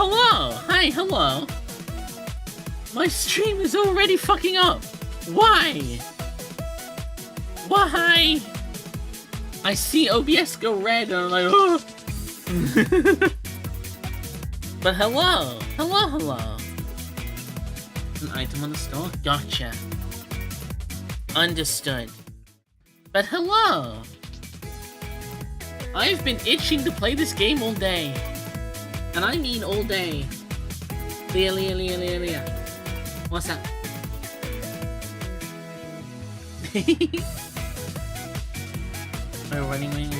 Hello! Hi, hello! My stream is already fucking up! Why? Why? I see OBS go red and I'm like, oh! But hello! Hello, hello! An item on the store? Gotcha. Understood. But hello! I've been itching to play this game all day. And I mean all day. Leah. What's up? My running wing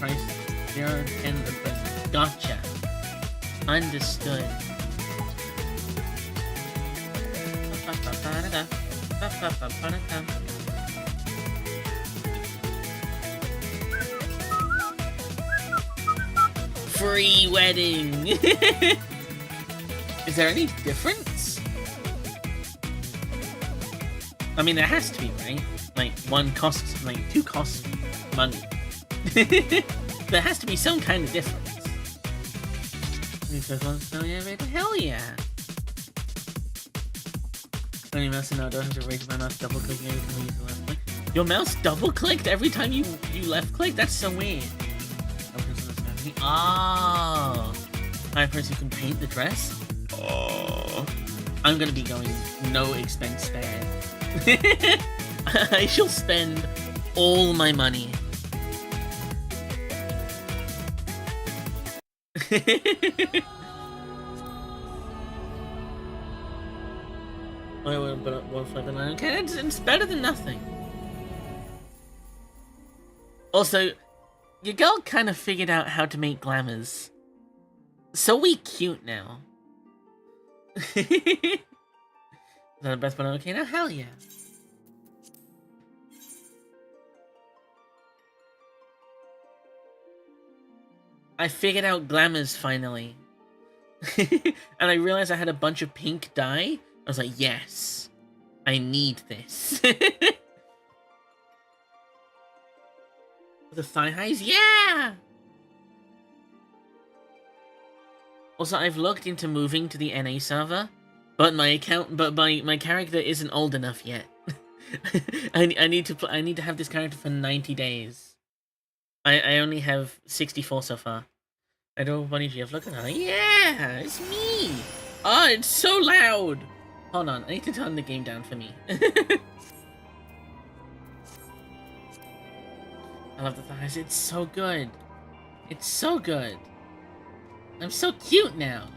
price 0 10 the price. Gotcha. Understood. Free wedding! Is there any difference? I mean, there has to be, right? Like, two costs money. There has to be some kind of difference. Hell yeah! Only mouse now don't have to raise my mouse double clicking every time you use the left click. Your mouse double clicked every time you left click? That's so weird. Oh, I'm a person who can paint the dress. Oh, I'm gonna be going no expense spared. I shall spend all my money. Okay, it's better than nothing. Also, your girl kind of figured out how to make glamours. So we cute now. Is that the best one? Okay, now hell yeah. I figured out glamours finally. And I realized I had a bunch of pink dye. I was like, yes, I need this. The thigh highs, yeah! Also, I've looked into moving to the NA server, but my character isn't old enough yet. I need to have this character for 90 days. I only have 64 so far. I don't know if you have looked at that. Yeah, it's me. Oh, it's so loud. Hold on, I need to turn the game down for me. I love the thighs. It's so good. It's so good. I'm so cute now.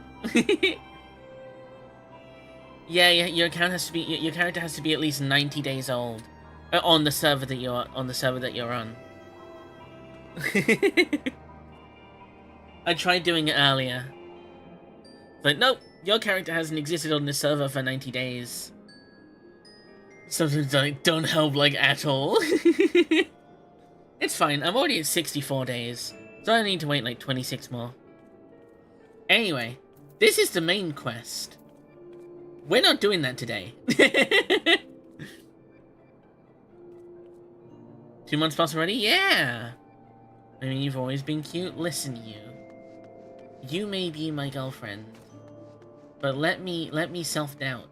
Yeah, your account has to be your character has to be at least 90 days old on the server that you're on. I tried doing it earlier, but nope. Your character hasn't existed on this server for 90 days. Sometimes I don't help like at all. It's fine, I'm already at 64 days, so I need to wait like 26 more. Anyway, this is the main quest. We're not doing that today. 2 months plus already? Yeah! I mean, you've always been cute. Listen, you. You may be my girlfriend, but let me self-doubt.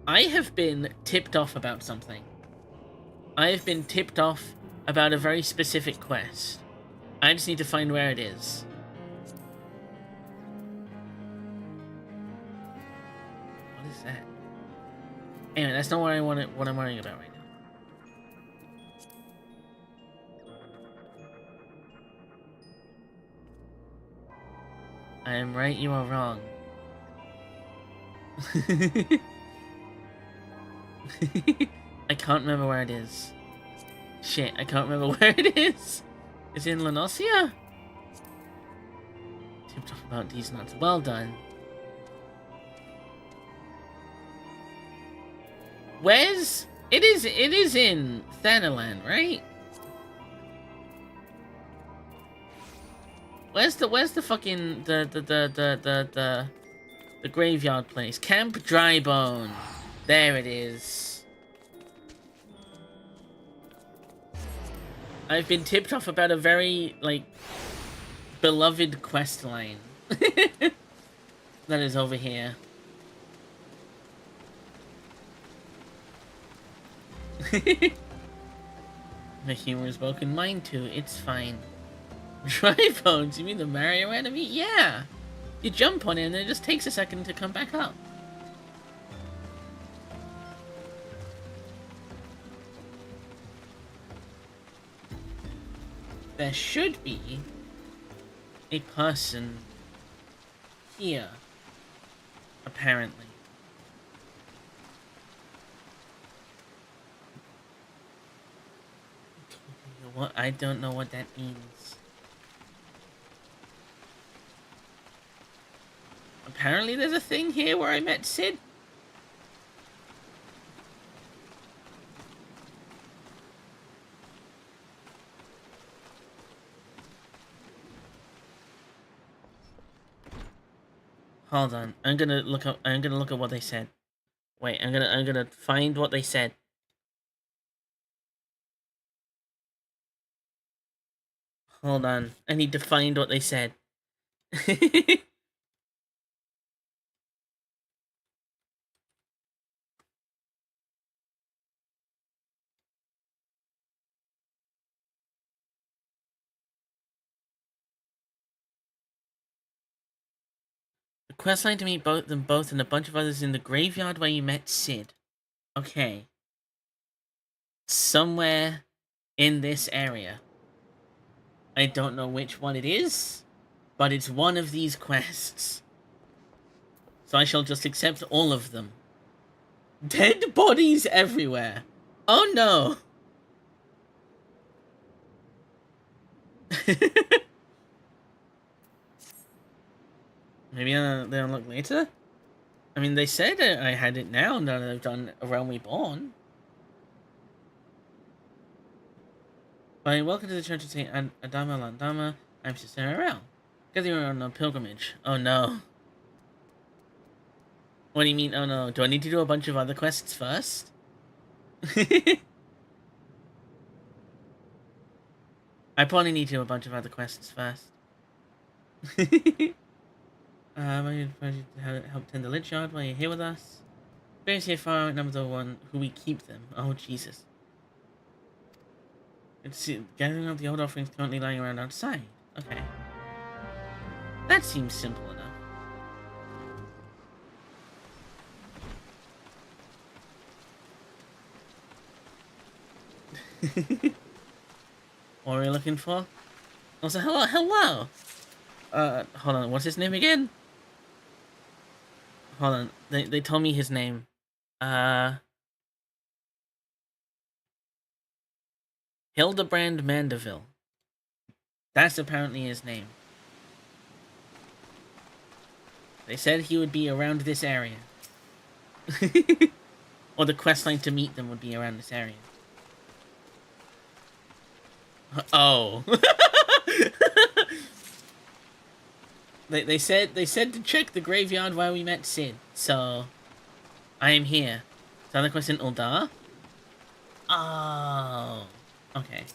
I have been tipped off about something. I have been tipped off about a very specific quest. I just need to find where it is. What is that? Anyway, that's not what I'm worrying about right now. I am right, you are wrong. I can't remember where it is. Shit, I can't remember where it is. Is it in Lenosia? Tipped off about these nuts. Well done. Where's... It is in Thanalan, right? Where's the fucking the graveyard place? Camp Drybone. There it is. I've been tipped off about a very, like, beloved quest line that is over here. The humor is broken. Mine too. It's fine. Dry bones? You mean the Mario enemy? Yeah. You jump on it and it just takes a second to come back up. There should be a person here, apparently. What? I don't know what that means. Apparently there's a thing here where I met Sid. Hold on. I'm gonna look at what they said. Wait, I'm gonna find what they said. Hold on. I need to find what they said. The questline to meet them both and a bunch of others in the graveyard where you met Sid. Okay. Somewhere in this area. I don't know which one it is, but it's one of these quests. So I shall just accept all of them. Dead bodies everywhere. Oh no. Maybe they'll unlock later? I mean, they said I had it now that I've done A Realm Reborn. But welcome to the Church of St. Adama Landama. I'm Sister Arel. Gathering on a pilgrimage. Oh no. What do you mean, oh no? Do I need to do a bunch of other quests first? I probably need to do a bunch of other quests first. I help tend the lich yard while you're here with us. Experience here far outnumber the one who we keep them. Oh Jesus. It's gathering up the old offerings currently lying around outside. Okay. That seems simple enough. What are we looking for? Also, hello! Hold on, what's his name again? Hold on, they told me his name. Hildibrand Mandeville. That's apparently his name. They said he would be around this area. Or the questline to meet them would be around this area. Oh. They said to check the graveyard where we met Sid, so I am here. Is that the question, Uldar? Oh. Okay.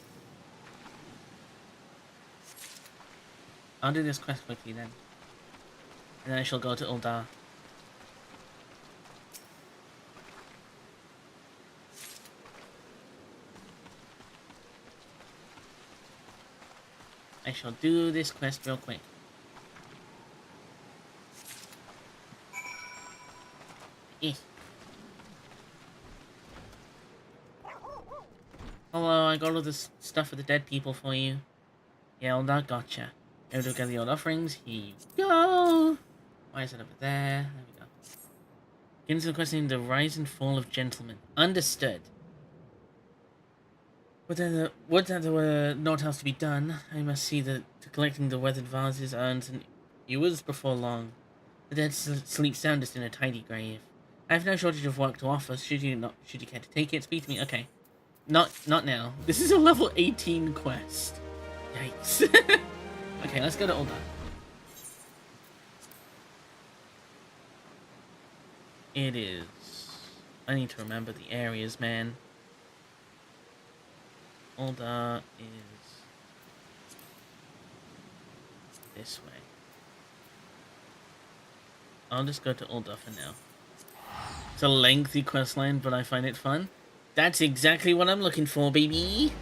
I'll do this quest quickly then. And then I shall go to Uldar. I shall do this quest real quick. Hello, I got all this stuff for the dead people for you. Yeah, Uldar, gotcha. Able to get the old offerings. Here you go. Why is it over there? There we go. Get into the question: the rise and fall of gentlemen. Understood. Would that there were naught else to be done, I must see that collecting the weathered vases earns an yours before long. The dead sleep soundest in a tidy grave. I have no shortage of work to offer. Should you care to take it, speak to me. Okay, not now. This is a level 18 quest. Yikes. Okay, let's go to Uldar. It is. I need to remember the areas, man. Uldar is this way. I'll just go to Ul'dah for now. It's a lengthy questline, but I find it fun. That's exactly what I'm looking for, baby!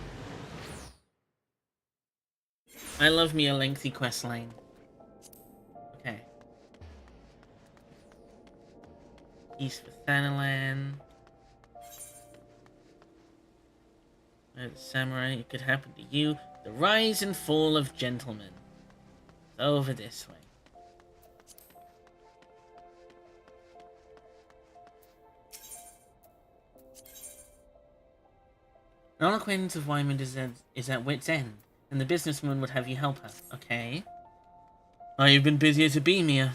I love me a lengthy questline. Okay. East for Thanalan. Samurai, it could happen to you. The rise and fall of gentlemen. It's over this way. An old acquaintance of Wyman is at wit's end, and the businessman would have you help her. Okay. Oh, you've been busy as a bee, Mia.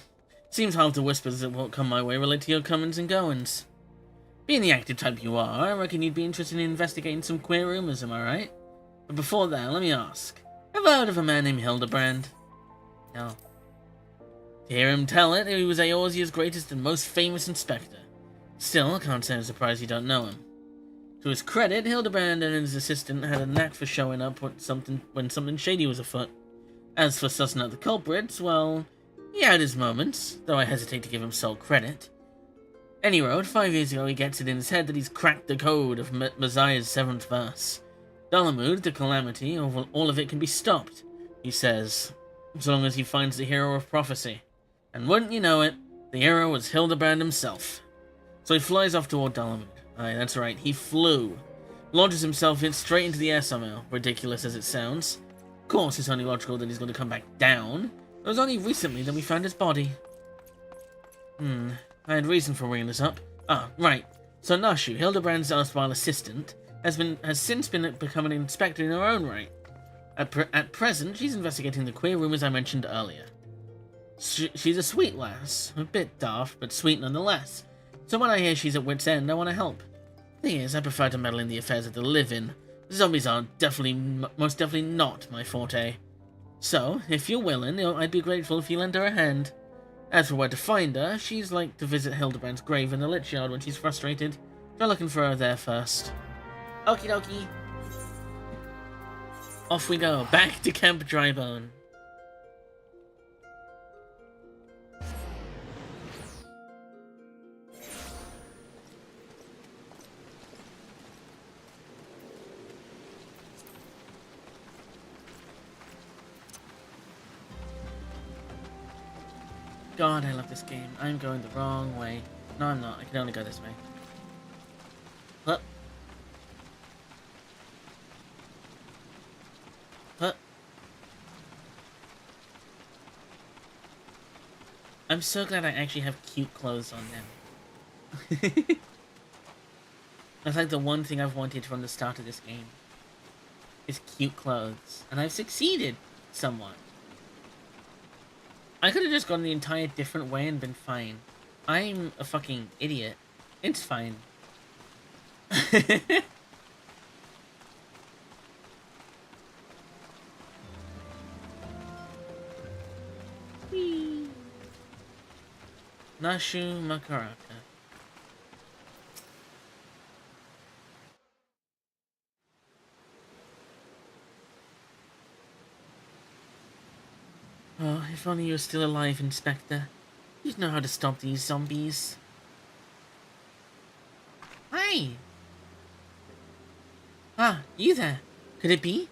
Seems half the whispers that won't come my way relate to your comings and goings. Being the active type you are, I reckon you'd be interested in investigating some queer rumors, am I right? But before that, let me ask. Have you heard of a man named Hildibrand? No. To hear him tell it, he was Eorzea's greatest and most famous inspector. Still, I can't say I'm surprised you don't know him. To his credit, Hildibrand and his assistant had a knack for showing up when something shady was afoot. As for sussing out the culprits, well, he had his moments, though I hesitate to give him sole credit. Any road, 5 years ago he gets it in his head that he's cracked the code of Messiah's 7th verse. Dalamud, the calamity, all of it can be stopped, he says, as long as he finds the hero of prophecy. And wouldn't you know it, the hero was Hildibrand himself. So he flies off toward Dalamud. Aye, that's right, he flew. Launches himself in straight into the air somehow, ridiculous as it sounds. Of course, it's only logical that he's going to come back down. It was only recently that we found his body. I had reason for bringing this up. Ah, right. So Nashu, Hildibrand's erstwhile assistant, has since become an inspector in her own right. At present, she's investigating the queer rumors I mentioned earlier. She's a sweet lass, a bit daft, but sweet nonetheless. So when I hear she's at wit's end, I want to help. Thing is, I prefer to meddle in the affairs of the living. Zombies are most definitely not my forte. So, if you're willing, I'd be grateful if you lend her a hand. As for where to find her, she's like to visit Hildibrand's grave in the Lich Yard when she's frustrated. Try looking for her there first. Okie dokie. Off we go, back to Camp Drybone. God, I love this game. I'm going the wrong way. No, I'm not. I can only go this way. Huh. Huh. I'm so glad I actually have cute clothes on now. That's like the one thing I've wanted from the start of this game. Is cute clothes. And I've succeeded somewhat. I could have just gone the entire different way and been fine. I'm a fucking idiot. It's fine. Whee. Nashu Makaraka. Oh, if only you were still alive, Inspector. You'd know how to stop these zombies. Hi! Ah, you there. Could it be?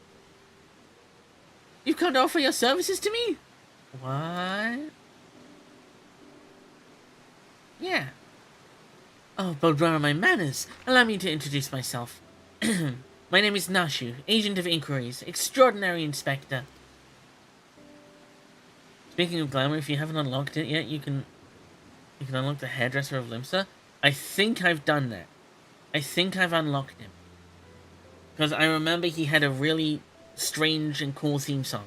You've come to offer your services to me? What? Yeah. Oh, but where are my manners? Allow me to introduce myself. My name is Nashu, Agent of Inquiries, Extraordinary Inspector. Speaking of glamour, if you haven't unlocked it yet, you can unlock the Hairdresser of Limsa. I think I've done that. I think I've unlocked him. Because I remember he had a really strange and cool theme song.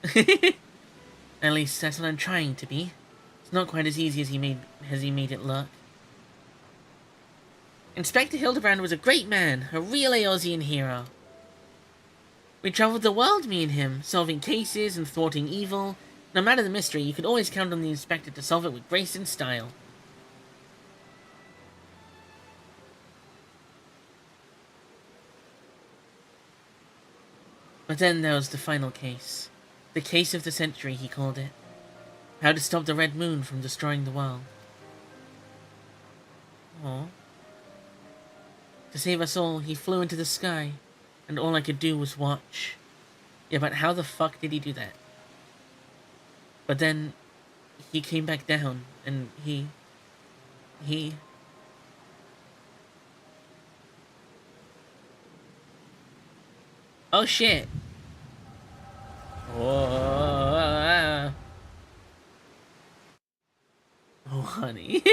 At least that's what I'm trying to be. It's not quite as easy as he made it look. Inspector Hildibrand was a great man, a real Eorzean hero. We traveled the world, me and him, solving cases and thwarting evil. No matter the mystery, you could always count on the Inspector to solve it with grace and style. But then there was the final case. The case of the century, he called it. How to stop the Red Moon from destroying the world. Aww. To save us all, he flew into the sky, and all I could do was watch. Yeah, but how the fuck did he do that? But then, he came back down, and he... Oh shit! Oh, oh honey.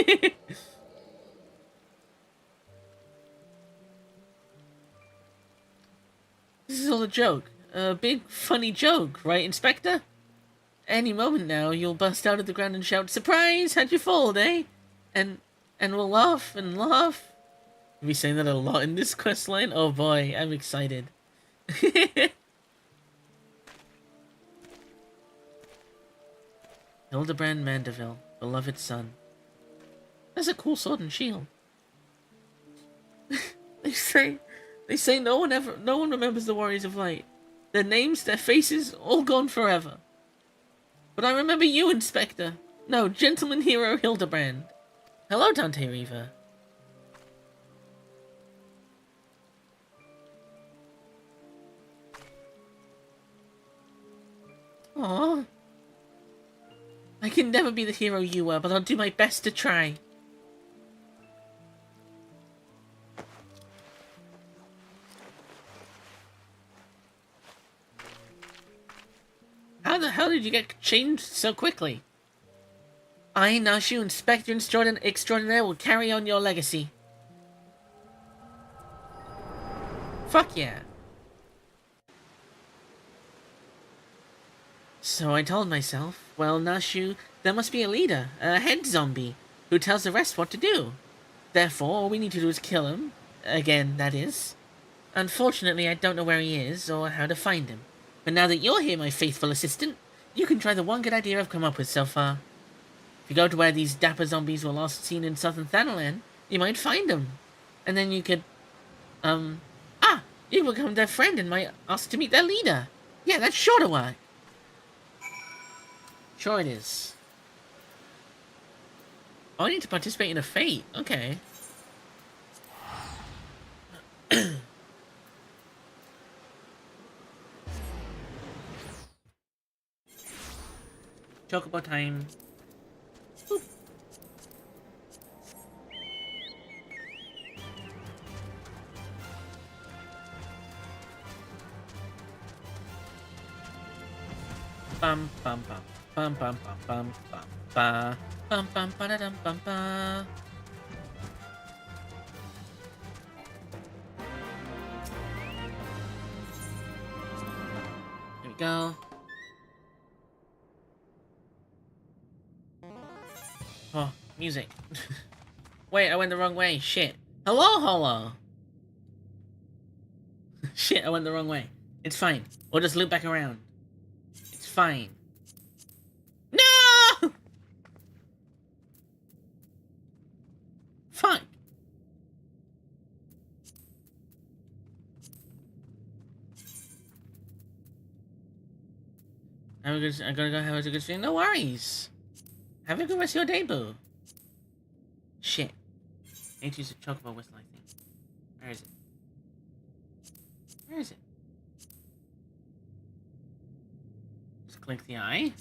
This is all a joke. A big, funny joke, right, Inspector? Any moment now, you'll bust out of the ground and shout, "Surprise! How'd you fold, eh?" And we'll laugh and laugh. You'll be saying that a lot in this quest line? Oh boy, I'm excited. Hildibrand Mandeville, beloved son. That's a cool sword and shield. They say no one remembers the Warriors of Light. Their names, their faces, all gone forever. But I remember you, Inspector. No, Gentleman Hero Hildibrand. Hello, Dante Reaver. Aww. I can never be the hero you were, but I'll do my best to try. How the hell did you get changed so quickly? I, Nashu, Inspector Extraordinaire, will carry on your legacy. Fuck yeah. So I told myself, well, Nashu, there must be a leader, a head zombie, who tells the rest what to do. Therefore, all we need to do is kill him. Again, that is. Unfortunately, I don't know where he is, or how to find him. But now that you're here, my faithful assistant, you can try the one good idea I've come up with so far. If you go to where these dapper zombies were last seen in southern Thanalan, you might find them. And then you could, you become their friend and might ask to meet their leader. Yeah, that's sure to work. Sure it is. Oh, I need to participate in a fate. Okay. Chocobo time. Boop. Bum bum bum. Bum bum bum bum bum ba bum bum ba da dum bum ba. Here we go. Oh, music. Wait, I went the wrong way. Shit. Hello. Shit, I went the wrong way. It's fine. We'll just loop back around. It's fine. No! Fuck. I'm gonna go have a good stream. No worries. Have a good rest of your day, boo. Shit. I need to use a chocobo whistle, I think. Where is it? Where is it? Just click the eye.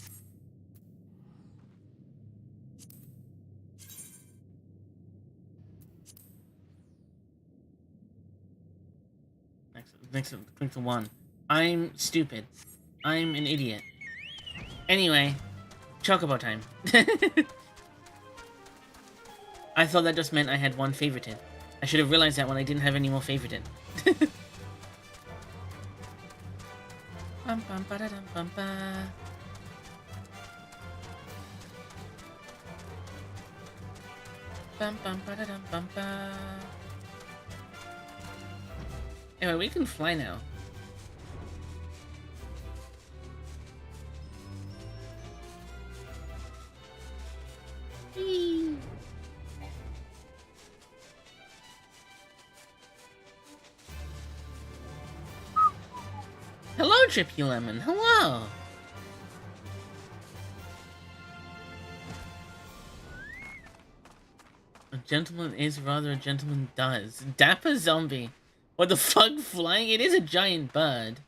Next, click the one. I'm stupid. I'm an idiot. Anyway, chocobo time. I thought that just meant I had one favorited. I should have realized that when I didn't have any more favorited. Bum bum ba da dum bum ba. Bum bum ba da dum bum ba. Anyway, we can fly now. Whee! Hello, Drippy Lemon. Hello. gentleman is, rather a gentleman does. Dapper zombie. What the fuck, flying? It is a giant bird.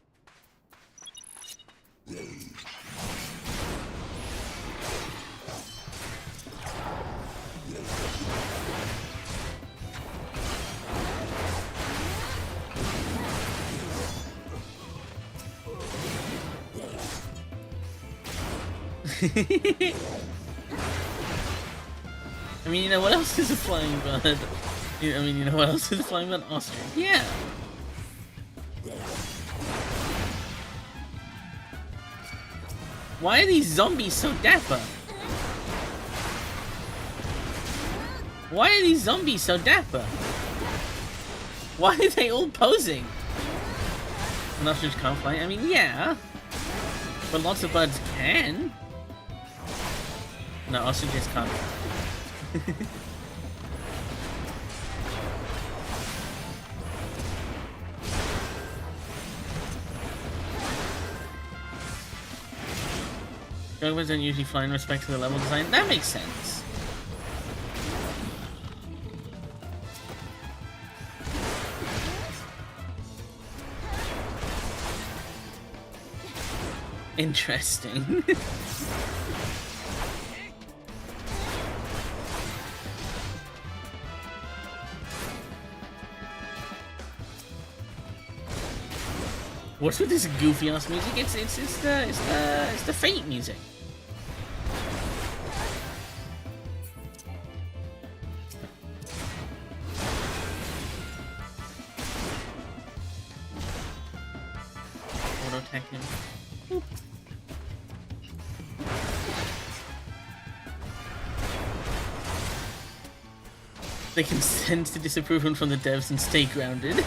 I mean, you know what else is a flying bird? I mean, you know what else is a flying bird? Ostrich. Yeah. Why are these zombies so dapper? Why are these zombies so dapper? Why are they all posing? An ostrich can't fly? I mean, yeah. But lots of birds can. No, ostriches can't. Jugglers don't usually fly in respect to the level design. That makes sense. Interesting. What's with this goofy ass music? It's the Fate music. Auto attack him. Boop. They can sense the disapproval from the devs and stay grounded.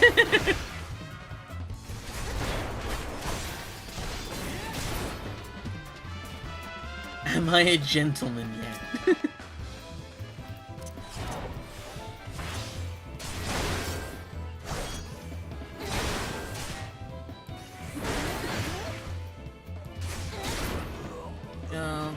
Am I a gentleman yet? Go.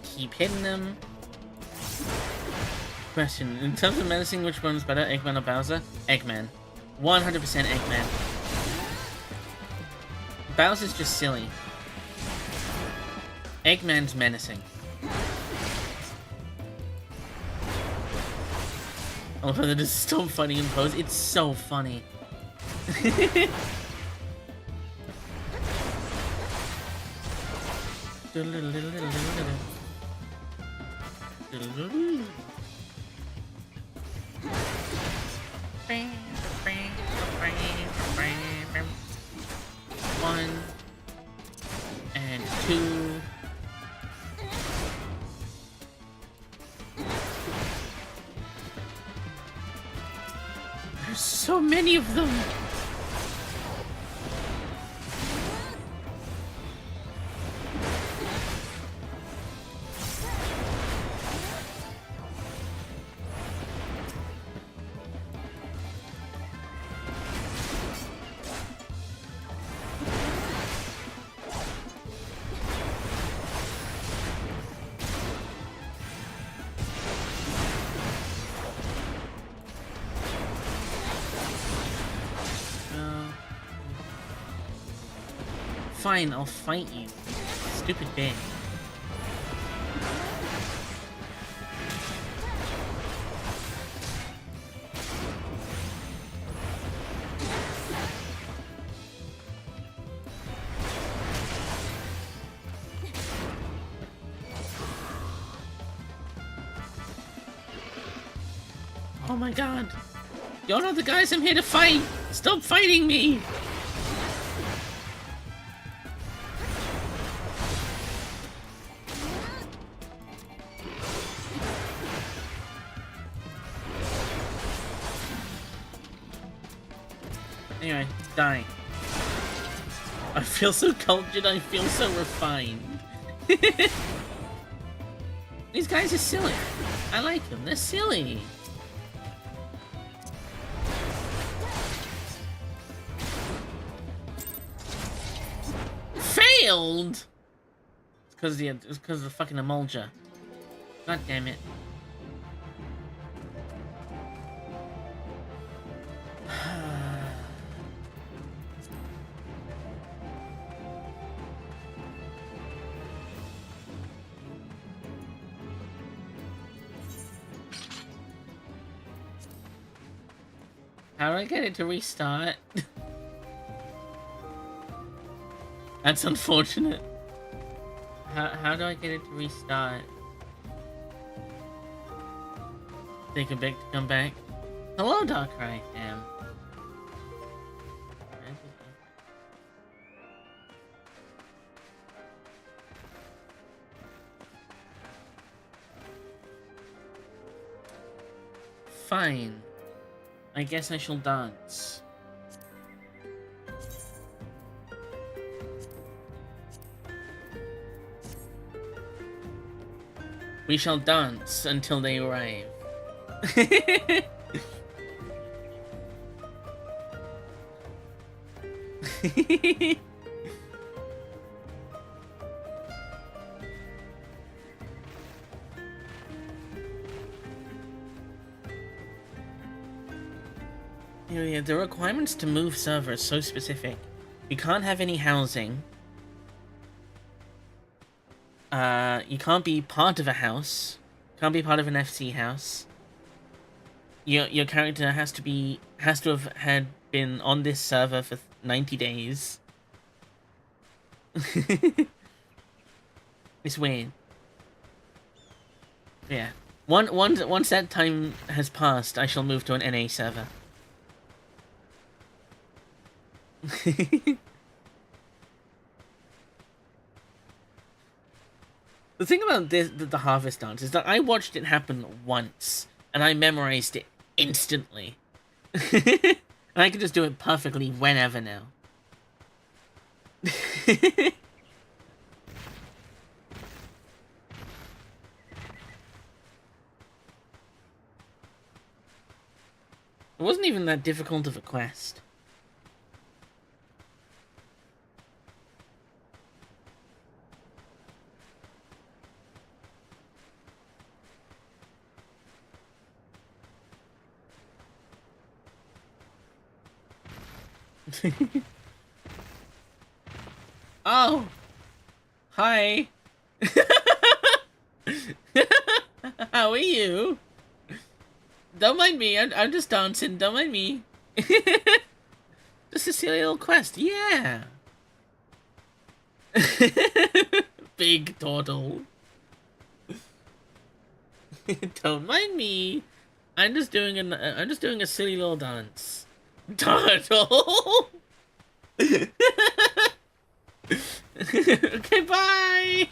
Keep hitting them. Question. In terms of menacing, which one is better, Eggman or Bowser? Eggman. 100% Eggman. Bowser's just silly. Eggman's menacing. Oh, they just stop fighting and pose. It's so funny. One and two. There's so many of them. Fine, I'll fight you. Stupid bitch. Oh my god. You're not the guys I'm here to fight! Stop fighting me! Anyway, die. I feel so cultured, I feel so refined. These guys are silly. I like them, they're silly. failed! It's because of the fucking emulger. God damn it. How do I get it to restart? That's unfortunate. How do I get it to restart? Take a bit to come back. Hello, Darkrai. Damn. Fine. I guess I shall dance. We shall dance until they arrive. Yeah, the requirements to move server are so specific. You can't have any housing. You can't be part of a house. Can't be part of an FC house. Your character has to have been on this server for 90 days. It's weird. Yeah. Once that time has passed, I shall move to an NA server. The thing about the Harvest Dance is that I watched it happen once, and I memorized it instantly. And I can just do it perfectly whenever now. It wasn't even that difficult of a quest. Oh! Hi! How are you? Don't mind me, I'm just dancing, don't mind me. Just a silly little quest, yeah! Big turtle. Don't mind me. I'm just doing a silly little dance. Turtle. Okay, bye.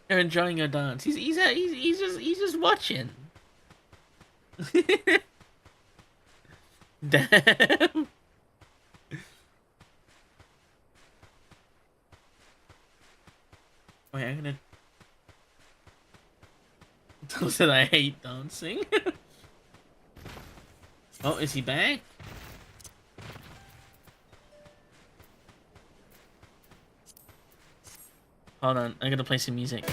They're enjoying your dance. He's just watching. Damn. Wait, I'm gonna tell that I hate dancing. Oh, is he back? Hold on, I'm gonna play some music.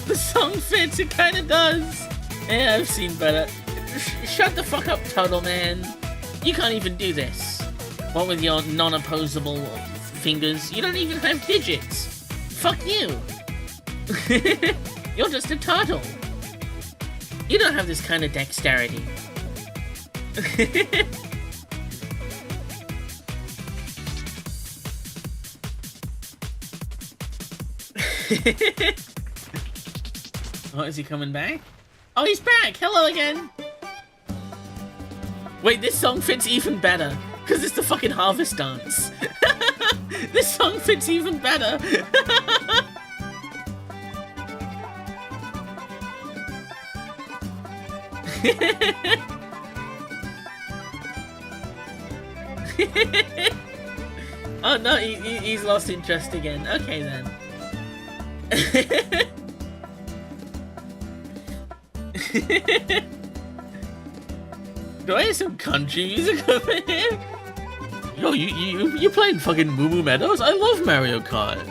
The song fits, it kinda does. Yeah, I've seen better. Shut the fuck up, Turtle Man. You can't even do this. What with your non-opposable fingers? You don't even have digits. Fuck you. You're just a turtle. You don't have this kind of dexterity. Oh, is he coming back? Oh, he's back! Hello again! Wait, this song fits even better, because it's the fucking Harvest Dance. This song fits even better! Oh no, he's lost interest again. Okay then. Do I hear some country music over here? Yo, you playing fucking Moo Moo Meadows? I love Mario Kart.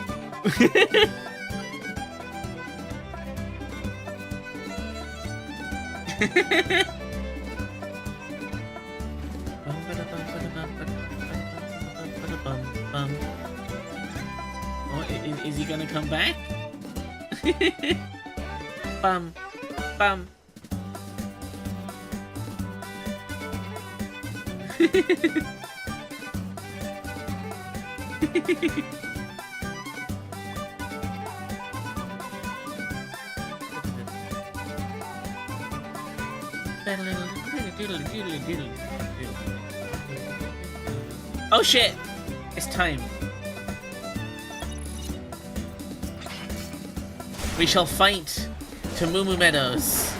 Oh, is he gonna come back? Bum, bum. Oh shit! It's time. We shall fight to Moo Moo Meadows.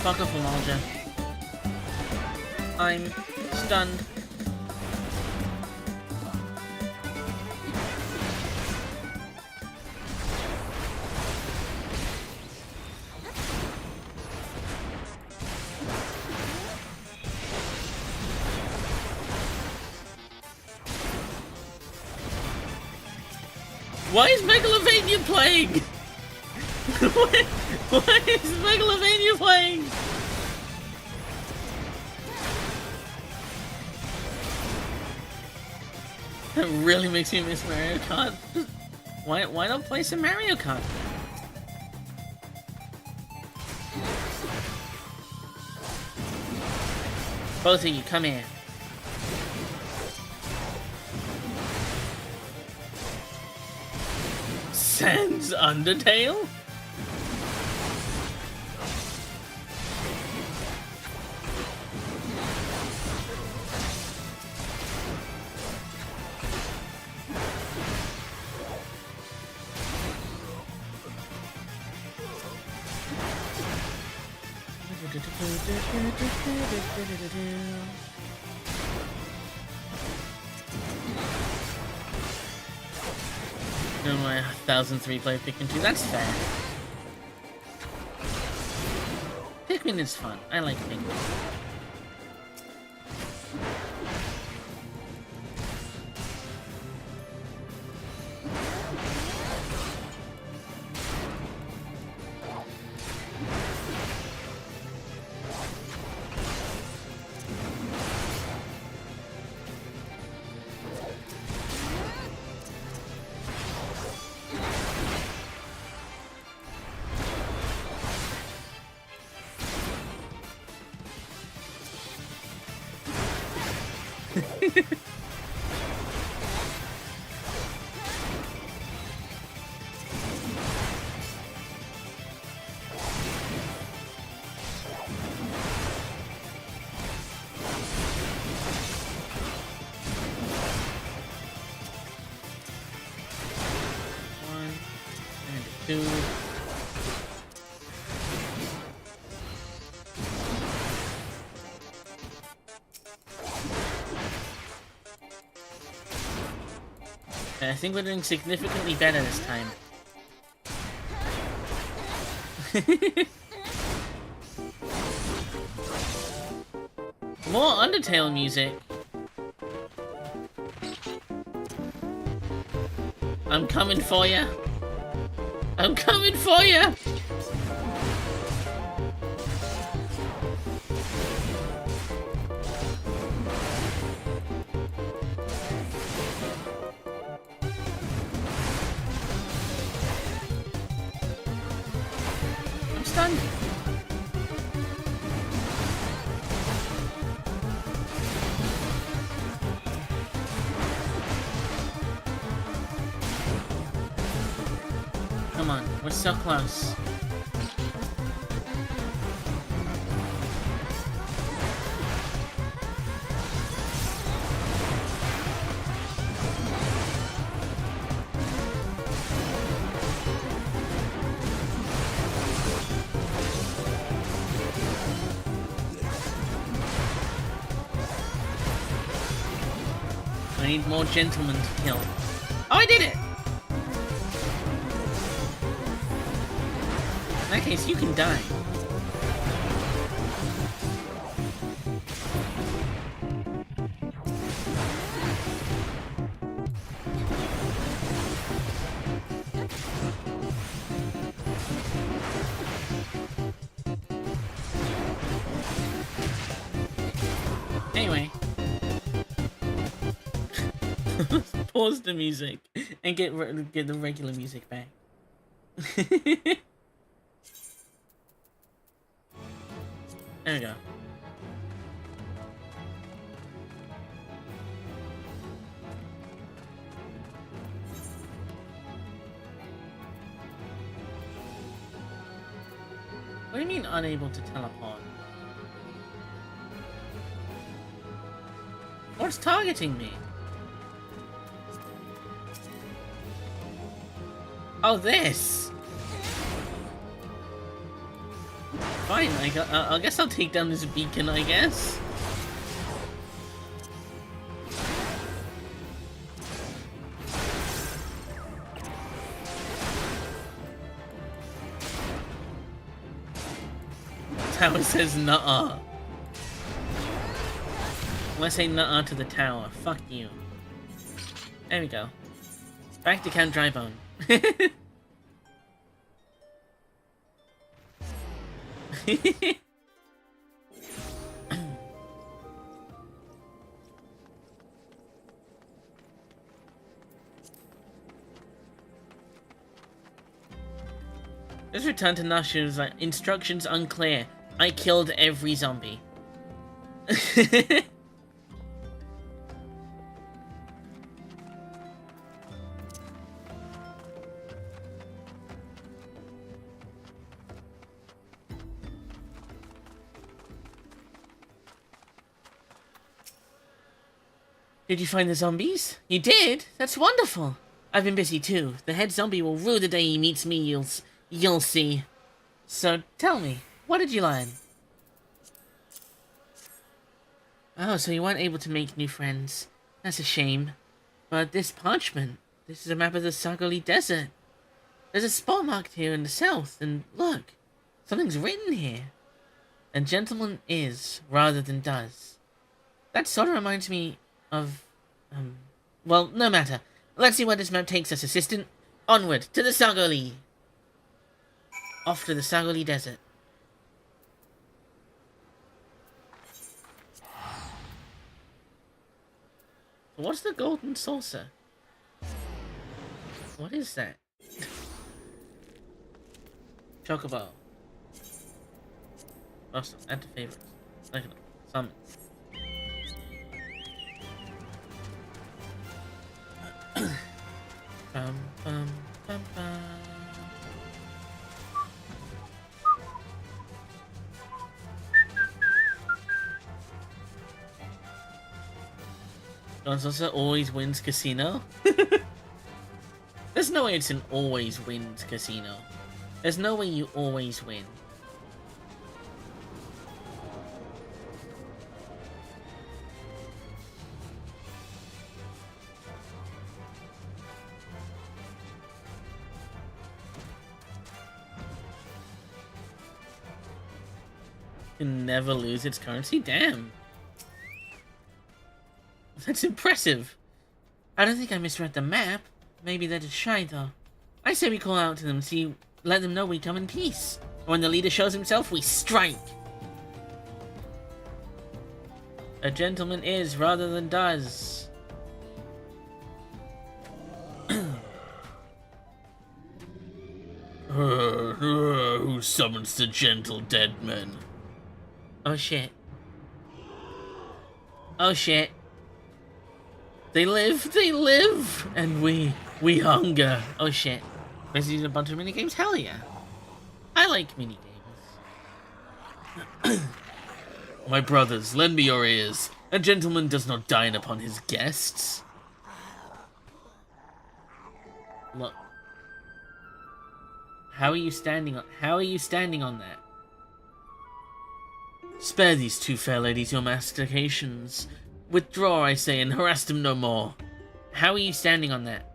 Fuck off, Amalja. I'm stunned. Why is Megalovania playing? Why is Megalovania playing? That really makes me miss Mario Kart. Why not play some Mario Kart? Both of you, come here. Sans Undertale? No, my 1003 player Pikmin 2, that's fair. Pikmin is fun. I like Pikmin. Two. I think we're doing significantly better this time. More Undertale music. I'm coming for ya. I'm coming for ya. I'm stunned. Come on, we're so close. I need more gentlemen to kill. Oh, I did it! In that case, you can die. Anyway. Pause the music and get the regular music back. There we go. What do you mean unable to teleport? What's targeting me? Oh, this! Fine, I guess I'll take down this beacon, I guess. Tower says nuh-uh. When I say nuh-uh to the tower, fuck you. There we go. Back to Count Drybone. Just return to Nashu's like instructions unclear. I killed every zombie. Did you find the zombies? You did? That's wonderful. I've been busy too. The head zombie will rue the day he meets me, you'll see. So tell me, what did you learn? Oh, so you weren't able to make new friends. That's a shame. But this parchment, this is a map of the Sagoli Desert. There's a spot marked here in the south, and look, something's written here. And gentleman is, rather than does. That sort of reminds me of, well, no matter. Let's see where this map takes us, assistant. Onward, to the Sagoli. Off to the Sagoli Desert. What's the golden saucer? What is that? Chocobo. Awesome, add to favorites. Second, summon. Bum, bum, bum, bum. Gonzosa always wins casino? There's no way it's an always wins casino. There's no way you always win. Can never lose its currency? Damn. That's impressive. I don't think I misread the map. Maybe they're just shy, though. I say we call out to them, let them know we come in peace. When the leader shows himself, we strike. A gentleman is rather than does. Who summons the gentle dead men? Oh shit. Oh shit. They live, and we hunger. Oh shit. Basically a bunch of minigames? Hell yeah. I like minigames. My brothers, lend me your ears. A gentleman does not dine upon his guests. Look. How are you standing on that? Spare these two fair ladies your mastications. Withdraw, I say, and harass them no more. How are you standing on that?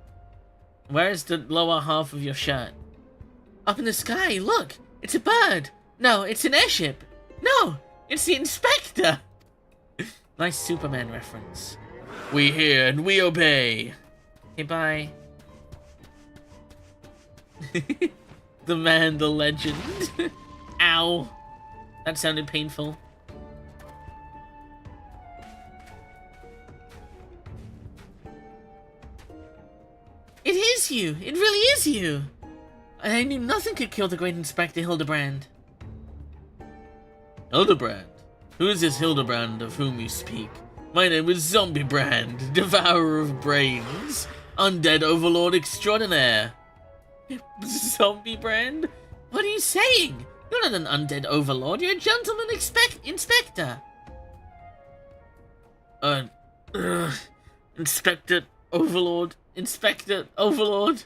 Where is the lower half of your shirt? Up in the sky, look! It's a bird! No, it's an airship! No! It's the inspector! Nice Superman reference. We hear and we obey! Okay, bye. The man, the legend. Ow. That sounded painful. It is you! It really is you! I knew nothing could kill the great Inspector Hildibrand. Hildibrand? Who is this Hildibrand of whom you speak? My name is Zombiebrand, devourer of brains, undead overlord extraordinaire. Zombiebrand? What are you saying? You're not an undead overlord, you're a gentleman inspector. Inspector overlord. Inspector overlord.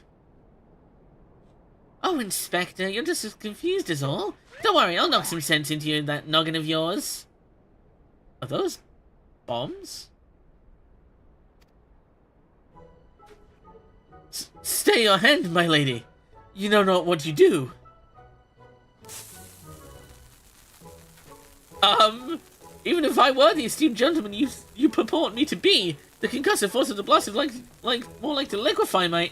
Oh, Inspector, you're just as confused as all. Don't worry, I'll knock some sense into you, that noggin of yours. Are those bombs? Stay your hand, my lady. You know not what you do. Even if I were the esteemed gentleman you purport me to be, the concussive force of the blast is more like to liquefy my...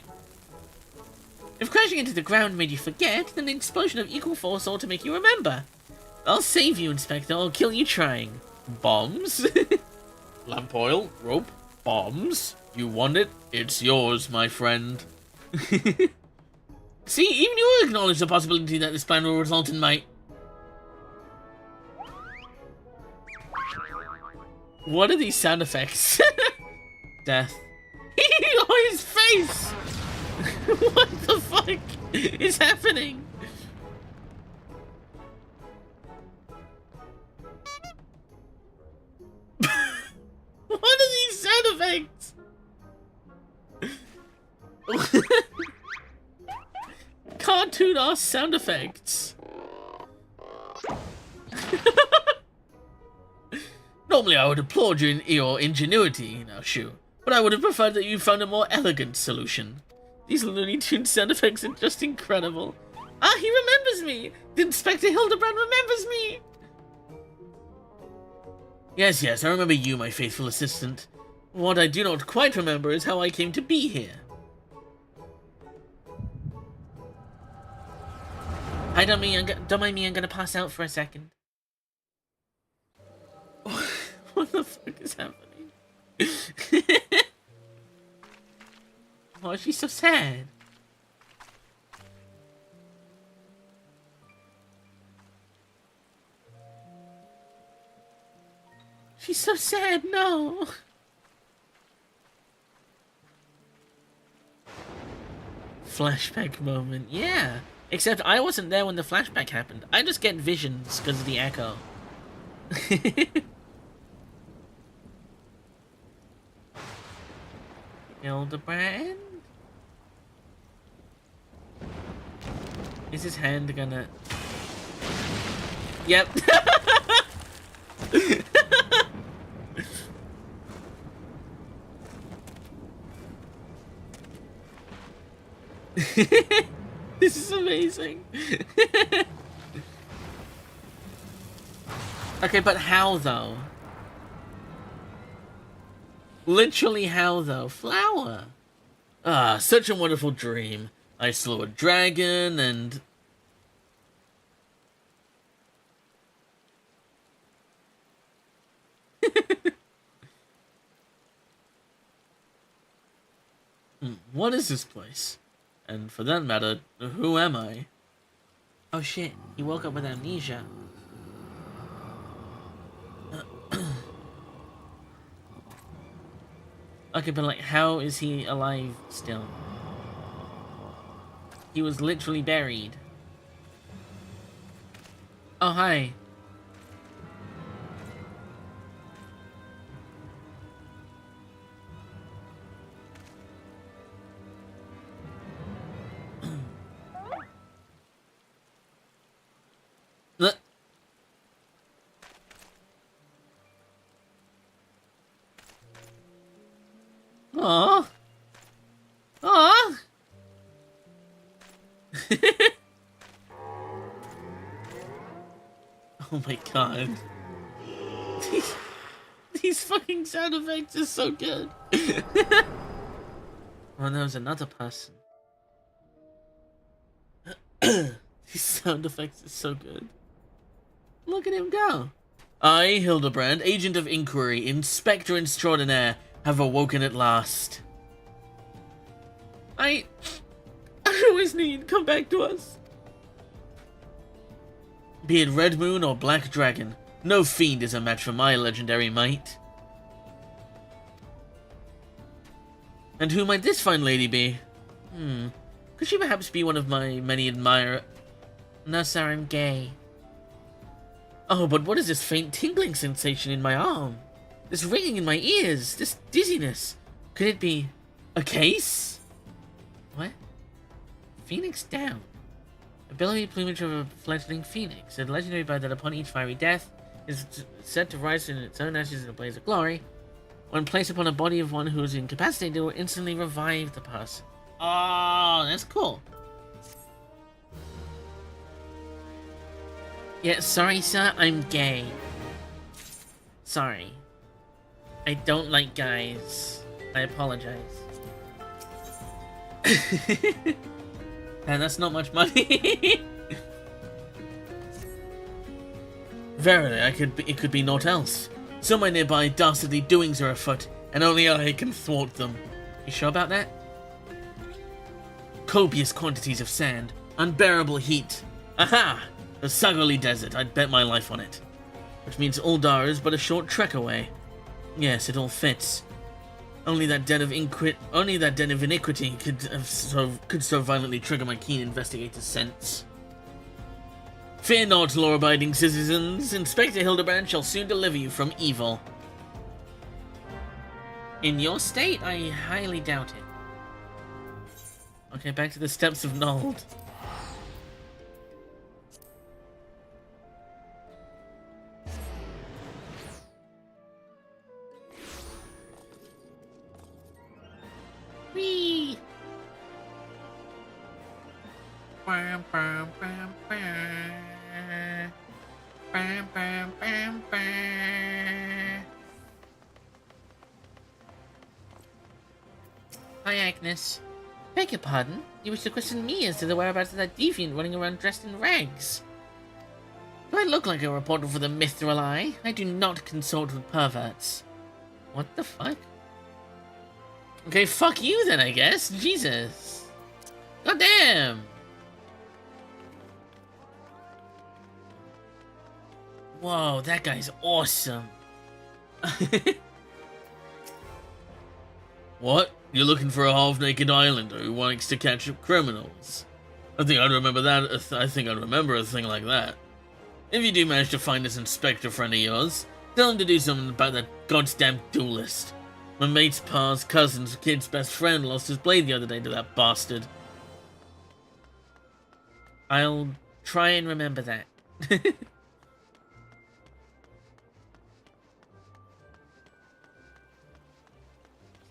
If crashing into the ground made you forget, then the explosion of equal force ought to make you remember. I'll save you, Inspector, I'll kill you trying. Bombs? Lamp oil, rope, bombs. You want it? It's yours, my friend. See, even you acknowledge the possibility that this plan will result in my... What are these sound effects? Death. Oh, his face! What the fuck is happening? What are these sound effects? Cartoon-ass sound effects. Normally I would applaud your ingenuity, now Shu, but I would have preferred that you found a more elegant solution. These Looney Tunes sound effects are just incredible. Ah, he remembers me! The Inspector Hildibrand remembers me! Yes, yes, I remember you, my faithful assistant. What I do not quite remember is how I came to be here. Hi, don't mind me, I'm gonna pass out for a second. What the fuck is happening? Oh, she's so sad. She's so sad, no. Flashback moment, yeah. Except I wasn't there when the flashback happened. I just get visions because of the echo. Hildibrand? Is his hand gonna... Yep. This is amazing. Okay, but how though? Literally how though? Flower. Ah, such a wonderful dream. I slew a dragon and... What is this place? And for that matter, who am I? Oh shit, he woke up with amnesia. Okay, but like, how is he alive still? He was literally buried. Oh, hi. Look. Aww. Aww. Oh my god. These fucking sound effects are so good. Oh, there was another person. These sound effects are so good. Look at him go. I, Hildibrand, Agent of Inquiry, Inspector Extraordenaire, have awoken at last. I always knew you'd come back to us. Be it Red Moon or Black Dragon, no fiend is a match for my legendary might. And who might this fine lady be? Could she perhaps be one of my many admirers? No, sir, I'm gay. Oh, but what is this faint tingling sensation in my arm? This ringing in my ears? This dizziness? Could it be a case? What? Phoenix down. Ability plumage of a fledgling phoenix. A legendary bird that upon each fiery death is said to rise in its own ashes in a blaze of glory. When placed upon a body of one who is incapacitated, it will instantly revive the person. Oh, that's cool. Yeah, sorry, sir, I'm gay. Sorry. I don't like guys. I apologize. And that's not much money. Verily, it could be naught else. Somewhere nearby, dastardly doings are afoot, and only I can thwart them. You sure about that? Copious quantities of sand, unbearable heat. Aha! The Sagoli Desert, I'd bet my life on it. Which means Uldar is but a short trek away. Yes, it all fits. Only that den of iniquity could so violently trigger my keen investigator's sense. Fear not, law-abiding citizens. Inspector Hildibrand shall soon deliver you from evil. In your state, I highly doubt it. Okay, back to the steps of Nold. Whee! Bam, bam, bam, bam. Bam, bam, bam, bam. Hi, Agnes. Beg your pardon? You wish to question me as to the whereabouts of that deviant running around dressed in rags? Do I look like a reporter for the Mithril Eye? I do not consort with perverts. What the fuck? Okay, fuck you then, I guess. Jesus. Goddamn. Whoa, that guy's awesome. What? You're looking for a half-naked islander who wants to catch up criminals? I think I'd remember that. I think I'd remember a thing like that. If you do manage to find this inspector friend of yours, tell him to do something about that goddamn duelist. My mate's pa's cousin's kid's best friend lost his blade the other day to that bastard. I'll try and remember that.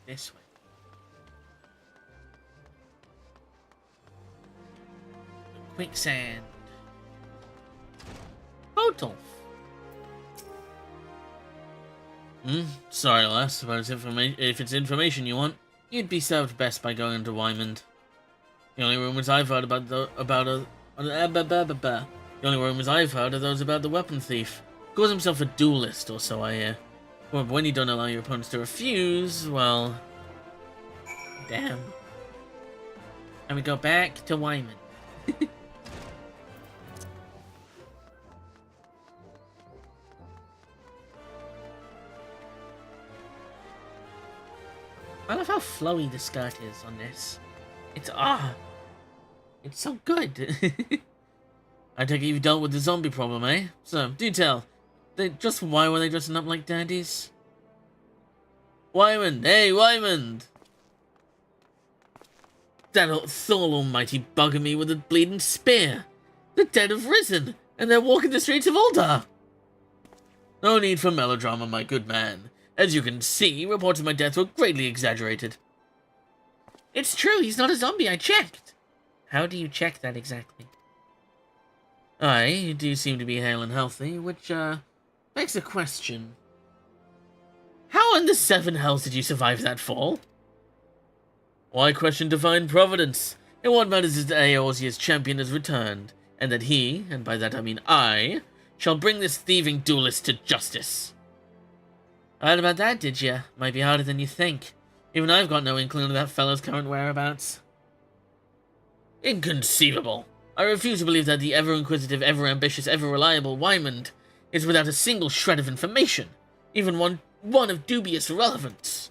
This way. Quicksand. Total. Sorry, lass, but if it's information you want, you'd be served best by going to Wymond. The only rumors I've heard the only rumors I've heard are those about the weapon thief. Calls himself a duelist, or so I hear. But when you don't allow your opponents to refuse, well, damn. And we go back to Wymond. I love how flowy the skirt is on this. It's so good. I take it you've dealt with the zombie problem, eh? So, do tell. Why were they dressing up like daddies? Wyman! Hey, Wyman! That Thor almighty bugging me with a bleeding spear. The dead have risen, and they're walking the streets of Uldar. No need for melodrama, my good man. As you can see, reports of my death were greatly exaggerated. It's true, he's not a zombie, I checked. How do you check that exactly? Aye, you do seem to be hale and healthy, which, begs a question. How in the seven hells did you survive that fall? Why question divine providence? And what matters is that Eorzea's champion has returned, and that he, and by that I mean I, shall bring this thieving duelist to justice. Heard about that, did ya? Might be harder than you think. Even I've got no inkling of that fellow's current whereabouts. Inconceivable. I refuse to believe that the ever-inquisitive, ever-ambitious, ever-reliable Wymond is without a single shred of information, even one of dubious relevance.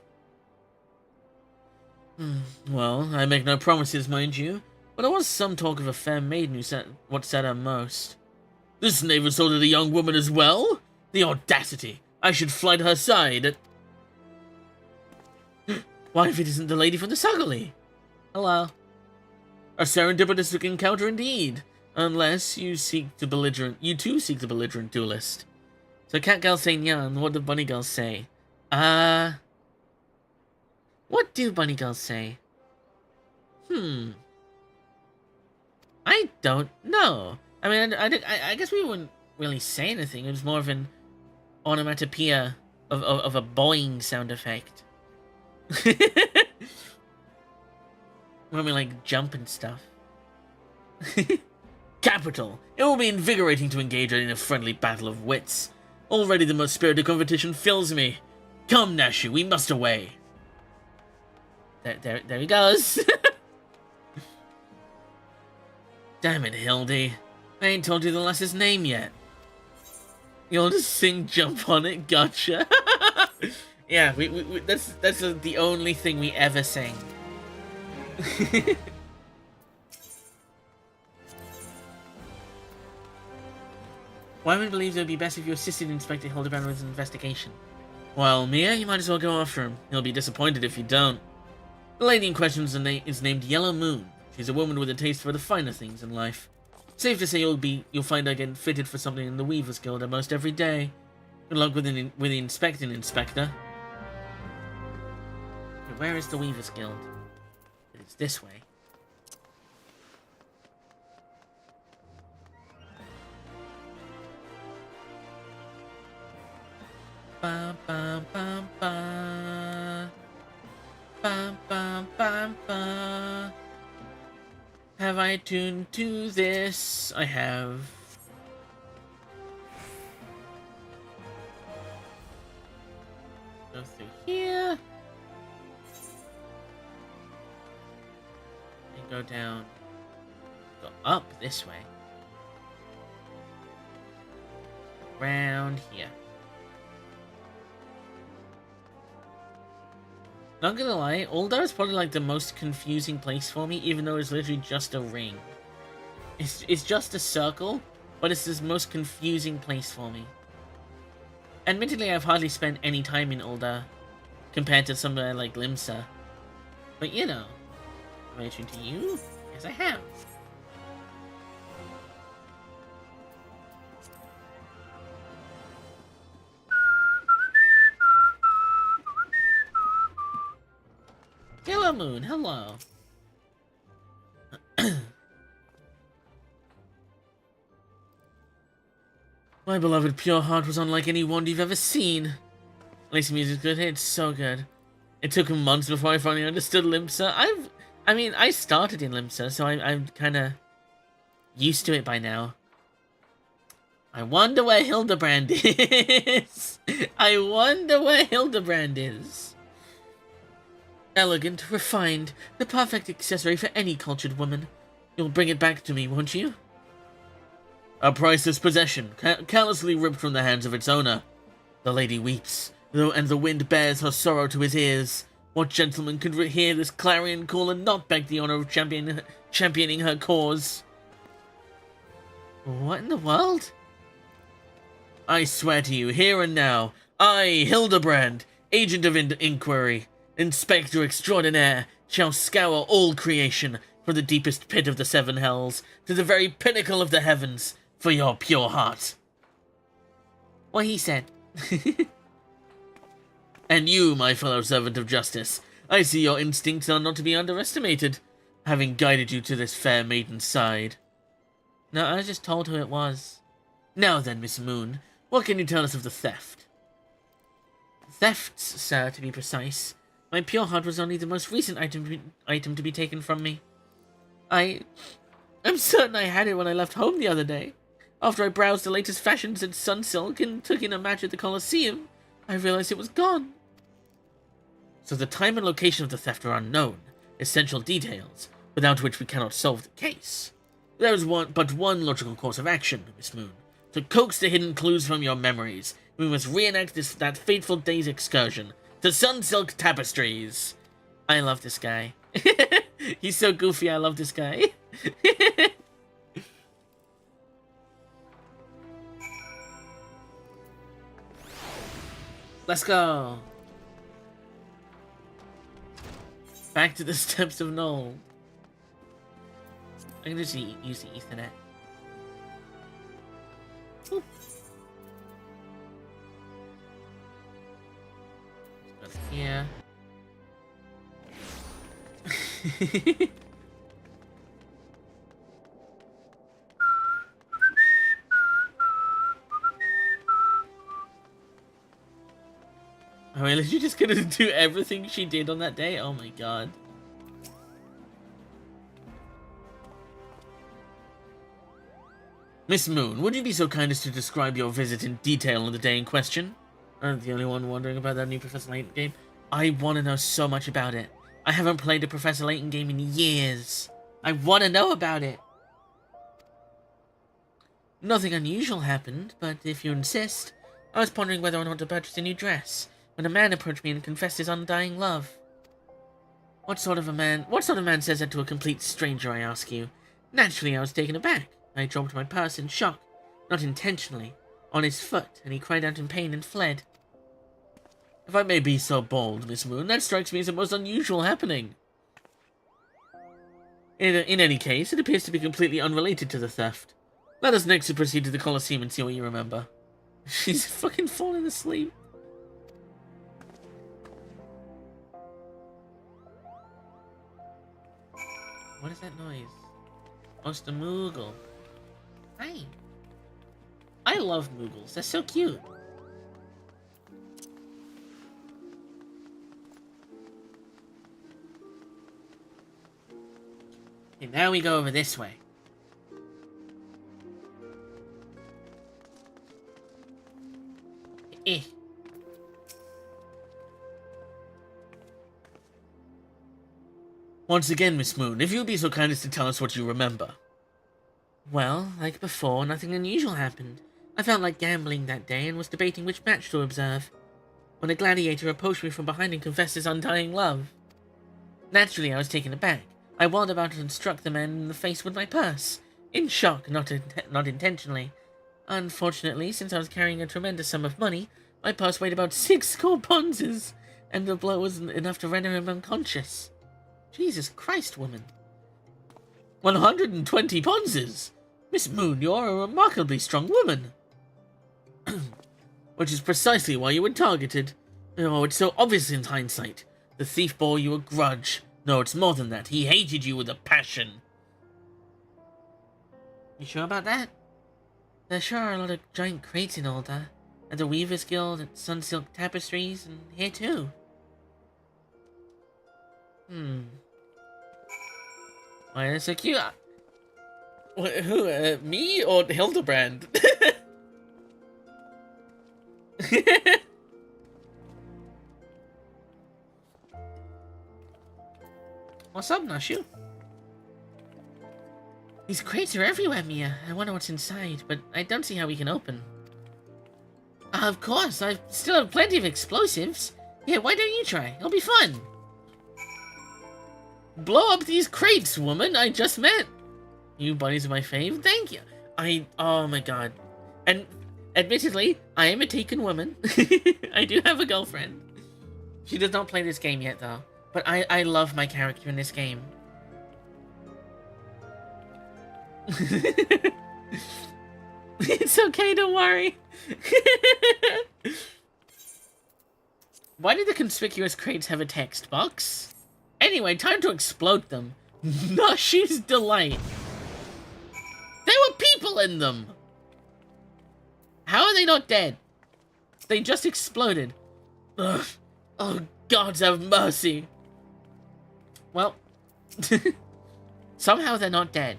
Well, I make no promises, mind you, but there was some talk of a fair maiden who said what set her most. This knave assaulted a young woman as well? The audacity! I should fly to her side at... Why, if it isn't the lady from the Suggerly? Hello. A serendipitous encounter indeed, unless you too seek the belligerent duelist. So Catgirl say nyan, what do bunny girls say? What do bunny girls say? I don't know. I mean, I guess we wouldn't really say anything. It was more of an onomatopoeia of a boing sound effect. When we, like, jump and stuff. Capital! It will be invigorating to engage in a friendly battle of wits. Already the most spirited competition fills me. Come, Nashu, we must away. There he goes. Damn it, Hildy. I ain't told you the lass's name yet. You'll just sing Jump on It, gotcha. Yeah, that's the only thing we ever sing. Wyman believes it would be best if you assisted Inspector Hildibrand with his investigation. Well, Mia, you might as well go after him. He'll be disappointed if you don't. The lady in question is named Yellow Moon. She's a woman with a taste for the finer things in life. Safe to say you'll find her getting fitted for something in the Weavers Guild almost every day. Good luck with the inspecting, Inspector. Where is the Weavers Guild? It's this way. Ba ba ba ba. Ba ba ba ba. Have I tuned to this? I have. Go through here. And go down. Go up this way. Around here. Not gonna lie, Uldar is probably like the most confusing place for me, even though it's literally just a ring. It's just a circle, but it's the most confusing place for me. Admittedly, I've hardly spent any time in Uldar, compared to somewhere like Limsa. But you know, am I attuned to you? Yes, I have. Yellow Moon, hello. My beloved pure heart was unlike any wand you've ever seen. At least the music's good. It's so good. It took months before I finally understood Limsa. I started in Limsa, so I'm kind of used to it by now. I wonder where Hildibrand is. I wonder where Hildibrand is. Elegant, refined, the perfect accessory for any cultured woman. You'll bring it back to me, won't you? A priceless possession, carelessly ripped from the hands of its owner. The lady weeps, and the wind bears her sorrow to his ears. What gentleman could hear this clarion call and not beg the honor of championing her cause. What in the world? I swear to you, here and now, I, Hildibrand, Agent of Inquiry, Inspector Extraordinaire, shall scour all creation from the deepest pit of the seven hells to the very pinnacle of the heavens for your pure heart. What he said. And you, my fellow servant of justice, I see your instincts are not to be underestimated, having guided you to this fair maiden's side. No, I just told who it was. Now then, Miss Moon, what can you tell us of the theft? Thefts, sir, to be precise. My pure heart was only the most recent item to be taken from me. I'm certain I had it when I left home the other day. After I browsed the latest fashions at Sunsilk and took in a match at the Colosseum, I realized it was gone. So the time and location of the theft are unknown, essential details, without which we cannot solve the case. There is but one logical course of action, Miss Moon. To coax the hidden clues from your memories, we must reenact that fateful day's excursion to Sunsilk Tapestries. I love this guy. He's so goofy, I love this guy. Let's go. Back to the steps of Knoll. I can just use the Ethernet. Ooh. Let's go here. Oh, really? She's just gonna do everything she did on that day? Oh my god. Miss Moon, would you be so kind as to describe your visit in detail on the day in question? I'm the only one wondering about that new Professor Layton game. I want to know so much about it. I haven't played a Professor Layton game in years. I want to know about it. Nothing unusual happened, but if you insist, I was pondering whether or not to purchase a new dress when a man approached me and confessed his undying love. What sort of man says that to a complete stranger, I ask you? Naturally, I was taken aback. I dropped my purse in shock, not intentionally, on his foot, and he cried out in pain and fled. If I may be so bold, Miss Moon, that strikes me as a most unusual happening. In any case, it appears to be completely unrelated to the theft. Let us next proceed to the Colosseum and see what you remember. She's fucking falling asleep. What is that noise? Oh, it's the Moogle. Hi. I love Moogles. They're so cute. Okay, now we go over this way. Eh. Once again, Miss Moon, if you would be so kind as to tell us what you remember. Well, like before, nothing unusual happened. I felt like gambling that day and was debating which match to observe, when a gladiator approached me from behind and confessed his undying love. Naturally, I was taken aback. I whirled about and struck the man in the face with my purse. In shock, not intentionally. Unfortunately, since I was carrying a tremendous sum of money, my purse weighed about 6 gold ponzes, and the blow was enough to render him unconscious. Jesus Christ, woman. 120 ponzes! Miss Moon, you're a remarkably strong woman. Which is precisely why you were targeted. Oh, it's so obvious in hindsight. The thief bore you a grudge. No, it's more than that. He hated you with a passion. You sure about that? There sure are a lot of giant crates in Ulda. At the Weavers Guild, at Sunsilk Tapestries, and here too. Why, they're so cute. Who, me or Hildibrand? What's up, Nashu? These crates are everywhere, Mia. I wonder what's inside, but I don't see how we can open. Of course, I still have plenty of explosives. Yeah, why don't you try? It'll be fun. Blow up these crates, woman I just met. You buddies are my fave. Thank you. Oh my god. And admittedly, I am a taken woman. I do have a girlfriend. She does not play this game yet, though. But I love my character in this game. It's okay, don't worry. Why do the conspicuous crates have a text box? Anyway, time to explode them. Nushy's delight. There were people in them! How are they not dead? They just exploded. Ugh. Oh, gods have mercy. Well, somehow they're not dead.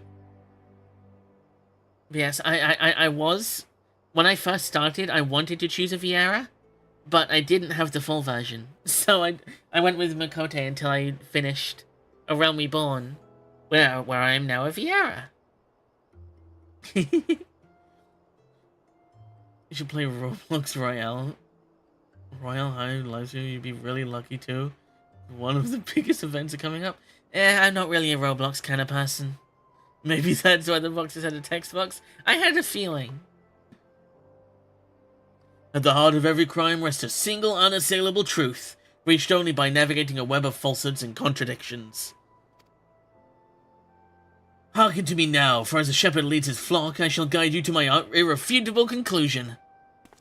Yes, I was. When I first started, I wanted to choose a Viera, but I didn't have the full version. So I went with Makote until I finished A Realm Reborn, where I am now a Viera. You should play Roblox Royale. Royale High live stream, you'd be really lucky too. One of the biggest events are coming up. I'm not really a Roblox kind of person. Maybe that's why the boxes had a text box. I had a feeling. At the heart of every crime rests a single unassailable truth, reached only by navigating a web of falsehoods and contradictions. Hearken to me now, for as a shepherd leads his flock, I shall guide you to my irrefutable conclusion.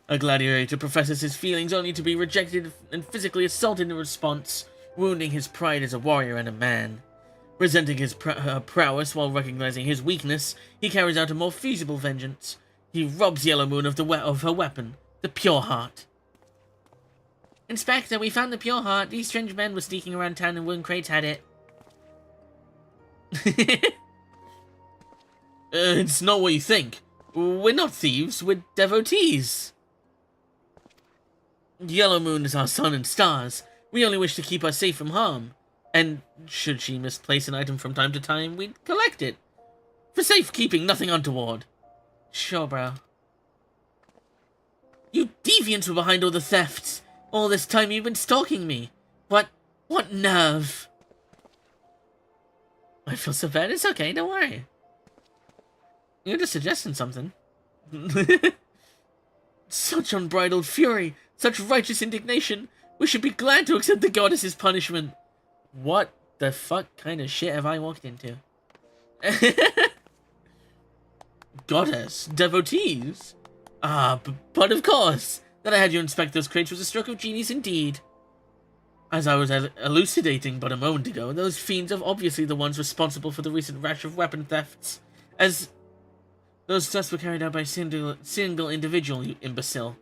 A gladiator professes his feelings only to be rejected and physically assaulted in response, wounding his pride as a warrior and a man. Resenting his prowess while recognizing his weakness, he carries out a more feasible vengeance. He robs Yellow Moon of her weapon, the Pure Heart. Inspector, we found the Pure Heart. These strange men were sneaking around town and wooden crates had it. It's not what you think. We're not thieves, we're devotees. Yellow Moon is our sun and stars. We only wish to keep her safe from harm. And should she misplace an item from time to time, we'd collect it. For safekeeping, nothing untoward. Sure, bro. You deviants were behind all the thefts. All this time you've been stalking me. What nerve? I feel so bad. It's okay, don't worry. You're just suggesting something. Such unbridled fury, such righteous indignation. We should be glad to accept the goddess's punishment. What the fuck kind of shit have I walked into? Goddess? Devotees? But of course! That I had you inspect those crates was a stroke of genius indeed. As I was elucidating but a moment ago, those fiends are obviously the ones responsible for the recent rash of weapon thefts. As those thefts were carried out by a single individual, you imbecile.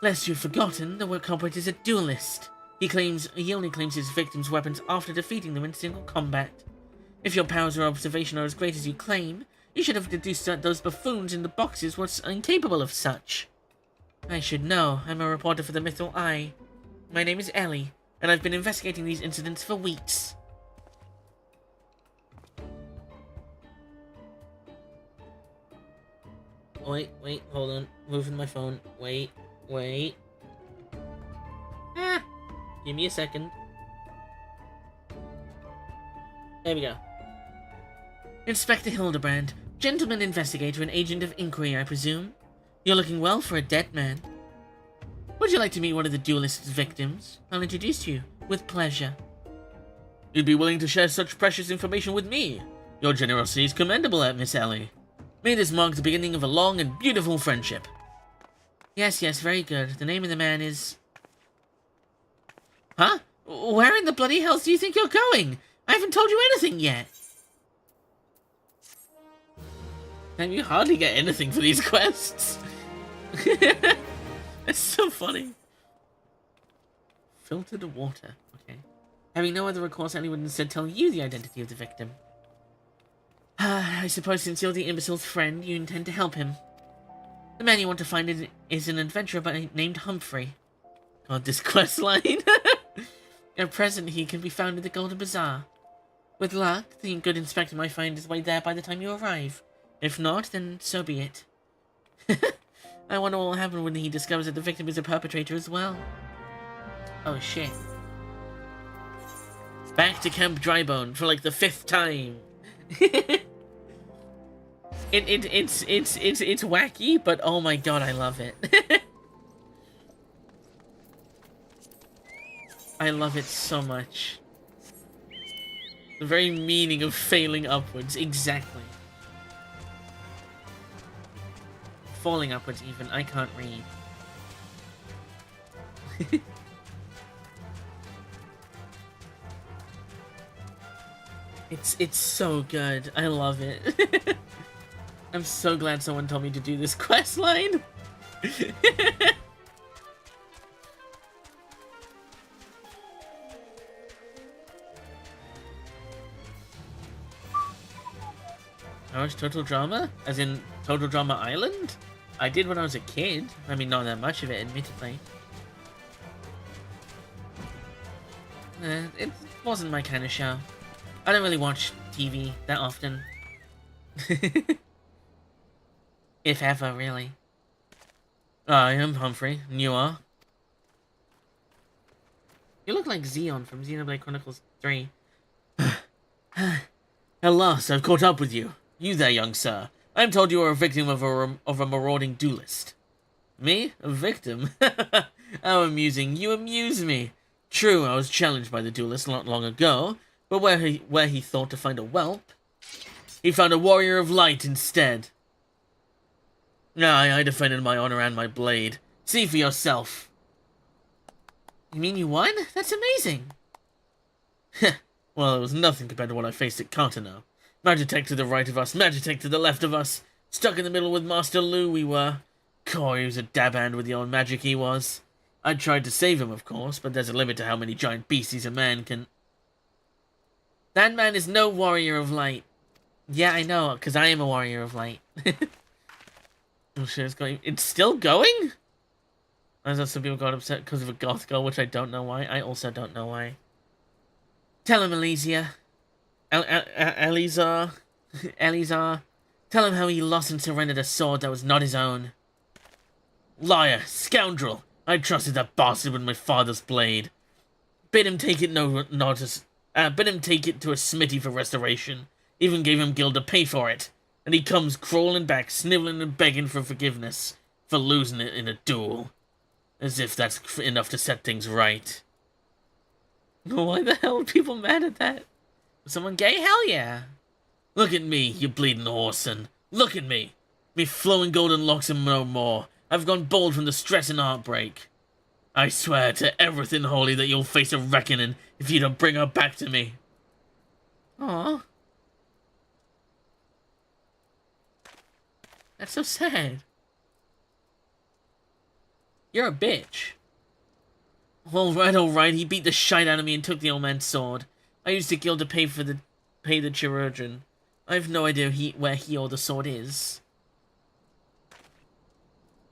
Lest you've forgotten, the culprit is a duelist. He only claims his victims' weapons after defeating them in single combat. If your powers of observation are as great as you claim, you should have deduced that those buffoons in the boxes were incapable of such. I should know. I'm a reporter for the Mythril Eye. My name is Ellie, and I've been investigating these incidents for weeks. Wait, hold on. Moving my phone. Wait. Give me a second. There we go. Inspector Hildibrand, gentleman investigator and agent of inquiry, I presume. You're looking well for a dead man. Would you like to meet one of the duelist's victims? I'll introduce you, with pleasure. You'd be willing to share such precious information with me? Your generosity is commendable, Miss Ellie. May this mark the beginning of a long and beautiful friendship. Yes, very good. The name of the man is... Huh? Where in the bloody hell do you think you're going? I haven't told you anything yet. And you hardly get anything for these quests. It's so funny. Filtered water. Okay. Having no other recourse, anyone instead tell you the identity of the victim. I suppose since you're the imbecile's friend, you intend to help him. The man you want to find is an adventurer named Humphrey. God, this quest line. At present, he can be found in the Golden Bazaar. With luck, the good inspector might find his way there by the time you arrive. If not, then so be it. I wonder what will happen when he discovers that the victim is a perpetrator as well. Oh shit. Back to Camp Drybone for like the 5th time. It's wacky, but oh my god, I love it. I love it so much. The very meaning of failing upwards, exactly. Falling upwards even, I can't read. It's so good. I love it. I'm so glad someone told me to do this quest line. How much Total Drama? As in Total Drama Island? I did when I was a kid. I mean, not that much of it, admittedly. It wasn't my kind of show. I don't really watch TV that often. If ever, really. I am Humphrey, and you are? You look like Xeon from Xenoblade Chronicles 3. At last, I've caught up with you. You there, young sir. I am told you are a victim of a marauding duelist. Me? A victim? How amusing. You amuse me. True, I was challenged by the duelist not long ago, but where he thought to find a whelp, he found a warrior of light instead. I defended my honor and my blade. See for yourself. You mean you won? That's amazing. Well, it was nothing compared to what I faced at Cartano. Magitech to the right of us, Magitech to the left of us. Stuck in the middle with Master Lu we were. Coy, he was a dab hand with the old magic he was. I tried to save him, of course, but there's a limit to how many giant beasties a man can... That man is no warrior of light. Yeah, I know, because I am a warrior of light. Oh shit, it's going... It's still going? I know some people got upset because of a goth girl, which I don't know why. I also don't know why. Tell him, Elysia. Elizar. Elizar. Tell him how he lost and surrendered a sword that was not his own. Liar! Scoundrel! I trusted that bastard with my father's blade. Bid him take it bid him take it to a smithy for restoration. Even gave him gil to pay for it. And he comes crawling back, sniveling and begging for forgiveness for losing it in a duel. As if that's enough to set things right. Why the hell are people mad at that? Was someone gay? Hell yeah! Look at me, you bleeding whoreson. Look at me. Me flowing golden locks and no more. I've gone bold from the stress and heartbreak. I swear to everything holy that you'll face a reckoning if you don't bring her back to me. Aww. That's so sad. You're a bitch. Alright, he beat the shite out of me and took the old man's sword. I used the gil to pay the chirurgeon. I have no idea where he or the sword is.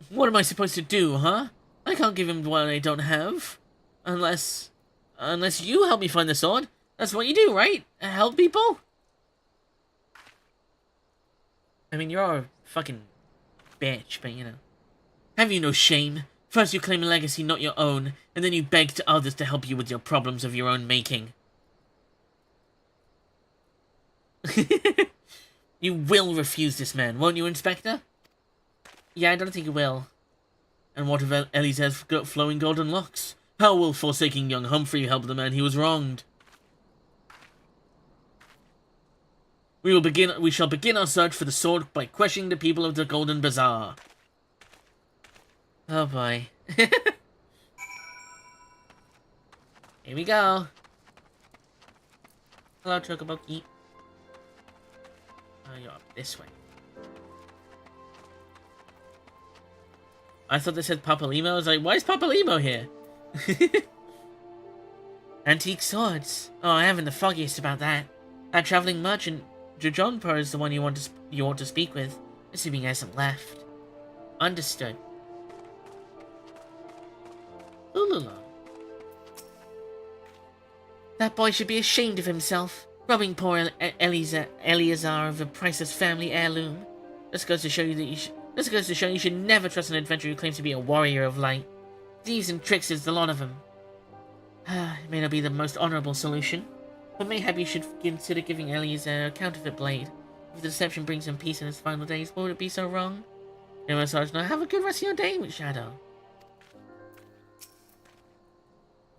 What am I supposed to do, huh? I can't give him what I don't have. Unless you help me find the sword. That's what you do, right? Help people? I mean, you're a fucking bitch, but you know. Have you no shame? First you claim a legacy not your own, and then you beg to others to help you with your problems of your own making. You will refuse this man, won't you, Inspector? Yeah, I don't think you will. And what of Elisa's flowing golden locks? How will forsaking young Humphrey help the man he was wronged? We shall begin our search for the sword by questioning the people of the Golden Bazaar. Oh boy. Here we go. Hello, Chocoboki. Oh, you're up this way. I thought they said Papalimo. I was like, why is Papalimo here? Antique swords. Oh, I haven't the foggiest about that. That traveling merchant, Jojonpo, is the one you want to speak with. Assuming he hasn't left. Understood. Ulula. That boy should be ashamed of himself, robbing poor Eleazar of a priceless family heirloom. This goes to show you you should never trust an adventurer who claims to be a warrior of light. Thieves and tricksters, the lot of them. It may not be the most honorable solution, But mayhap you should consider giving Elias a counterfeit blade. If the deception brings him peace in his final days, would it be so wrong? Anyway, Sarge, now have a good rest of your day, Shadow.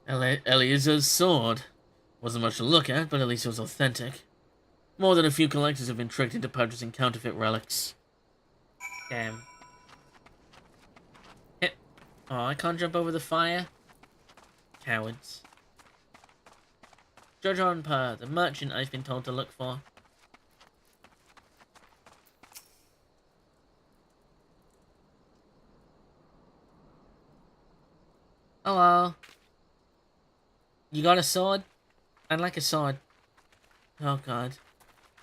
Elias's sword. Wasn't much to look at, but at least it was authentic. More than a few collectors have been tricked into purchasing counterfeit relics. Damn. Hit. Oh, I can't jump over the fire? Cowards. Jojon Per, the merchant I've been told to look for. Hello. You got a sword? I'd like a sword. Oh god.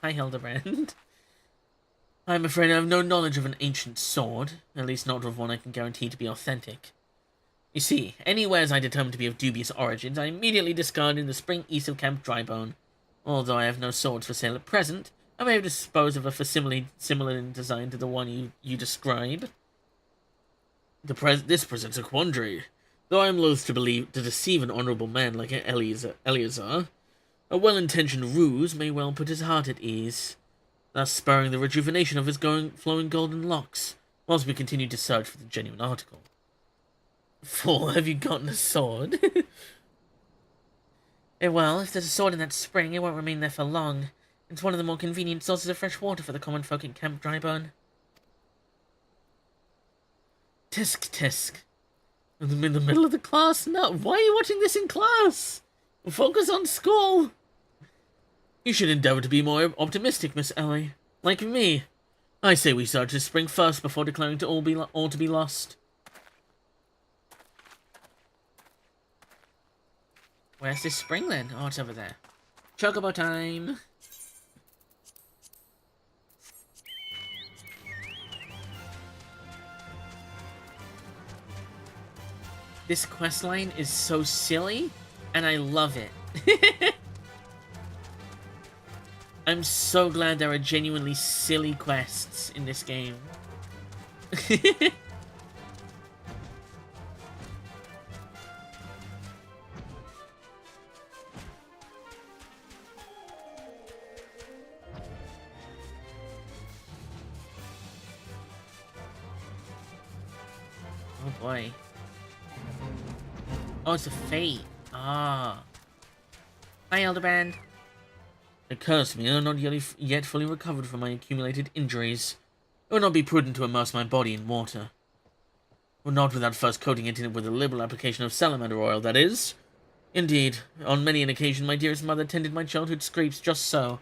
Hi, Hildibrand. I'm afraid I have no knowledge of an ancient sword, at least not of one I can guarantee to be authentic. You see, any wares I determine to be of dubious origins, I immediately discard in the spring east of Camp Drybone. Although I have no swords for sale at present, I may dispose of a facsimile similar in design to the one you describe. This presents a quandary. Though I am loath to deceive an honourable man like Eleazar, a well-intentioned ruse may well put his heart at ease, thus spurring the rejuvenation of his flowing golden locks, whilst we continue to search for the genuine article. Fool, have you gotten a sword? Well, if there's a sword in that spring, it won't remain there for long. It's one of the more convenient sources of fresh water for the common folk in Camp Drybone. Tisk tisk. I'm in the middle of the class now. Why are you watching this in class? Focus on school. You should endeavour to be more optimistic, Miss Ellie. Like me. I say we search this spring first before declaring to all to be lost. Where's this spring then? Oh, it's over there. Chocobo time. This questline is so silly, and I love it. I'm so glad there are genuinely silly quests in this game. Oh boy. Oh, it's a fate. Ah. Hi, Hildibrand. It occurs to me I am not yet fully recovered from my accumulated injuries. It would not be prudent to immerse my body in water. Well, not without first coating it in with a liberal application of salamander oil, that is. Indeed, on many an occasion my dearest mother tended my childhood scrapes just so.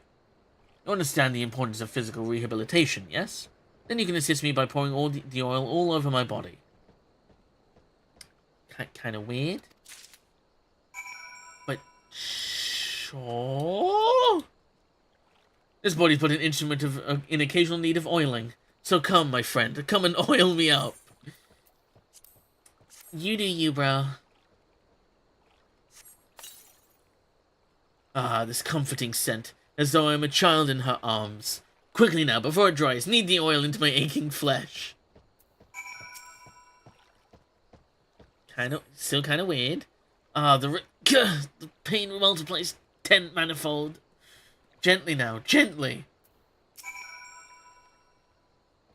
You understand the importance of physical rehabilitation, yes? Then you can assist me by pouring all the oil all over my body. Kind of weird. But sure. This body's but an instrument in occasional need of oiling. So come, my friend, come and oil me up. You do you, bro. Ah, this comforting scent, as though I am a child in her arms. Quickly now, before it dries, knead the oil into my aching flesh. Still kind of weird. Ah, the pain multiplies 10 manifold. Gently now, gently.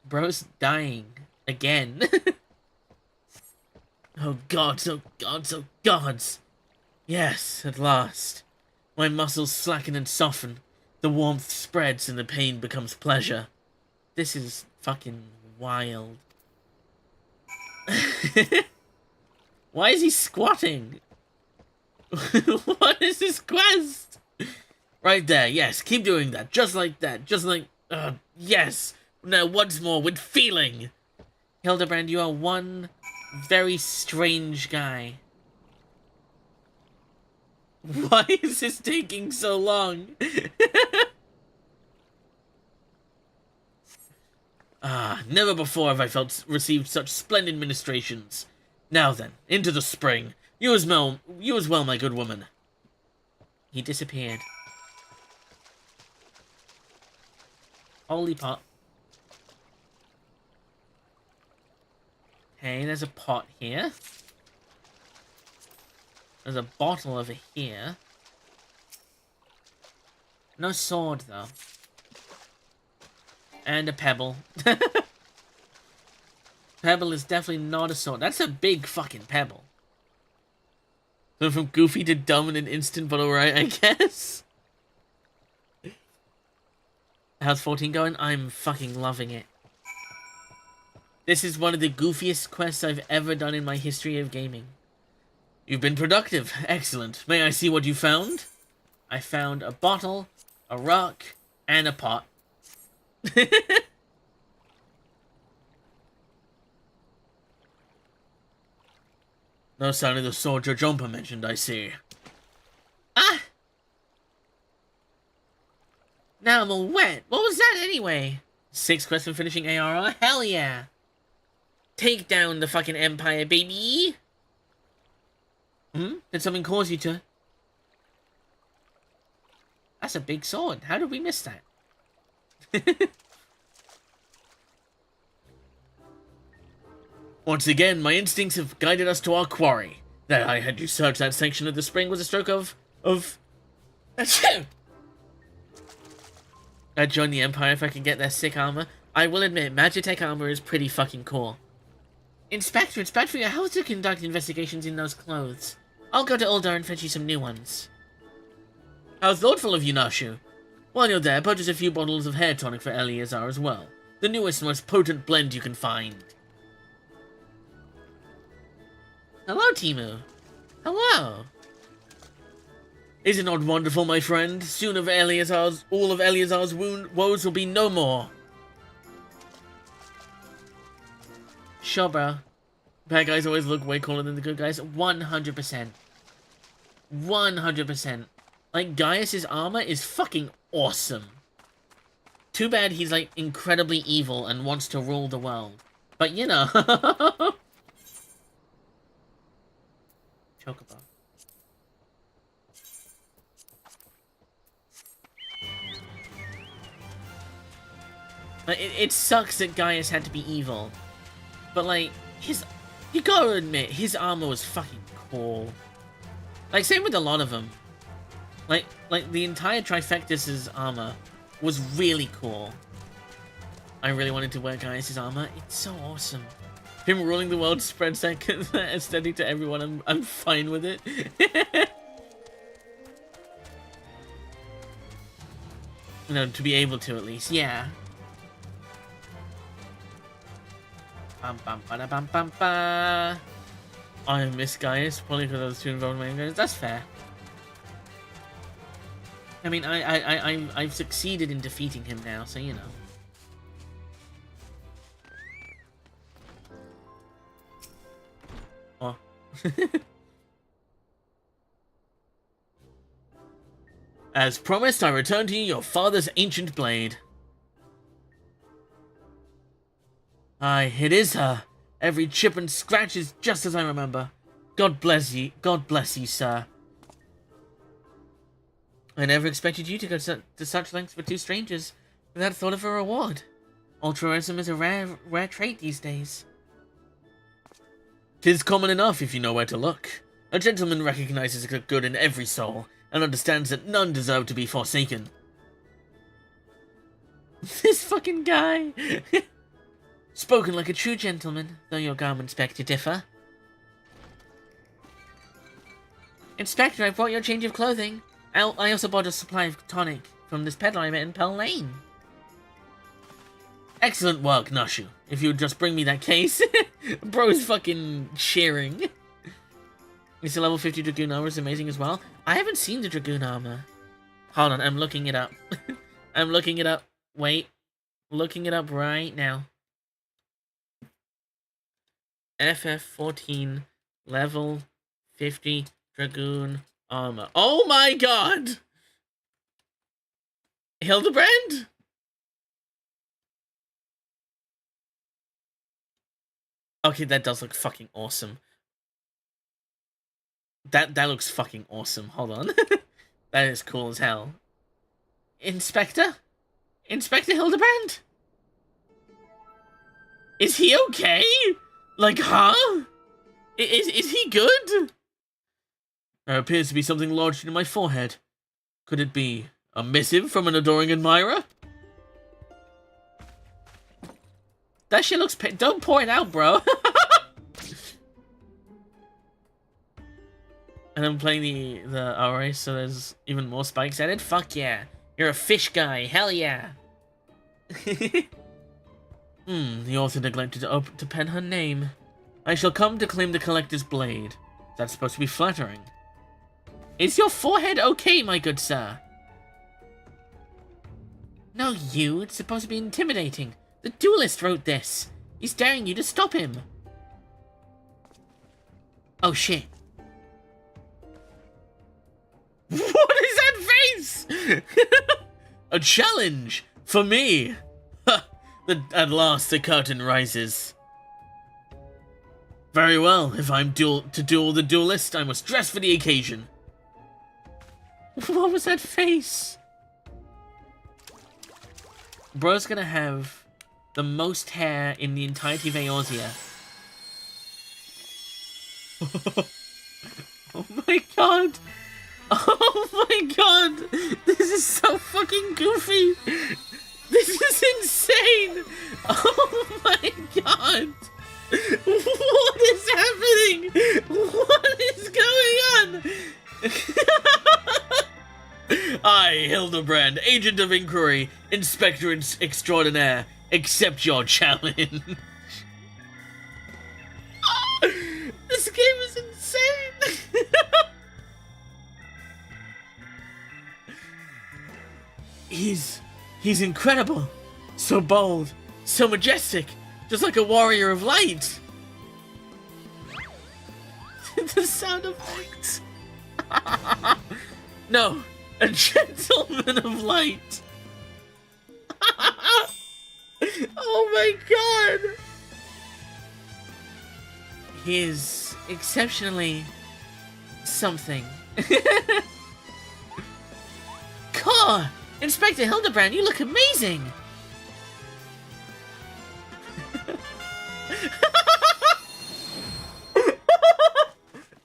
Bro's dying. Again. Oh gods, oh gods, oh gods. Yes, at last. My muscles slacken and soften. The warmth spreads and the pain becomes pleasure. This is fucking wild. Why is he squatting? What is this quest? Right there, yes, keep doing that. Just like that. Just like... yes. Now, once more, with feeling. Hildibrand, you are one very strange guy. Why is this taking so long? Ah, never before have I received such splendid ministrations. Now then, into the spring. You as well, my good woman. He disappeared. Holy pot. Okay, there's a pot here. There's a bottle over here. No sword, though. And a pebble. Pebble is definitely not a sword. That's a big fucking pebble. So from goofy to dumb in an instant, but alright, I guess. How's 14 going? I'm fucking loving it. This is one of the goofiest quests I've ever done in my history of gaming. You've been productive. Excellent. May I see what you found? I found a bottle, a rock, and a pot. No sign of the sword your jumper mentioned, I see. Ah! Now I'm all wet. What was that anyway? 6 quests for finishing ARR? Hell yeah! Take down the fucking Empire, baby! Did something cause you to... That's a big sword. How did we miss that? Once again, my instincts have guided us to our quarry. That I had you search that section of the spring was a stroke of... I'd join the Empire if I can get their sick armor. I will admit, Magitech armor is pretty fucking cool. Inspector, it's bad for your health to conduct investigations in those clothes. I'll go to Uldar and fetch you some new ones. How thoughtful of you, Nashu. While you're there, purchase a few bottles of hair tonic for Eleazar as well. The newest, most potent blend you can find. Hello, Timu. Hello. Is it not wonderful, my friend? Soon all of Eleazar's woes will be no more. Sure, bro. Bad guys always look way cooler than the good guys. 100%. 100%. Like, Gaius' armor is fucking awesome. Too bad he's, like, incredibly evil and wants to rule the world. But, you know. Chocobo. Like, it sucks that Gaius had to be evil. But, like, you gotta admit, his armor was fucking cool. Like, same with a lot of them. Like the entire Trifectus' armor was really cool. I really wanted to wear Gaius' armor. It's so awesome. Him ruling the world spreads that aesthetic to everyone. I'm fine with it. You know, to be able to at least, yeah. I miss Gaius, probably because I was too involved in my games. That's fair. I mean, I've succeeded in defeating him now, so you know. Oh. As promised, I return to you your father's ancient blade. Aye, it is her. Every chip and scratch is just as I remember. God bless you, sir. I never expected you to go to such lengths for two strangers without thought of a reward. Altruism is a rare trait these days. 'Tis common enough if you know where to look. A gentleman recognizes the good in every soul, and understands that none deserve to be forsaken. This fucking guy! Spoken like a true gentleman, though your garments beg to differ. Inspector, I brought your change of clothing. I also bought a supply of tonic from this peddler I met in Pell Lane. Excellent work, Nashu. If you would just bring me that case. Bro's fucking cheering. Is the level 50 Dragoon armor is amazing as well? I haven't seen the Dragoon armor. Hold on, I'm looking it up. I'm looking it up. Wait. Looking it up right now. FF14 level 50 Dragoon armor. Oh my god! Hildibrand? Okay, that does look fucking awesome. That looks fucking awesome. Hold on. That is cool as hell. Inspector? Inspector Hildibrand? Is he okay? Like, huh? Is he good? There appears to be something lodged in my forehead. Could it be A missive from an adoring admirer? That shit looks... Don't pour it out, bro. And I'm playing the RA, so there's even more spikes added. Fuck yeah. You're a fish guy. Hell yeah. The author neglected to pen her name. I shall come to claim the collector's blade. That's supposed to be flattering. Is your forehead okay, my good sir? No, you. It's supposed to be intimidating. The duelist wrote this. He's daring you to stop him. Oh, shit. What is that face? A challenge for me. At last the curtain rises. Very well. If I'm to duel the duelist, I must dress for the occasion. What was that face? Bro's gonna have the most hair in the entirety of Eorzea. Oh my god. Oh my god. This is so fucking goofy. This is insane. Oh my god. What is happening? What is going on? I, Hildibrand, Agent of Inquiry, Inspector Extraordinaire, accept your challenge. This game is insane. He's incredible. So bold, so majestic, just like a warrior of light. The sound effects. No, a gentleman of light. Oh my god. He is exceptionally something. Caw! Inspector Hildibrand, you look amazing!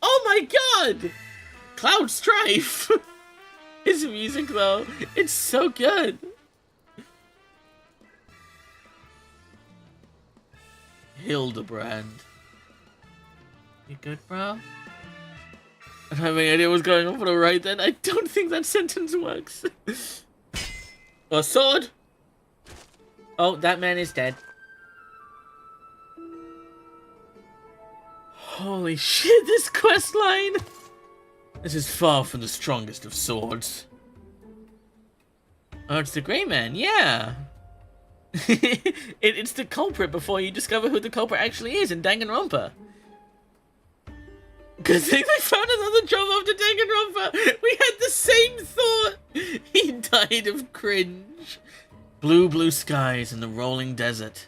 Oh my god! Cloud Strife! His music though, it's so good! Hildibrand. You good, bro? I don't have any idea what's going on for the right then. I don't think that sentence works. A sword? Oh, that man is dead. Holy shit, this quest line! This is far from the strongest of swords. Oh, it's the Grey Man, yeah! It's the culprit before you discover who the culprit actually is in Danganronpa. Good thing they found another job after Danganronpa! We had the same thought! He died of cringe. Blue skies and the rolling desert.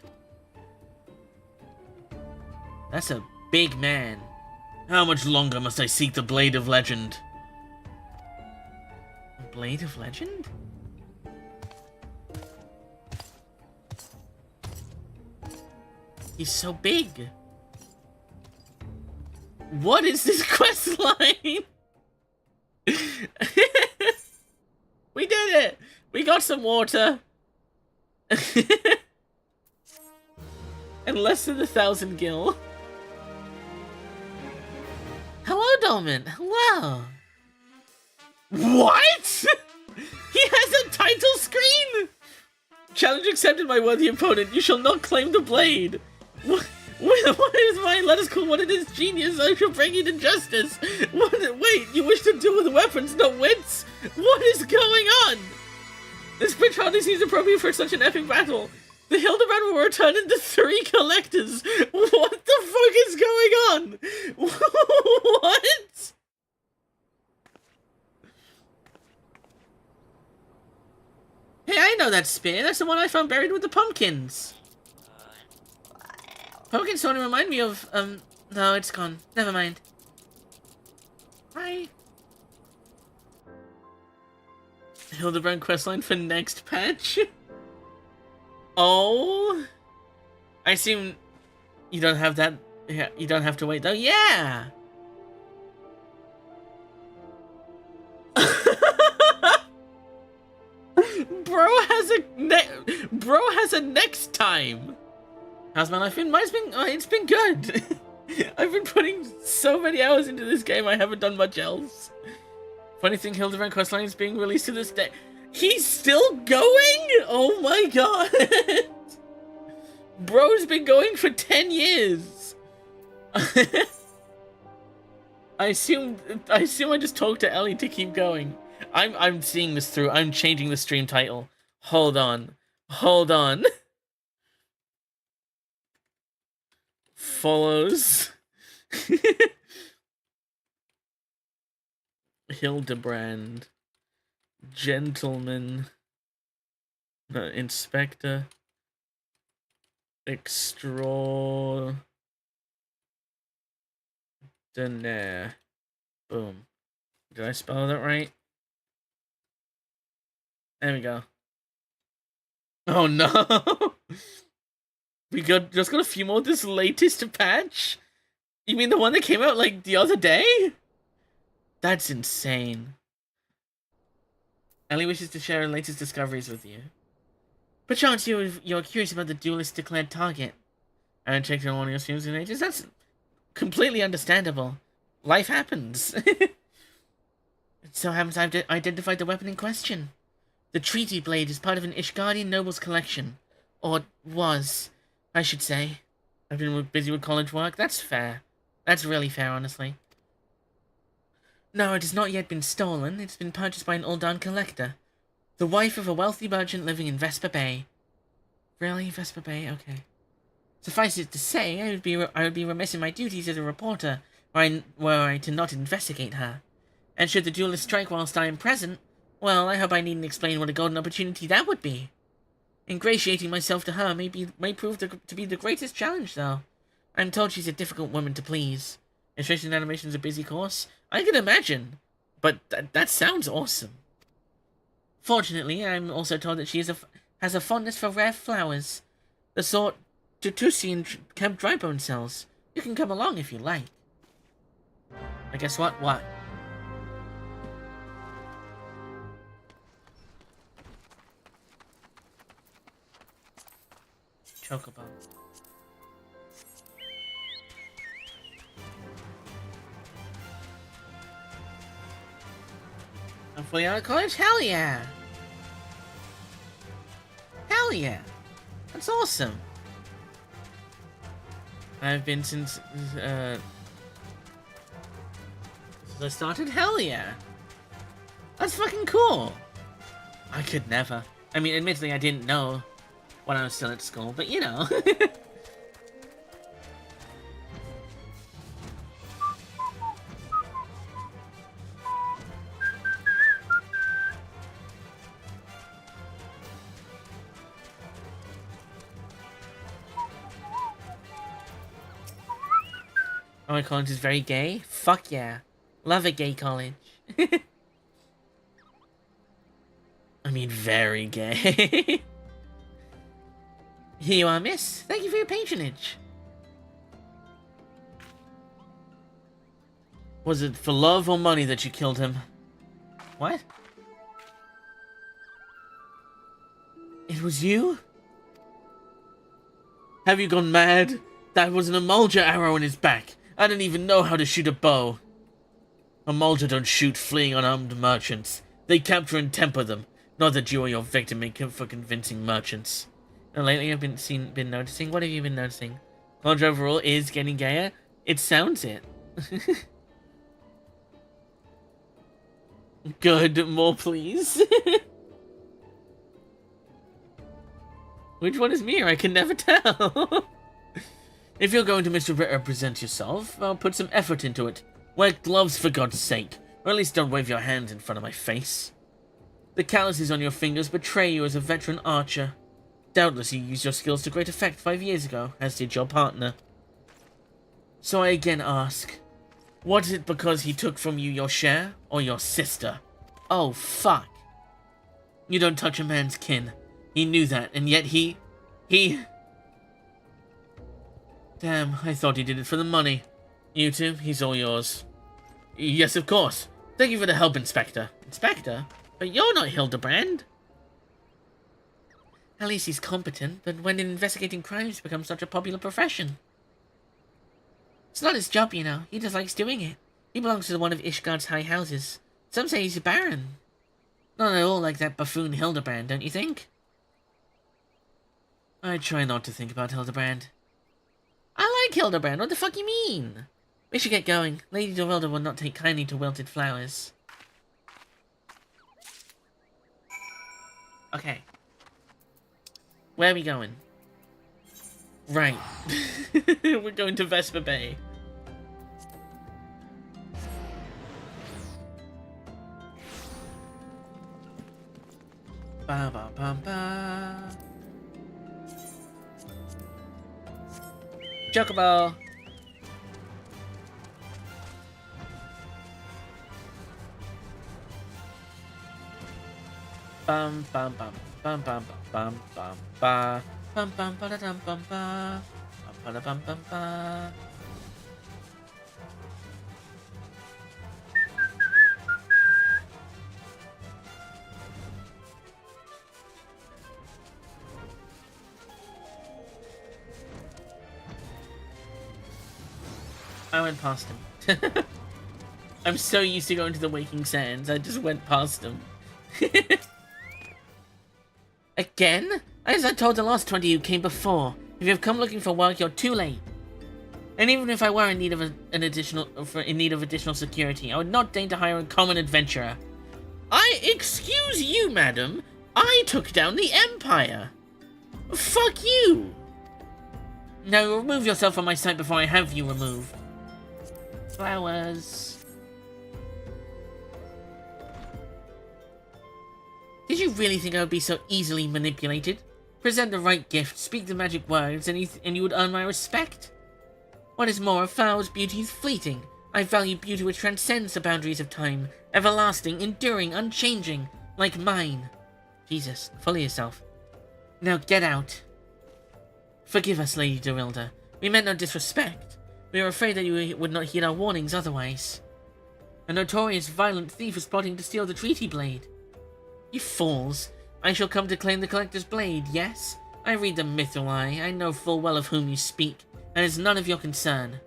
That's a big man. How much longer must I seek the Blade of Legend? The Blade of Legend? He's so big. What is this quest line? We did it! We got some water. And less than 1,000 gil. Hello, Dolman. Hello. What? He has a title screen? Challenge accepted, my worthy opponent. You shall not claim the blade. What is mine? Let us call what it is, genius. I shall bring you to justice. Wait, you wish to duel with weapons, not wits? What is going on? This pitch hardly seems appropriate for such an epic battle. The Hildibrand will return into 3 collectors. What the fuck is going on? What? Hey, I know that spear. That's the one I found buried with the pumpkins. Pumpkins sort of remind me of, no, it's gone. Never mind. Hi. Hildibrand questline for next patch? Oh. I assume you don't have that, yeah, you don't have to wait though. Yeah. has a next time. How's my life been? It's been good. I've been putting so many hours into this game, I haven't done much else. Funny thing, Hildibrand questline is being released to this day. He's still going? Oh my god. Bro's been going for 10 years. I assume I just talked to Ellie to keep going. I'm seeing this through. I'm changing the stream title. Hold on. Follows Hildibrand, gentleman, inspector, extraordinaire. Boom. Did I spell that right? There we go. Oh no! Just got a few more of this latest patch? You mean the one that came out like the other day? That's insane. Ellie wishes to share her latest discoveries with you. Perchance you're curious about the duelist declared target. I haven't checked on one of your streams in ages. That's completely understandable. Life happens. It so happens I've identified the weapon in question. The Treaty Blade is part of an Ishgardian noble's collection. Or was, I should say. I've been busy with college work. That's fair. That's really fair, honestly. No, it has not yet been stolen. It's been purchased by an Uldan collector. The wife of a wealthy merchant living in Vesper Bay. Really? Vesper Bay? Okay. Suffice it to say, I would be remiss in my duties as a reporter were I to not investigate her. And should the duelist strike whilst I am present, well, I hope I needn't explain what a golden opportunity that would be. Ingratiating myself to her may prove to be the greatest challenge, though. I'm told she's a difficult woman to please. Illustration and animation's a busy course. I can imagine, but that sounds awesome. Fortunately, I'm also told that she has a fondness for rare flowers, the sort Tutusi in Camp Drybone sells. You can come along if you like. I guess what? What? Chocobo. I'm fully out of college? Hell yeah! Hell yeah! That's awesome! I've been since I started? Hell yeah! That's fucking cool! I could never. I mean, admittedly, I didn't know when I was still at school, but you know. Oh, my college is very gay? Fuck yeah. Love a gay college. I mean, very gay. Here you are, miss. Thank you for your patronage. Was it for love or money that you killed him? What? It was you? Have you gone mad? That was an Amulja arrow in his back. I didn't even know how to shoot a bow. Amulja don't shoot fleeing unarmed merchants. They capture and temper them. Not that you or your victim make for convincing merchants. And lately I've been noticing. What have you been noticing? College overall is getting gayer. It sounds it. Good, more please. Which one is me? I can never tell. If you're going to misrepresent yourself, I'll put some effort into it. Wear gloves for God's sake, or at least don't wave your hands in front of my face. The calluses on your fingers betray you as a veteran archer. Doubtless you used your skills to great effect 5 years ago, as did your partner. So I again ask, was it because he took from you your share, or your sister? Oh, fuck. You don't touch a man's kin. He knew that, and yet he... Damn, I thought he did it for the money. You two, he's all yours. Yes, of course. Thank you for the help, Inspector. Inspector? But you're not Hildibrand. At least he's competent, but when investigating crimes becomes such a popular profession? It's not his job, you know. He just likes doing it. He belongs to one of Ishgard's high houses. Some say he's a baron. Not at all like that buffoon Hildibrand, don't you think? I try not to think about Hildibrand. I like Hildibrand, what the fuck you mean? We should get going. Lady Dorilda will not take kindly to wilted flowers. Okay. Where are we going? Right. We're going to Vesper Bay. Ba ba ba ba. Chocobo. Bum bum bum bum bum bum bum ba bum bum ba da dum bum ba bum ba da bum bum ba. I went past him. I'm so used to going to the Waking Sands, I just went past him. Again? As I told the last 20 who came before, if you've come looking for work, you're too late. And even if I were in need of additional security, I would not deign to hire a common adventurer. Excuse you, madam. I took down the Empire. Fuck you. Now remove yourself from my sight before I have you removed. Flowers. Did you really think I would be so easily manipulated? Present the right gift, speak the magic words, and you would earn my respect? What is more, a flower's beauty is fleeting. I value beauty which transcends the boundaries of time, everlasting, enduring, unchanging, like mine. Jesus, follow yourself. Now get out. Forgive us, Lady Dorilda. We meant no disrespect. We were afraid that you would not heed our warnings otherwise. A notorious violent thief is plotting to steal the treaty blade. You fools. I shall come to claim the collector's blade, yes? I read the Mythuli. I know full well of whom you speak, and it's none of your concern.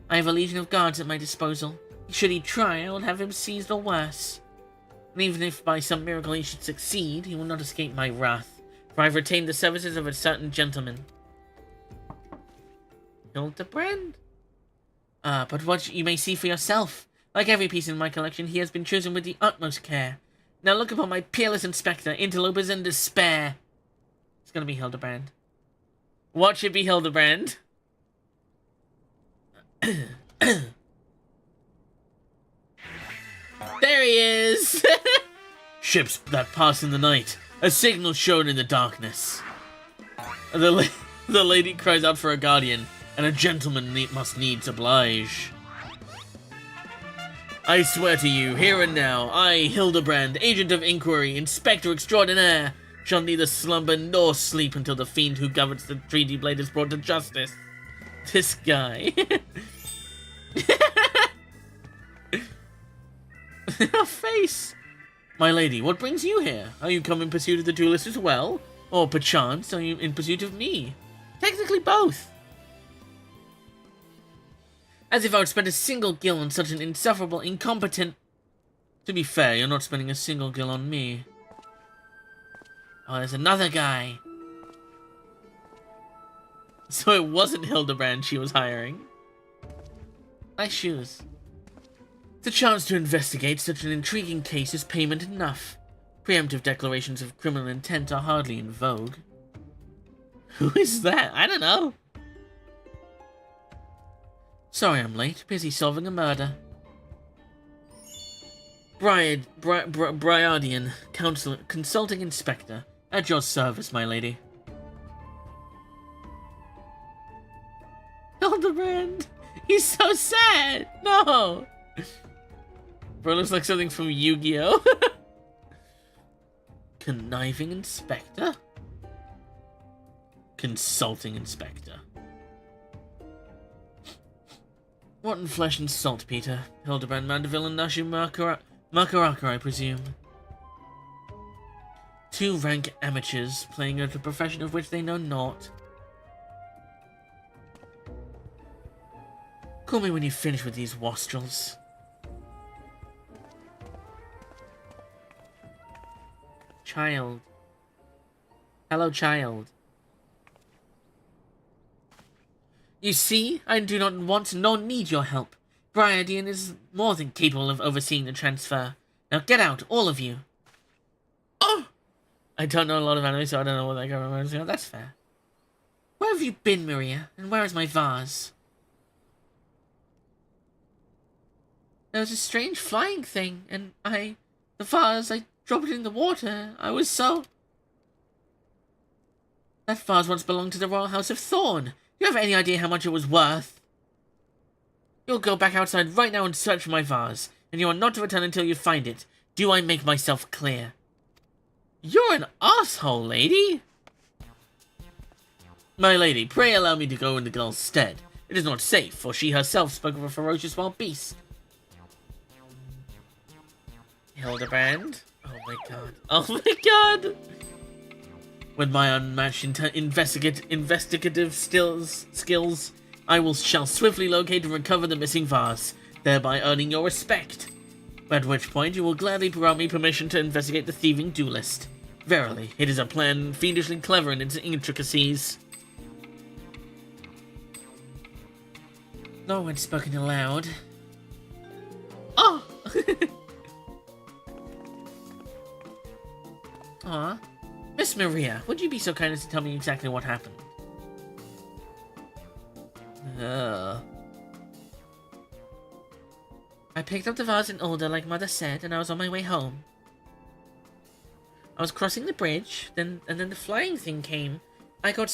I have a legion of guards at my disposal. Should he try, I will have him seized or worse. And even if by some miracle he should succeed, he will not escape my wrath, for I have retained the services of a certain gentleman. Hildibrand? But what you may see for yourself. Like every piece in my collection, he has been chosen with the utmost care. Now look upon my peerless inspector, interlopers in despair. It's gonna be Hildibrand. What should be Hildibrand? There he is! Ships that pass in the night. A signal shown in the darkness. The lady cries out for a guardian, and a gentleman must needs oblige. I swear to you, here and now, I, Hildibrand, agent of inquiry, inspector extraordinaire, shall neither slumber nor sleep until the fiend who governs the treaty blade is brought to justice. This guy. Her face. My lady, what brings you here? Are you come in pursuit of the duelist as well? Or perchance, are you in pursuit of me? Technically both. As if I would spend a single gil on such an insufferable, incompetent... To be fair, you're not spending a single gil on me. Oh, there's another guy. So it wasn't Hildibrand she was hiring. Nice shoes. The chance to investigate such an intriguing case is payment enough. Preemptive declarations of criminal intent are hardly in vogue. Who is that? I don't know. Sorry I'm late. Busy solving a murder. Bryardian, consulting inspector. At your service, my lady. Hildibrand! He's so sad! No! Bro, looks like something from Yu-Gi-Oh! Conniving inspector? Consulting inspector. Rotten flesh and salt, Peter. Hildibrand, Mandeville, and Nashu Makaraka, I presume. Two rank amateurs playing at a profession of which they know naught. Call me when you finish with these wastrels. Child. Hello, child. You see, I do not want nor need your help. Briardian is more than capable of overseeing the transfer. Now get out, all of you. Oh! I don't know a lot of anime, so I don't know what that guy reminds me of. That's fair. Where have you been, Maria? And where is my vase? There was a strange flying thing, and the vase, I dropped it in the water. I was so... That vase once belonged to the Royal House of Thorn. Do you have any idea how much it was worth? You'll go back outside right now and search for my vase, and you are not to return until you find it. Do I make myself clear? You're an asshole, lady! My lady, pray allow me to go in the girl's stead. It is not safe, for she herself spoke of a ferocious wild beast. Hildibrand? Oh my god. Oh my god! With my unmatched investigative skills, I shall swiftly locate and recover the missing vase, thereby earning your respect. At which point you will gladly grant me permission to investigate the thieving duelist. Verily, it is a plan fiendishly clever in its intricacies. No one spoken aloud. Oh! Aw. Miss Maria, would you be so kind as to tell me exactly what happened? I picked up the vase in order like Mother said, and I was on my way home. I was crossing the bridge, and then the flying thing came. I got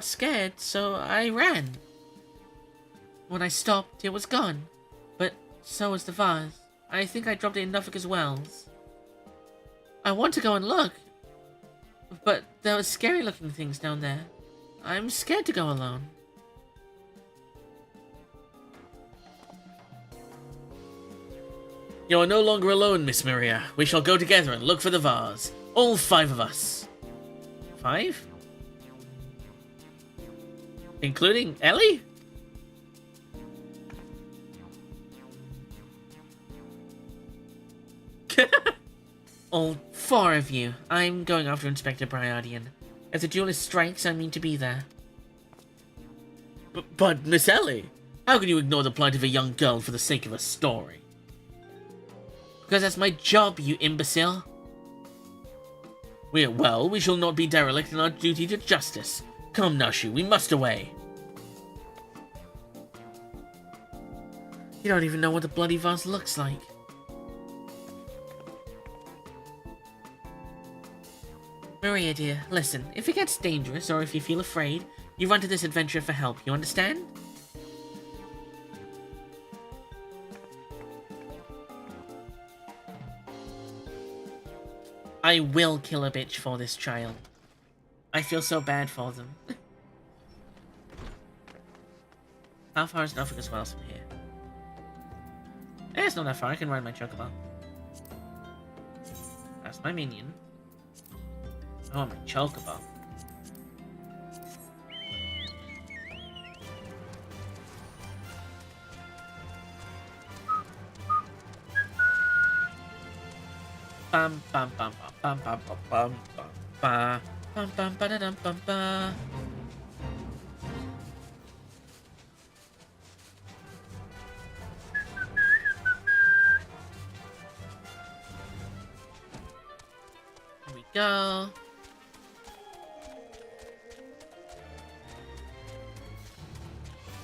scared, so I ran. When I stopped, it was gone. But so was the vase. I think I dropped it in Norfolk's Wells. I want to go and look, but there were scary-looking things down there. I'm scared to go alone. You are no longer alone, Miss Maria. We shall go together and look for the vase. All 5 of us. 5? Including Ellie? All 4 of you. I'm going after Inspector Briardian. If the duelist strikes, I mean to be there. But Miss Ellie, how can you ignore the plight of a young girl for the sake of a story? Because that's my job, you imbecile. We shall not be derelict in our duty to justice. Come, Nashu, we must away. You don't even know what the bloody vase looks like. Maria, dear, listen. If it gets dangerous, or if you feel afraid, you run to this adventure for help. You understand? I will kill a bitch for this child. I feel so bad for them. How far is Norfolk Wells from here? Eh, it's not that far. I can ride my chocobo. That's my minion. Oh, my chocobo. Bum bum bum bum bum bum bum bum bum bum ba da dum bum ba. Here we go.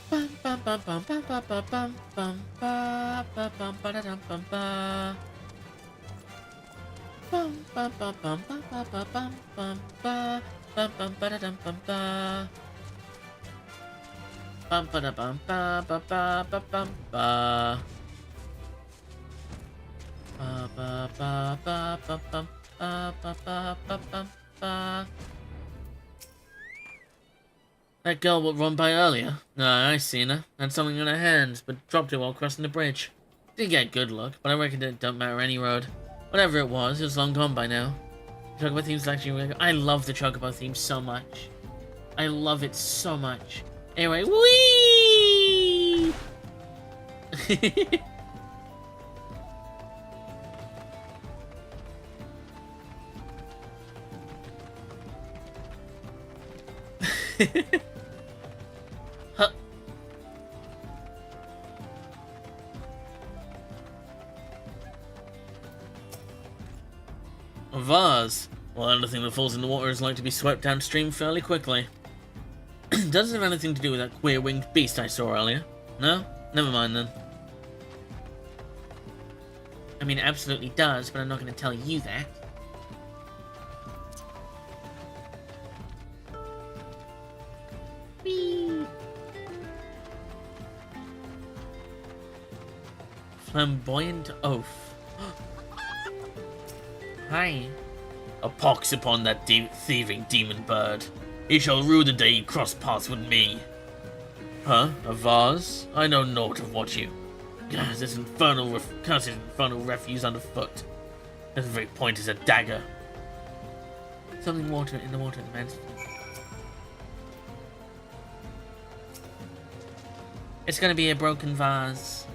Bum bum bum bum bum bum bum bum bum ba ba bum ba da dum bum ba. Bum bum bum bum bum bum bum bum ba bum bum ba da dum bum ba. Bum ba da bum ba ba ba ba bum ba. Ba ba ba ba ba bum ba ba ba ba bum ba. That girl what run by earlier? No, I seen her. Had something in her hands, but dropped it while crossing the bridge. Didn't get a good look, but I reckon it don't matter any road. Whatever it was long gone by now. Chocobo theme's actually really good. I love the Chocobo theme so much. I love it so much. Anyway, whee! Huh. A vase. Well, anything that falls in the water is like to be swept downstream fairly quickly. Does it have anything to do with that queer winged beast I saw earlier? No? Never mind then. I mean, it absolutely does, but I'm not going to tell you that. Whee! Flamboyant oath. Hi. A pox upon that thieving demon bird. He shall rue the day he crossed paths with me. Huh? A vase? I know naught of what you... This cursed infernal refuse underfoot. At the very point is a dagger. Something in the water demands. It's gonna be a broken vase.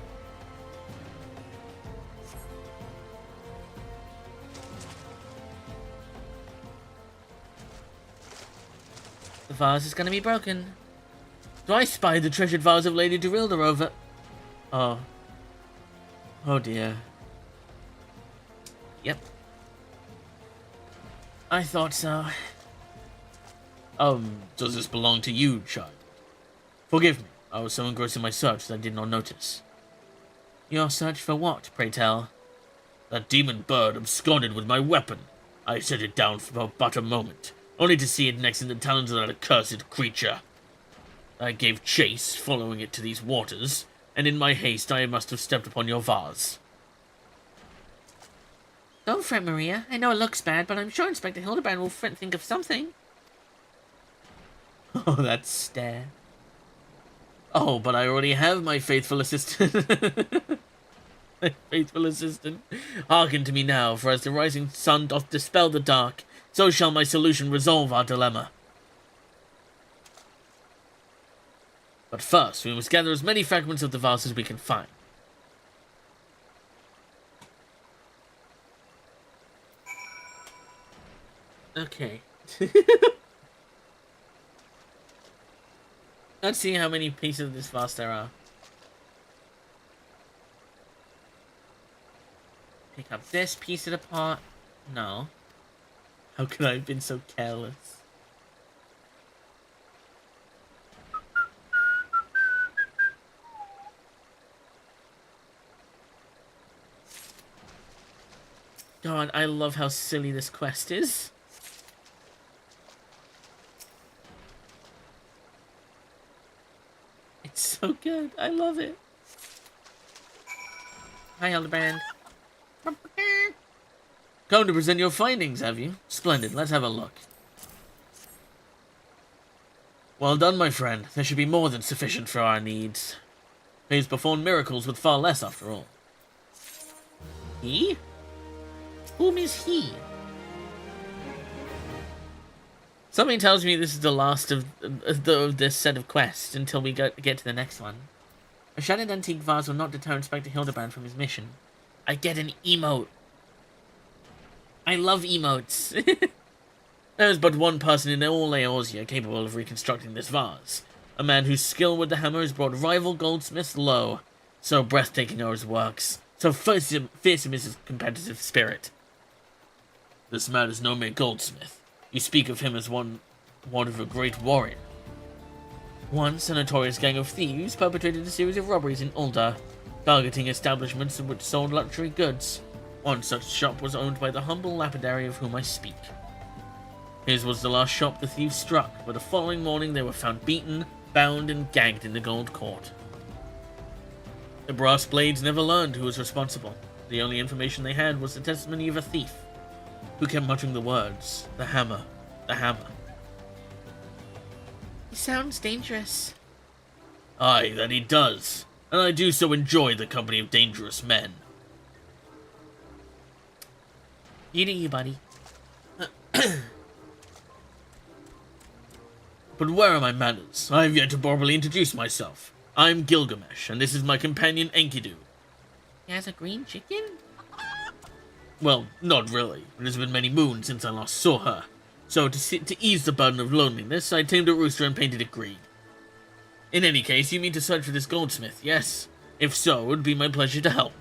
The vase is gonna be broken. Do I spy the treasured vase of Lady Dorilda over? Oh. Oh dear. Yep. I thought so. Does this belong to you, child? Forgive me, I was so engrossed in my search that I did not notice. Your search for what, pray tell? That demon bird absconded with my weapon. I set it down for but a moment, only to see it next in the talons of that accursed creature. I gave chase, following it to these waters, and in my haste I must have stepped upon your vase. Don't fret, Maria. I know it looks bad, but I'm sure Inspector Hildibrand will think of something. Oh, that stare. Oh, but I already have my faithful assistant. My faithful assistant. Hearken to me now, for as the rising sun doth dispel the dark, so shall my solution resolve our dilemma. But first, we must gather as many fragments of the vase as we can find. Okay. Let's see how many pieces of this vase there are. Pick up this, piece it apart. No. How could I have been so careless? God, I love how silly this quest is. It's so good. I love it. Hi, Hildibrand. Come to present your findings, have you? Splendid. Let's have a look. Well done, my friend. There should be more than sufficient for our needs. He's performed miracles with far less, after all. He? Whom is he? Something tells me this is the last of this set of quests until we get to the next one. A shattered antique vase will not deter Inspector Hildibrand from his mission. I get an emote. I love emotes. There is but one person in all Eorzea capable of reconstructing this vase. A man whose skill with the hammer has brought rival goldsmiths low. So breathtaking are his works. So fearsome is his competitive spirit. This man is no mere goldsmith. You speak of him as one of a great warrior. Once, a notorious gang of thieves perpetrated a series of robberies in Ulda, targeting establishments which sold luxury goods. One such shop was owned by the humble lapidary of whom I speak. His was the last shop the thieves struck, but the following morning they were found beaten, bound, and gagged in the Gold Court. The brass blades never learned who was responsible. The only information they had was the testimony of a thief, who kept muttering the words, "The hammer, the hammer." He sounds dangerous. Aye, that he does, and I do so enjoy the company of dangerous men. You do you, buddy. But where are my manners? I have yet to properly introduce myself. I'm Gilgamesh, and this is my companion Enkidu. He has a green chicken? Well, not really. It has been many moons since I last saw her. So, to ease the burden of loneliness, I tamed a rooster and painted it green. In any case, you mean to search for this goldsmith, yes? If so, it would be my pleasure to help.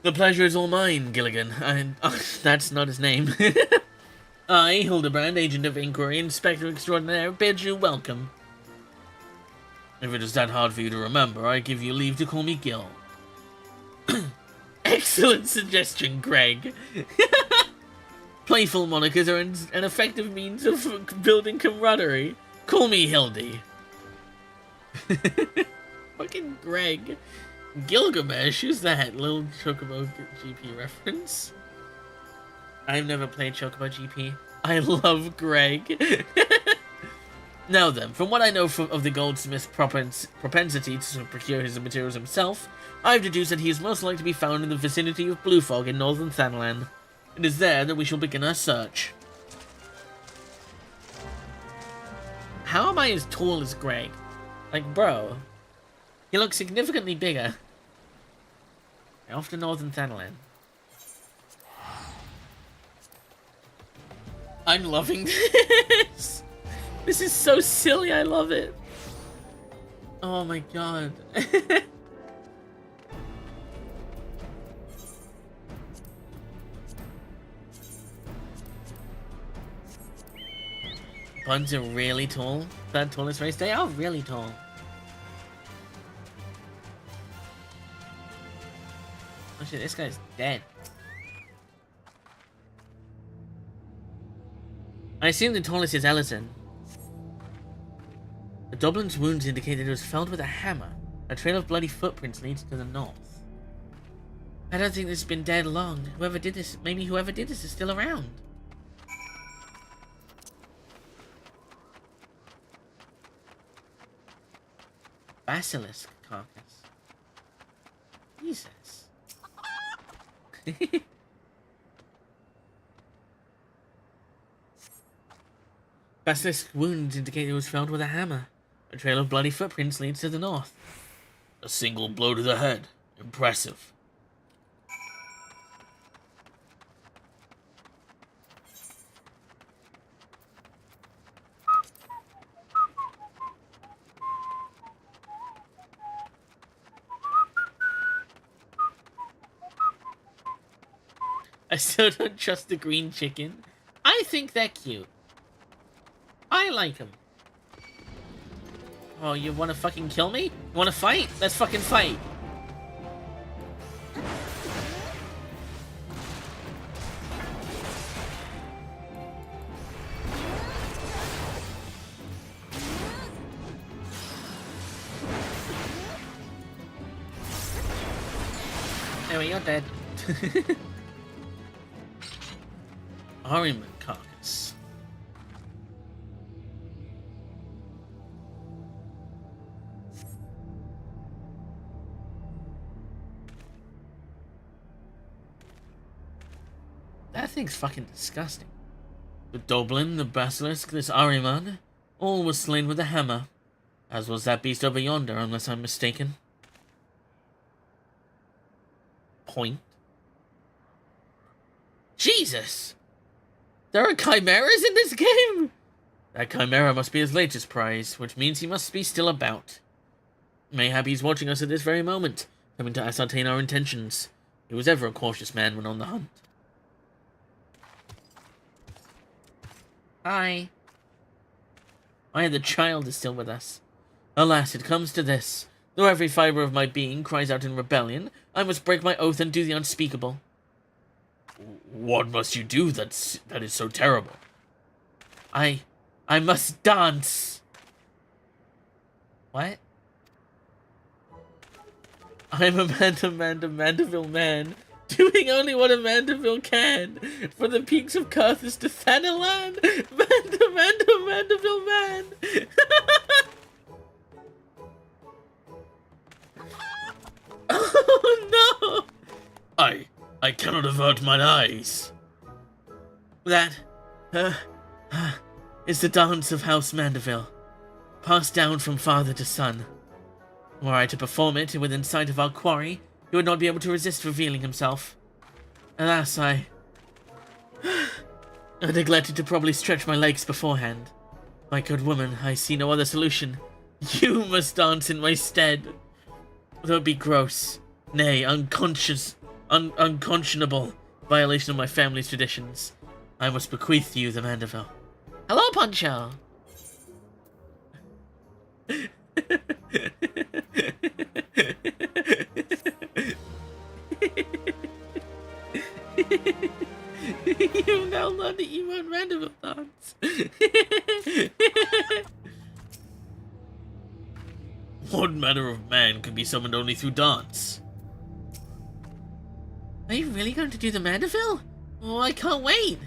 The pleasure is all mine, Gilligan. That's not his name. I, Hildibrand, Agent of Inquiry, Inspector Extraordinaire, bid you welcome. If it is that hard for you to remember, I give you leave to call me Gil. Excellent suggestion, Greg. Playful monikers are an effective means of building camaraderie. Call me Hildy. Fucking Greg. Gilgamesh, who's that? Little Chocobo GP reference? I've never played Chocobo GP. I love Greg. Now then, from what I know of the goldsmith's propensity to procure his materials himself, I've deduced that he is most likely to be found in the vicinity of Blue Fog in northern Thanalan. It is there that we shall begin our search. How am I as tall as Greg? Like, bro. He looks significantly bigger. Off to northern Thanalan. I'm loving this. This is so silly, I love it. Oh my god. Buns are really tall. Third tallest race. They are really tall. Oh shit, this guy's dead. I assume the tallest is Ellison. The Dublin's wounds indicate that it was felled with a hammer. A trail of bloody footprints leads to the north. I don't think this has been dead long. Whoever did this is still around. Basilisk carcass. Jesus. Basilisk wounds indicate it was felled with a hammer. A trail of bloody footprints leads to the north. A single blow to the head. Impressive. I still don't trust the green chicken. I think they're cute. I like them. Oh, you want to fucking kill me? You want to fight? Let's fucking fight. Anyway, you're dead. Ahriman carcass. That thing's fucking disgusting. The Dublin, the Basilisk, this Ahriman, all was slain with a hammer. As was that beast over yonder, unless I'm mistaken. Point. Jesus! There are chimeras in this game? That chimera must be his latest prize, which means he must be still about. Mayhap he's watching us at this very moment, coming to ascertain our intentions. He was ever a cautious man when on the hunt. Hi. Why, the child is still with us. Alas, it comes to this. Though every fibre of my being cries out in rebellion, I must break my oath and do the unspeakable. What must you do that is so terrible? I must dance. What? I'm a Mandeville man, doing only what a Mandeville can, from the peaks of Carthus to Thanalan, Mandeville man. Oh no! I cannot avert mine eyes. That is the dance of House Mandeville, passed down from father to son. Were I to perform it within sight of our quarry, he would not be able to resist revealing himself. Alas, I neglected to properly stretch my legs beforehand. My good woman, I see no other solution. You must dance in my stead. That would be gross, nay, unconscionable violation of my family's traditions. I must bequeath you the Mandeville. Hello, Poncho! You've now learned the emote Mandeville dance. What manner of man can be summoned only through dance? Are you really going to do the Mandeville? Oh, I can't wait.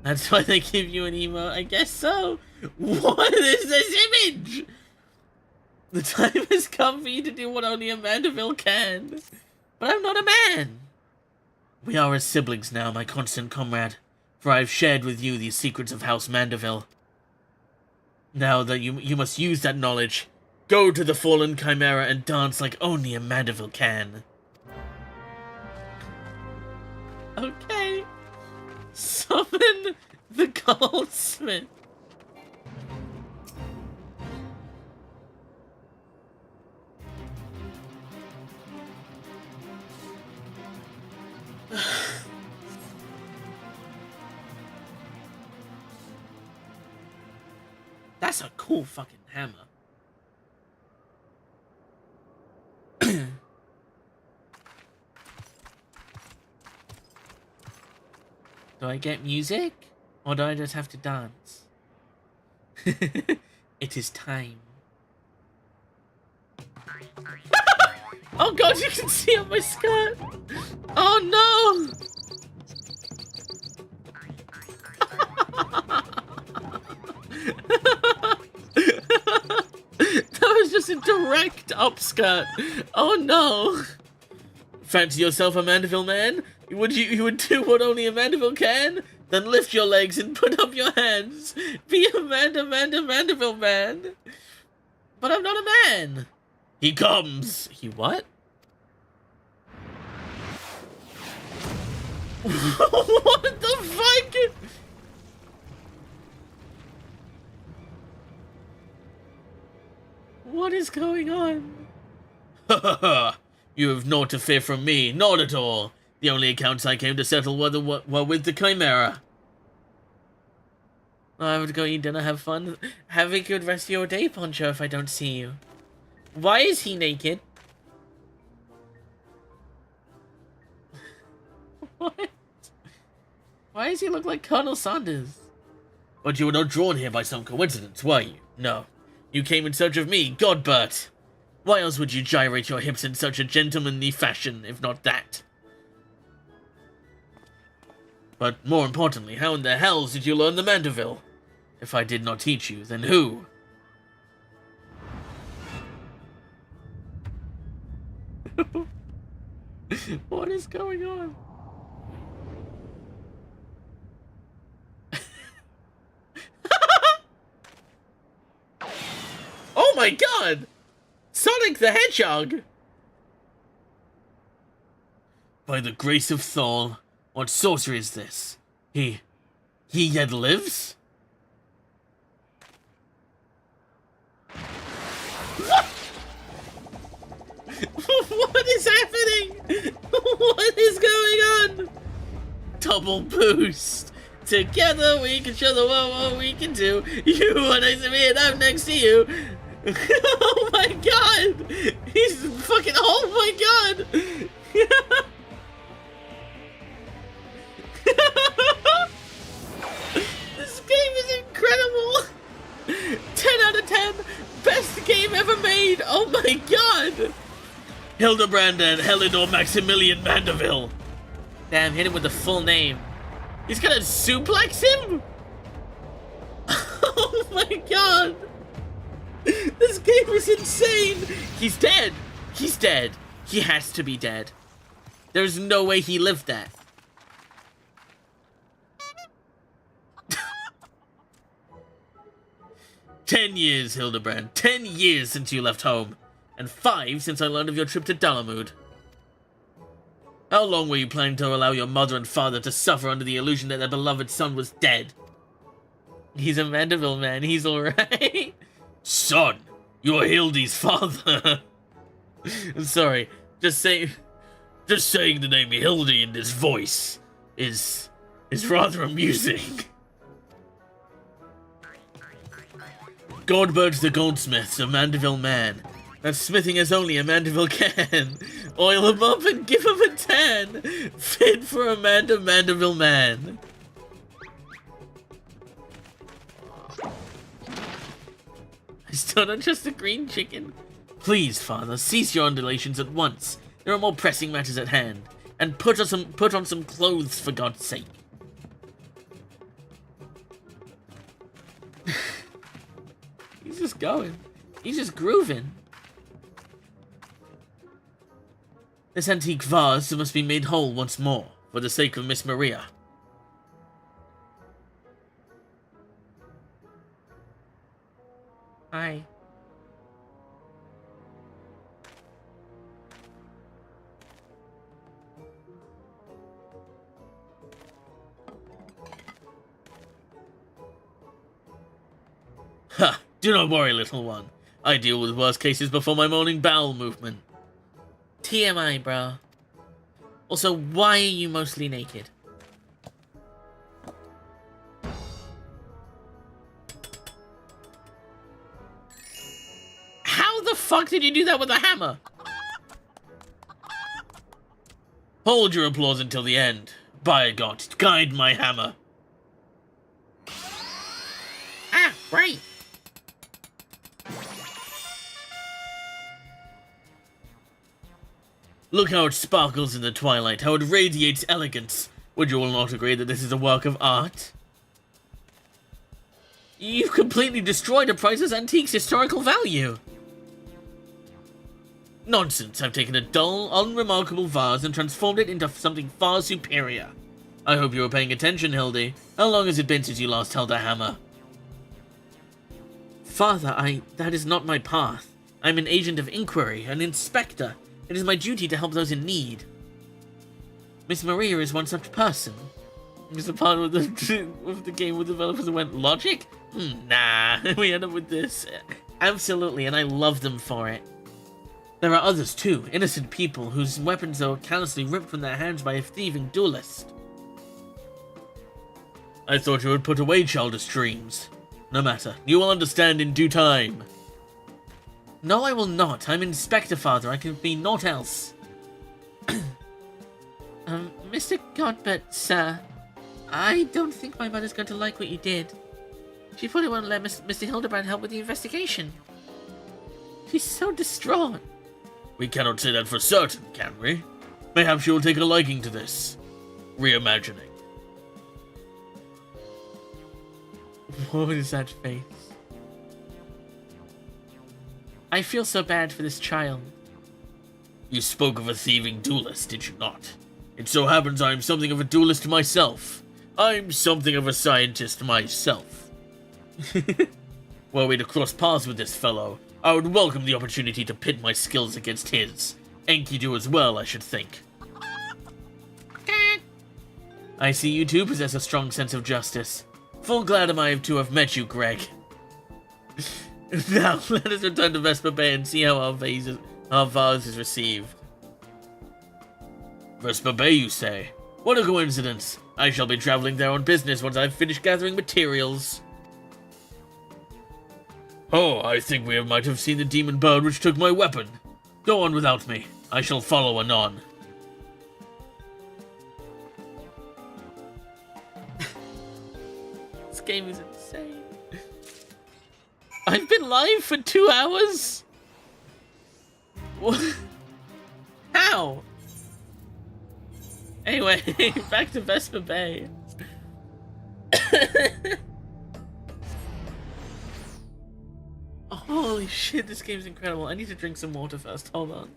That's why they give you an emote? I guess so. What is this image? The time has come for you to do what only a Mandeville can. But I'm not a man. We are as siblings now, my constant comrade, for I have shared with you the secrets of House Mandeville. Now that you must use that knowledge, go to the fallen chimera and dance like only a Mandeville can. Okay. Summon the goldsmith. That's a cool fucking hammer. Do I get music? Or do I just have to dance? It is time. Oh god, you can see on my skirt! Oh no! That was just a direct upskirt. Oh no! Fancy yourself a Mandeville man? You would do what only a Mandeville can? Then lift your legs and put up your hands. Be a Mandeville man. But I'm not a man. He comes. He what? What the fuck? What is going on? Ha ha ha! You have naught to fear from me, not at all. The only accounts I came to settle were with the Chimera. I would go eat dinner, have fun. Have a good rest of your day, Poncho, if I don't see you. Why is he naked? What? Why does he look like Colonel Sanders? But you were not drawn here by some coincidence, were you? No. You came in search of me, Godbert. Why else would you gyrate your hips in such a gentlemanly fashion, if not that? But more importantly, how in the hells did you learn the Mandeville? If I did not teach you, then who? What is going on? Oh my god! Sonic the Hedgehog! By the grace of Thor, what sorcery is this? He yet lives? What? What is happening? What is going on? Double boost. Together we can show the world what we can do. You are next to me and I'm next to you. Oh my god! He's fucking, oh my god! This game is incredible! 10 out of 10! Best game ever made! Oh my god! Hildibrand and Helidor Maximilian Mandeville. Damn, hit him with the full name. He's gonna suplex him? Oh my god! This game is insane! He's dead! He's dead! He has to be dead. There's no way he lived that. 10 years, Hildibrand. 10 years since you left home. And 5 since I learned of your trip to Dalamud. How long were you planning to allow your mother and father to suffer under the illusion that their beloved son was dead? He's a Mandeville man, he's alright. Son, you're Hildy's father. I'm sorry, just saying the name Hildy in this voice is rather amusing. Godbert the goldsmith's a Mandeville man. That's smithing as only a Mandeville can. Oil him up and give him a tan. Fit for a Mandeville man. I still don't trust the green chicken. Please, father, cease your undulations at once. There are more pressing matters at hand. And put on some clothes, for God's sake. He's just going. He's just grooving. This antique vase must be made whole once more, for the sake of Miss Maria. Hi. Ha! Do not worry, little one. I deal with worse cases before my morning bowel movement. TMI, bro. Also, why are you mostly naked? How the fuck did you do that with a hammer? Hold your applause until the end. By God, guide my hammer. Ah, right. Look how it sparkles in the twilight, how it radiates elegance. Would you all not agree that this is a work of art? You've completely destroyed a priceless antique's historical value. Nonsense, I've taken a dull, unremarkable vase and transformed it into something far superior. I hope you were paying attention, Hildy. How long has it been since you last held a hammer? Father, that is not my path. I'm an agent of inquiry, an inspector. It is my duty to help those in need. Miss Maria is one such person. Is the part of the game with developers that went, logic? Nah, we end up with this. Absolutely, and I love them for it. There are others too, innocent people whose weapons are callously ripped from their hands by a thieving duelist. I thought you would put away childish dreams. No matter, you will understand in due time. No, I will not. I'm Inspector, Father. I can be naught else. Mr. Godbert, sir. I don't think my mother's going to like what you did. She probably won't let Mr. Hildibrand help with the investigation. She's so distraught. We cannot say that for certain, can we? Mayhap she will take a liking to this. Reimagining. What is that face? I feel so bad for this child. You spoke of a thieving duelist, did you not? It so happens I am something of a duelist myself. I'm something of a scientist myself. Were we to cross paths with this fellow, I would welcome the opportunity to pit my skills against his. Enkidu as well, I should think. I see you too possess a strong sense of justice. Full glad am I to have met you, Greg. Now, let us return to Vesper Bay and see how our vase is received. Vesper Bay, you say? What a coincidence. I shall be traveling there on business once I've finished gathering materials. Oh, I think we might have seen the demon bird which took my weapon. Go on without me. I shall follow anon. This game is insane. I've been live for 2 hours? What? How? Anyway, back to Vesper Bay. Holy shit, this game's incredible. I need to drink some water first. Hold on.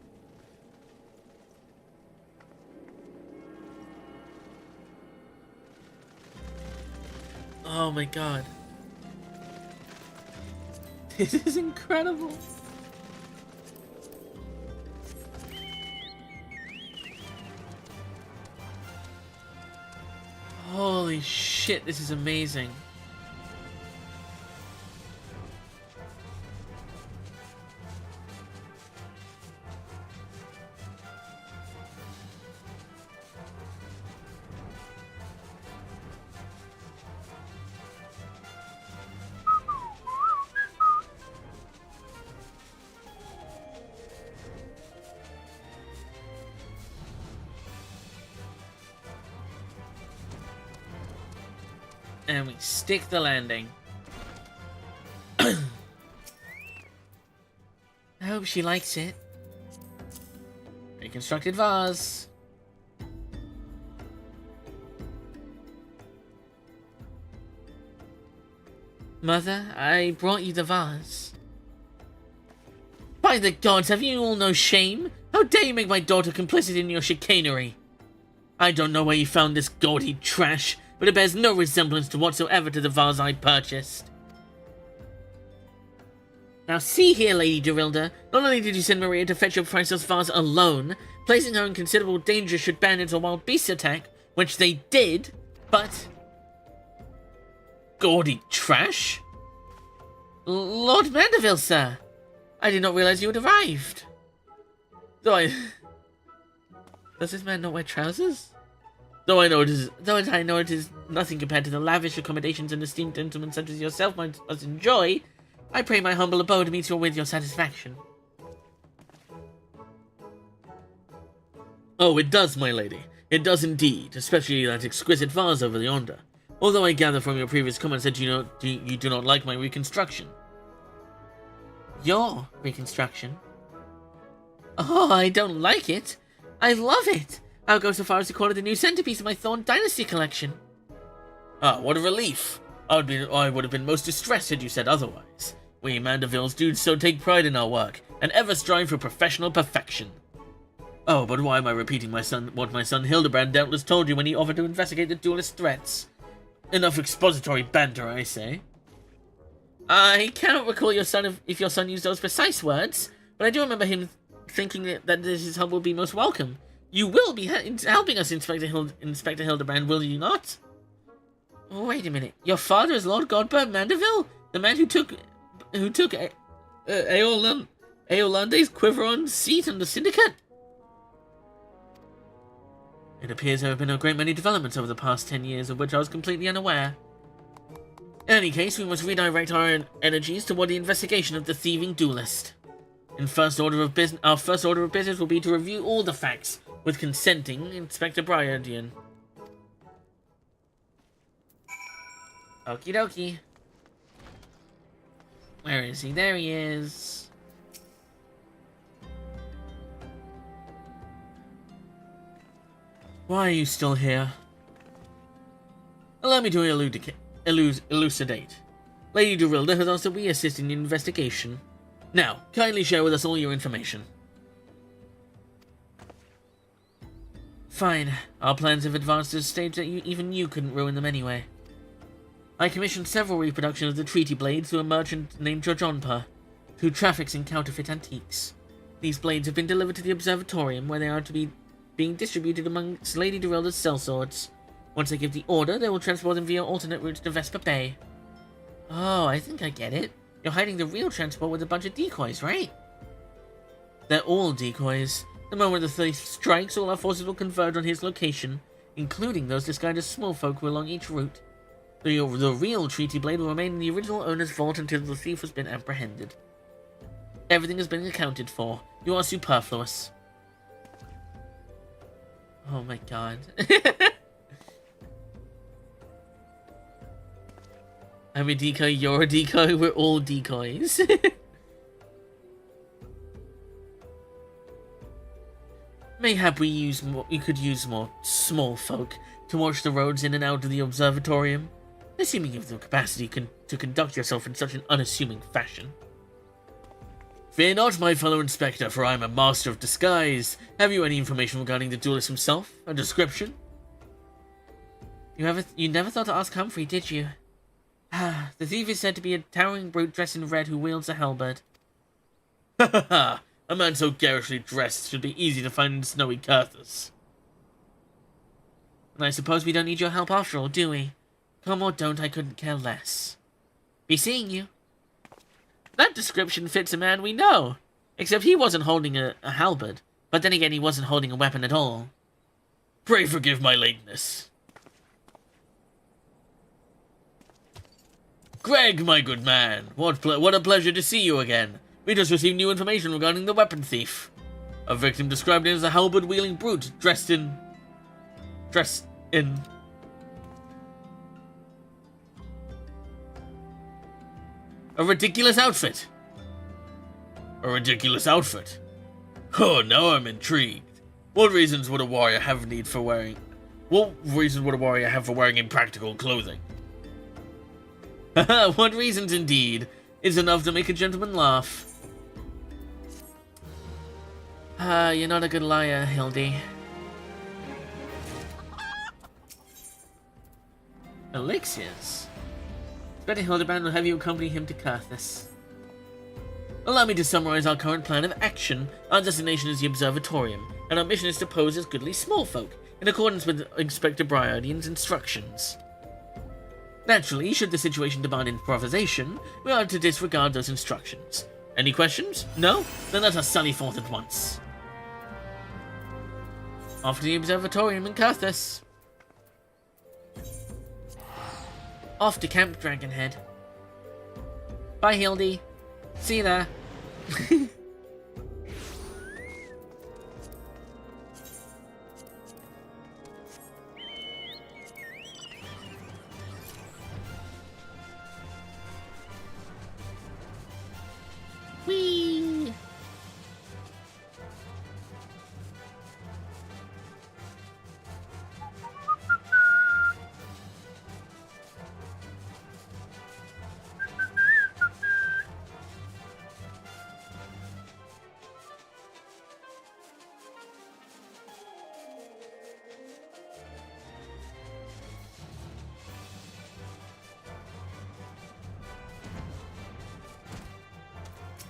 Oh my god. This is incredible. Holy shit, this is amazing. And we stick the landing. I hope she likes it. Reconstructed vase. Mother, I brought you the vase. By the gods, have you all no shame? How dare you make my daughter complicit in your chicanery? I don't know where you found this gaudy trash, but it bears no resemblance to whatsoever to the vase I purchased. Now see here, Lady Dorilda, not only did you send Maria to fetch your priceless vase alone, placing her in considerable danger should bandits or wild beasts attack, which they did, but... Gaudy trash? Lord Mandeville, sir! I did not realize you had arrived. Does this man not wear trousers? Though I know it is nothing compared to the lavish accommodations and esteemed gentlemen such as yourself might enjoy, I pray my humble abode meets with your satisfaction. Oh, it does, my lady. It does indeed, especially that exquisite vase over yonder. Although I gather from your previous comments that you do not like my reconstruction. Your reconstruction? Oh, I don't like it. I love it. I'll go so far as to call it the new centerpiece of my Thorn Dynasty collection. Ah, what a relief. I would have been most distressed had you said otherwise. We Mandevilles do so take pride in our work, and ever strive for professional perfection. Oh, but why am I repeating what my son Hildibrand doubtless told you when he offered to investigate the duelist threats? Enough expository banter, I say. I cannot recall if your son used those precise words, but I do remember him thinking that his help will be most welcome. You will be helping us, Inspector Hildibrand, will you not? Oh, wait a minute. Your father is Lord Godbert Mandeville? The man who took Aolande's Quiveron seat in the Syndicate? It appears there have been a great many developments over the past 10 years, of which I was completely unaware. In any case, we must redirect our energies toward the investigation of the thieving duelist. Our first order of business will be to review all the facts, with consenting Inspector Bryardian. Okie dokie. Where is he? There he is. Why are you still here? Allow me to elucidate. Lady Dorilda has asked that we assist in the investigation. Now, kindly share with us all your information. Fine. Our plans have advanced to a stage that even you couldn't ruin them anyway. I commissioned several reproductions of the treaty blades to a merchant named Jojonpa, who traffics in counterfeit antiques. These blades have been delivered to the observatorium, where they are to be being distributed amongst Lady Dorilda's sellswords. Once they give the order, they will transport them via alternate routes to Vesper Bay. Oh, I think I get it. You're hiding the real transport with a bunch of decoys, right? They're all decoys. The moment the thief strikes, all our forces will converge on his location, including those disguised as small folk along each route. The real treaty blade will remain in the original owner's vault until the thief has been apprehended. Everything has been accounted for. You are superfluous. Oh my god. I'm a decoy, you're a decoy, we're all decoys. Mayhap we could use more small folk to watch the roads in and out of the observatorium, assuming you have the capacity to conduct yourself in such an unassuming fashion. Fear not, my fellow inspector, for I am a master of disguise. Have you any information regarding the duelist himself? A description? You never thought to ask Humphrey, did you? Ah, The thief is said to be a towering brute dressed in red who wields a halberd. Ha ha ha! A man so garishly dressed should be easy to find in snowy Curthus. And I suppose we don't need your help after all, do we? Come or don't, I couldn't care less. Be seeing you. That description fits a man we know. Except he wasn't holding a halberd. But then again, he wasn't holding a weapon at all. Pray forgive my lateness. Greg, my good man, what a pleasure to see you again. We just received new information regarding the weapon thief. A victim described as a halberd-wielding brute dressed in... a ridiculous outfit. A ridiculous outfit? Oh, now I'm intrigued. What reasons would a warrior have for wearing impractical clothing? Haha, what reasons indeed? It's enough to make a gentleman laugh. You're not a good liar, Hildy. Elixirs. Better Hildibrand will have you accompany him to Curthus. Allow me to summarize our current plan of action. Our destination is the Observatorium, and our mission is to pose as goodly small folk, in accordance with Inspector Bryardian's instructions. Naturally, should the situation demand improvisation, we are to disregard those instructions. Any questions? No? Then let us sally forth at once. Off to the Observatorium in Curthus. Off to Camp Dragonhead. Bye, Hildy. See you there. Whee!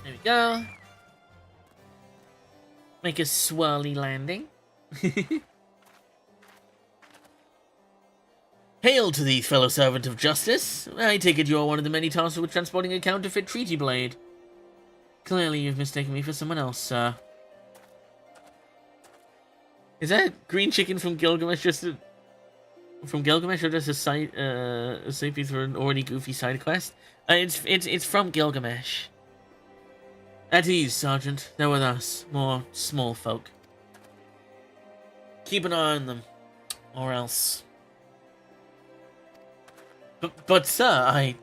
There we go. Make a swirly landing. Hail to thee, fellow servant of justice. I take it you are one of the many tasked with transporting a counterfeit treaty blade. Clearly you've mistaken me for someone else, sir. Is that green chicken from Gilgamesh just a... From Gilgamesh or just a side, sleeping through an already goofy side quest? It's from Gilgamesh. At ease, Sergeant. They're with us. More small folk. Keep an eye on them. Or else. But sir,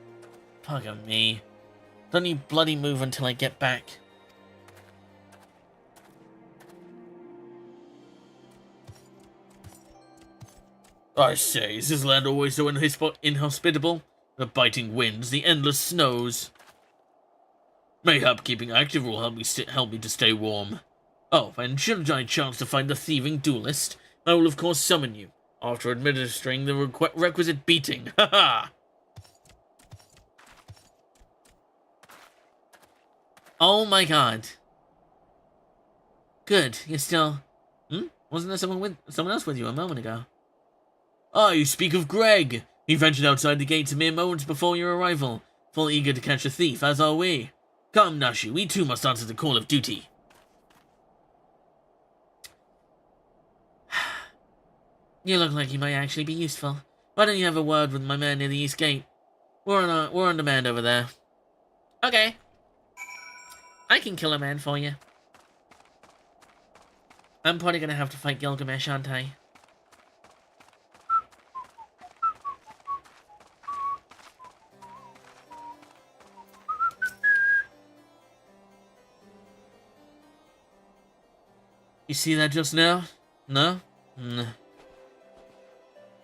Pardon me. Don't you bloody move until I get back. I say, is this land always so inhospitable? The biting winds, the endless snows. Mayhap keeping active will help me to stay warm. Oh, and should I chance to find the thieving duelist, I will of course summon you, after administering the requisite beating. Ha ha! Oh my god. Good, you're still... Wasn't there someone else with you a moment ago? Ah, you speak of Greg. He ventured outside the gates a mere moments before your arrival, full eager to catch a thief, as are we. Come, Nashi, we too must answer the call of duty. You look like you might actually be useful. Why don't you have a word with my man near the east gate? We're on demand over there. Okay. I can kill a man for you. I'm probably gonna have to fight Gilgamesh, aren't I? You see that just now? No? I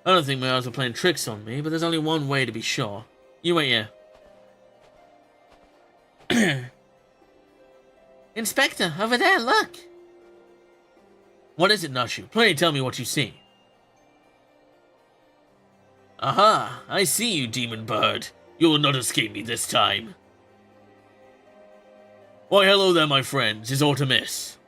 don't think my eyes are playing tricks on me, but there's only one way to be sure. You wait here. Inspector, over there, look! What is it, Nashu? Pray tell me what you see. Aha! I see you, demon bird. You will not escape me this time. Why, hello there, my friends. Is aught amiss?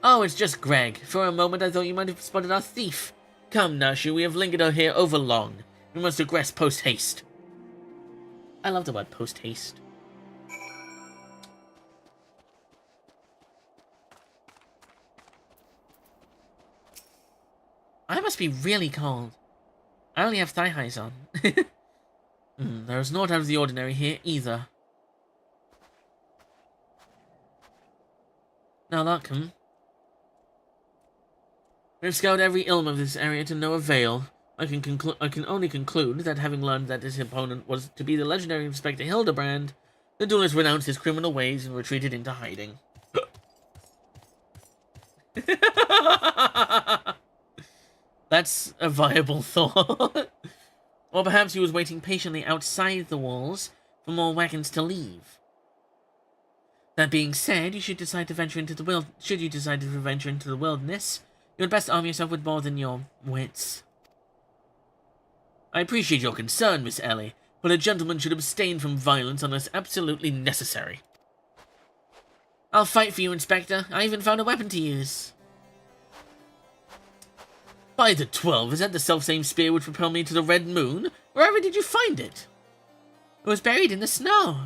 Oh, it's just Greg. For a moment I thought you might have spotted our thief. Come, Nashu, we have lingered here over long. We must regress post-haste. I love the word post-haste. I must be really cold. I only have thigh highs on. There is naught out of the ordinary here, either. Now, look, we've scoured every ilm of this area to no avail. I can only conclude that having learned that his opponent was to be the legendary Inspector Hildibrand, the duelist renounced his criminal ways and retreated into hiding. That's a viable thought. Or perhaps he was waiting patiently outside the walls for more wagons to leave. That being said, should you decide to venture into the wilderness, you had best arm yourself with more than your wits. I appreciate your concern, Miss Ellie, but a gentleman should abstain from violence unless absolutely necessary. I'll fight for you, Inspector. I even found a weapon to use. By the 12, is that the self-same spear which propelled me to the Red Moon? Wherever did you find it? It was buried in the snow.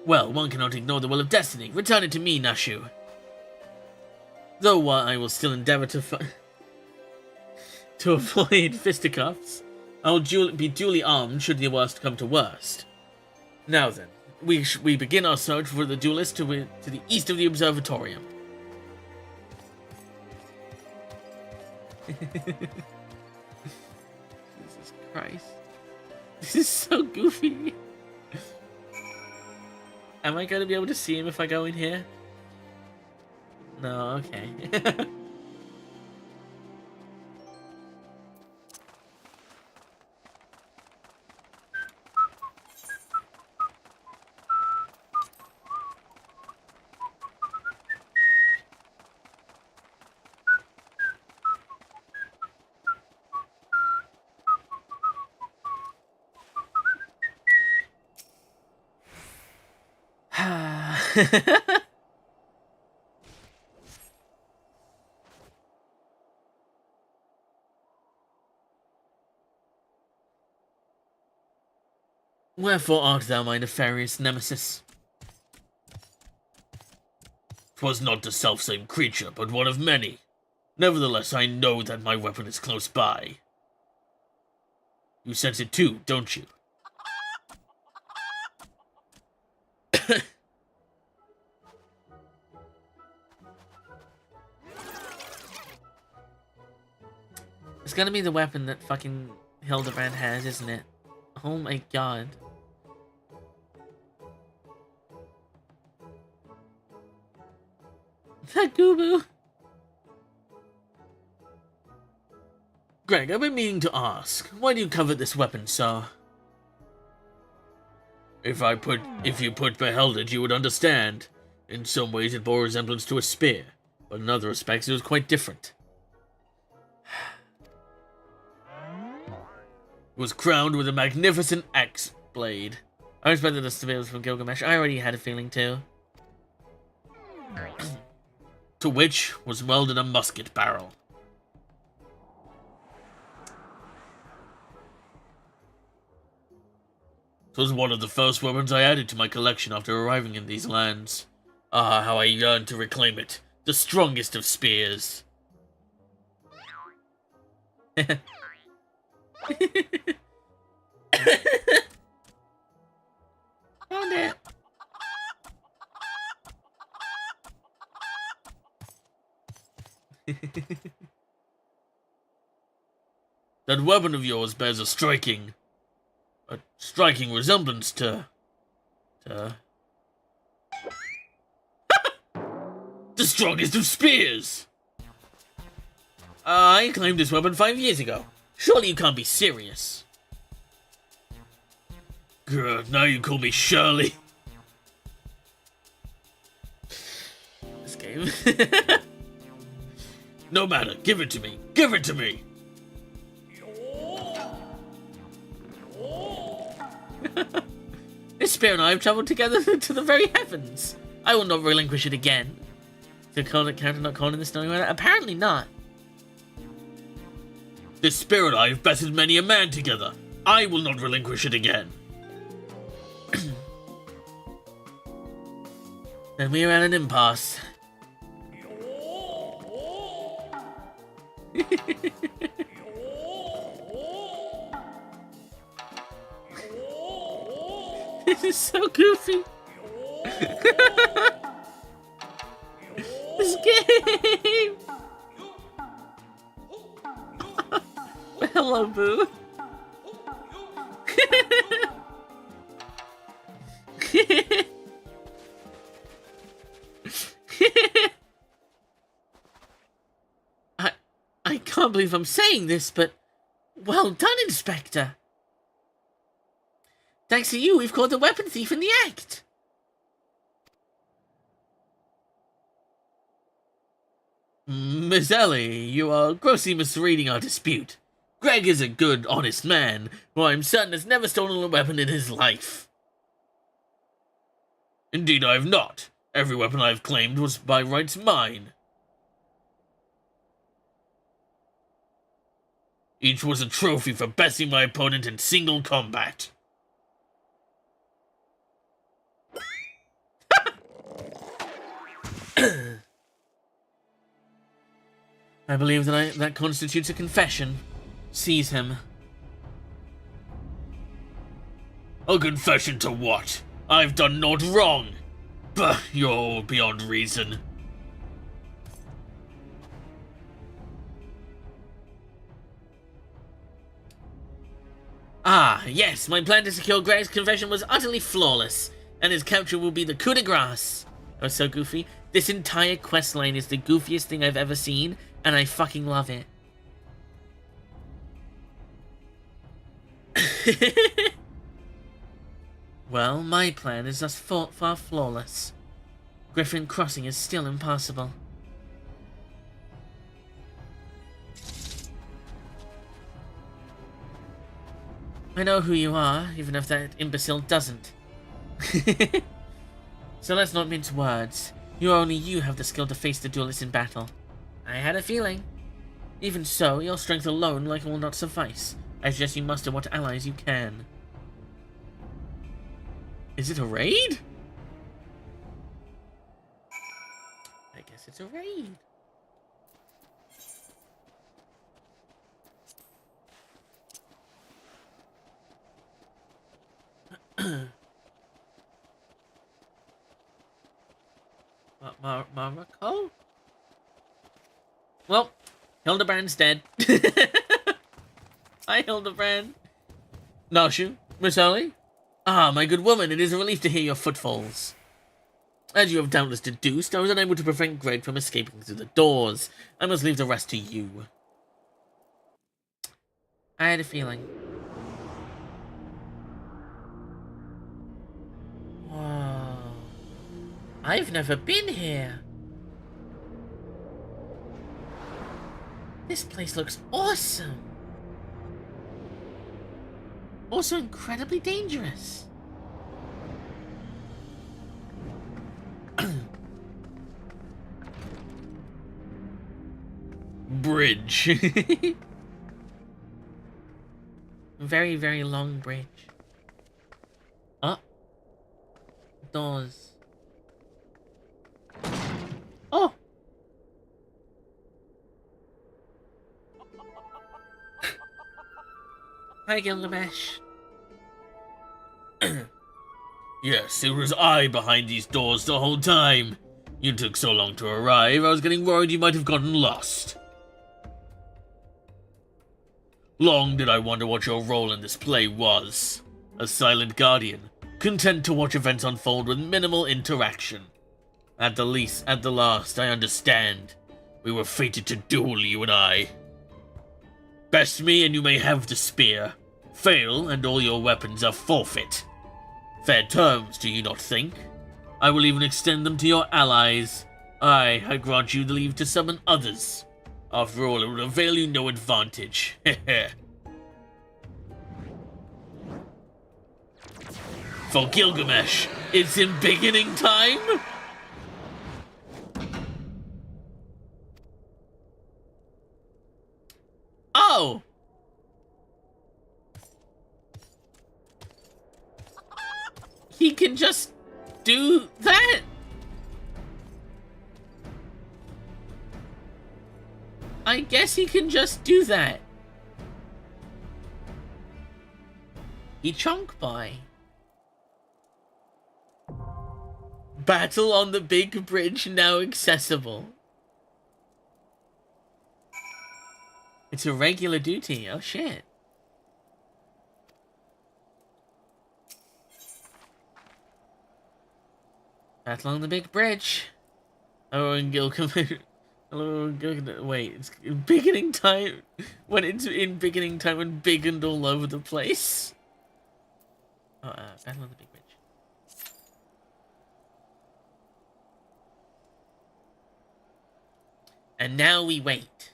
Well, one cannot ignore the will of destiny. Return it to me, Nashu. Though while I will still endeavor to avoid fisticuffs, I will be duly armed should the worst come to worst. Now then, we begin our search for the duelist to the east of the observatorium. Jesus Christ. This is so goofy. Am I going to be able to see him if I go in here? No, okay. Wherefore art thou my nefarious nemesis? 'Twas not the selfsame creature, but one of many. Nevertheless, I know that my weapon is close by. You sense it too, don't you? It's gonna be the weapon that fucking Hildibrand has, isn't it? Oh my god. That Goobo. Greg, I've been meaning to ask, why do you covet this weapon, sir? If you beheld it, you would understand. In some ways it bore a resemblance to a spear, but in other respects it was quite different. It was crowned with a magnificent axe blade. I expected this to be from Gilgamesh. I already had a feeling too. To which was welded a musket barrel. It was one of the first weapons I added to my collection after arriving in these lands. Ah, how I yearned to reclaim it. The strongest of spears. Found it. That weapon of yours bears a striking resemblance to the strongest of spears. I claimed this weapon 5 years ago. Surely you can't be serious. Grr, now you call me Shirley. This game. No matter, give it to me. Give it to me. This spear and I have travelled together to the very heavens. I will not relinquish it again. The character not called in the snowy weather? Apparently not. This spear and I have bettered many a man together. I will not relinquish it again. Then we are at an impasse. This is so goofy. This game. Hello, Boo. I can't believe I'm saying this, but well done, Inspector. Thanks to you, we've caught the weapon thief in the act. Miss Ellie, you are grossly misreading our dispute. Greg is a good, honest man, who I'm certain has never stolen a weapon in his life. Indeed, I have not. Every weapon I have claimed was by rights mine. Each was a trophy for besting my opponent in single combat. I believe that constitutes a confession. Seize him. A confession to what? I've done naught wrong. Bah, you're all beyond reason. Ah, yes, my plan to secure Greg's confession was utterly flawless, and his capture will be the coup de grace. Oh, so goofy. This entire questline is the goofiest thing I've ever seen, and I fucking love it. Well, my plan is thus far flawless. Griffin Crossing is still impossible. I know who you are, even if that imbecile doesn't. So let's not mince words. Only you have the skill to face the duelist in battle. I had a feeling. Even so, your strength alone likely will not suffice. I suggest you muster what allies you can. Is it a raid? I guess it's a raid. Marco? Well, Hildibrand's dead. Hi, Hildibrand. Nashu, Miss Ellie? Ah, my good woman, it is a relief to hear your footfalls. As you have doubtless deduced, I was unable to prevent Greg from escaping through the doors. I must leave the rest to you. I had a feeling. Whoa. I've never been here. This place looks awesome. Also incredibly dangerous. Bridge. Very, very long bridge. Oh. Doors. Oh! Hi, Gilgamesh. Yes, it was I behind these doors the whole time. You took so long to arrive, I was getting worried you might have gotten lost. Long did I wonder what your role in this play was. A silent guardian, content to watch events unfold with minimal interaction. At the last, I understand. We were fated to duel, you and I. Best me and you may have the spear. Fail and all your weapons are forfeit. Fair terms, do you not think? I will even extend them to your allies. I grant you the leave to summon others. After all, it would avail you no advantage. For Gilgamesh, it's embiggening time! Oh! He can just do that? I guess he can just do that. He chunk by. Battle on the big bridge now accessible. It's a regular duty. Oh shit. Battle on the big bridge. Oh, and Gilgamesh. Hello, wait, it's beginning time. When it's in beginning time and biggened all over the place. Oh, battle on the big bridge. And now we wait.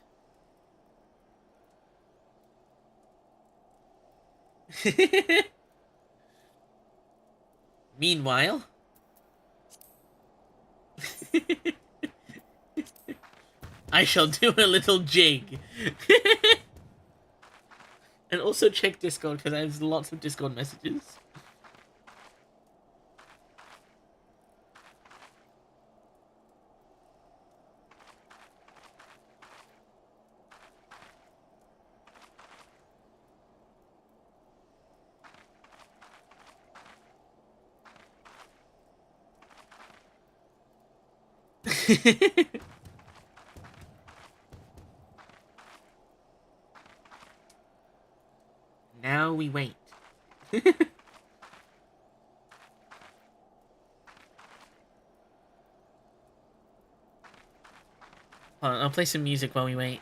Meanwhile. I shall do a little jig. And also check Discord, because there's lots of Discord messages. Now we wait. Hold on, I'll play some music while we wait.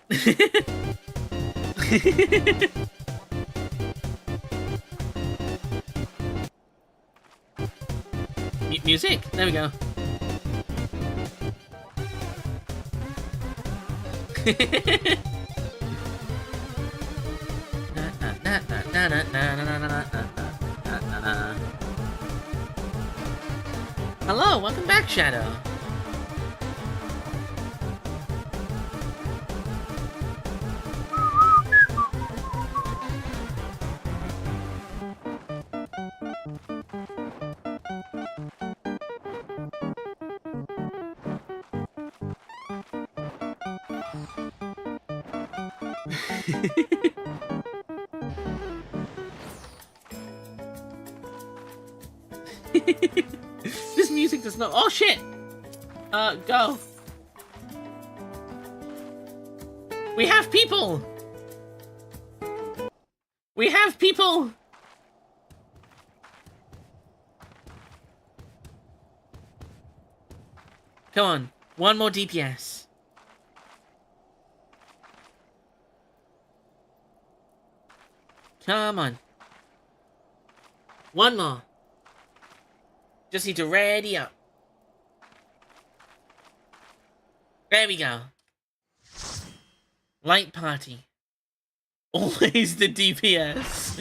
Music? There we go. Hello, welcome back, Shadow. This music does not. Oh shit! Go. We have people! We have people! Come on, one more DPS. Come on. One more. Just need to ready up. There we go. Light party. Always the DPS.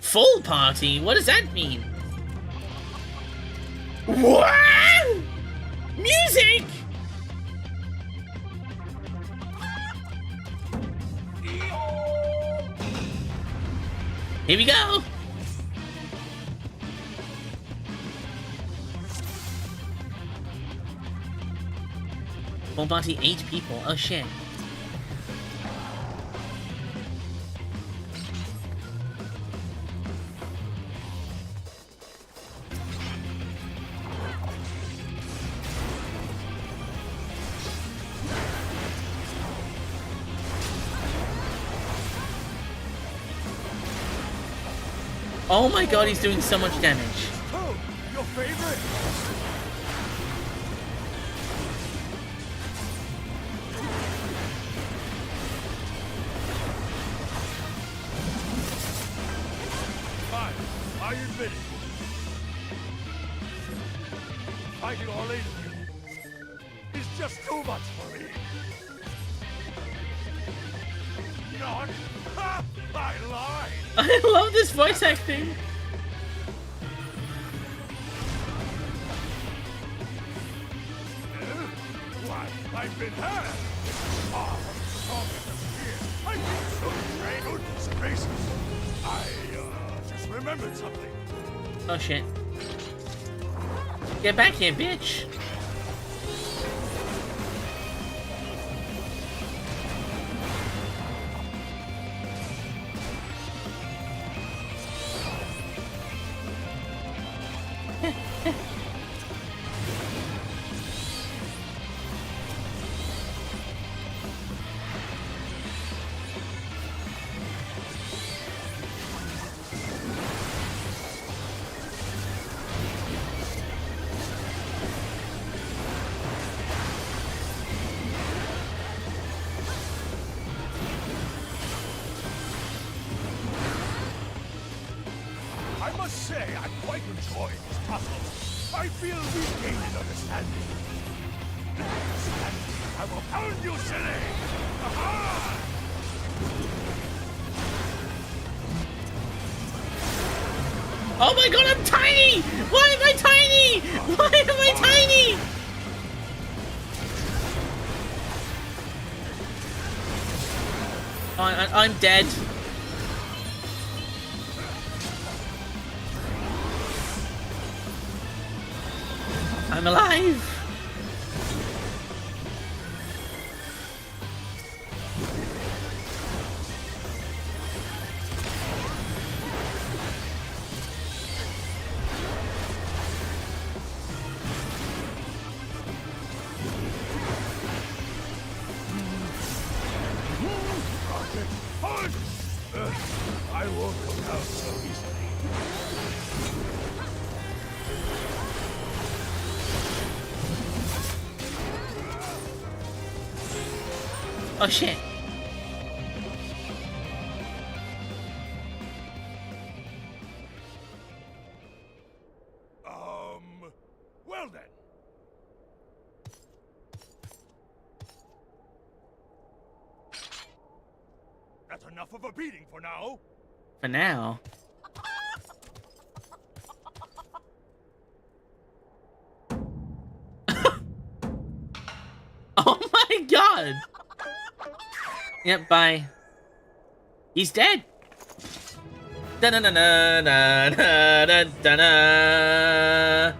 Full party? What does that mean? What? Music! Here we go. Full party, 8 people. Oh shit. Oh my god, he's doing so much damage. Oh, your favorite? Fine, I admit it. Fighting all 8 of you is just too much for me. Not. Ha! I lied. I love this voice acting. I've been had. Ah, strongest of fear. I've been so afraid. Goodness gracious. I just remembered something. Oh shit. Get back here, bitch! I must say, I'm quite enjoying this tussle. I feel we've gained an understanding. I will pound you, silly! Aha! Oh my god, I'm tiny! Why am I tiny? Why am I tiny? I'm dead. I'm alive. I won't come out so easily. Oh shit. Well then. That's enough of a beating for now. For now. Oh my god! Yep, bye. He's dead! Da na na na na na da na.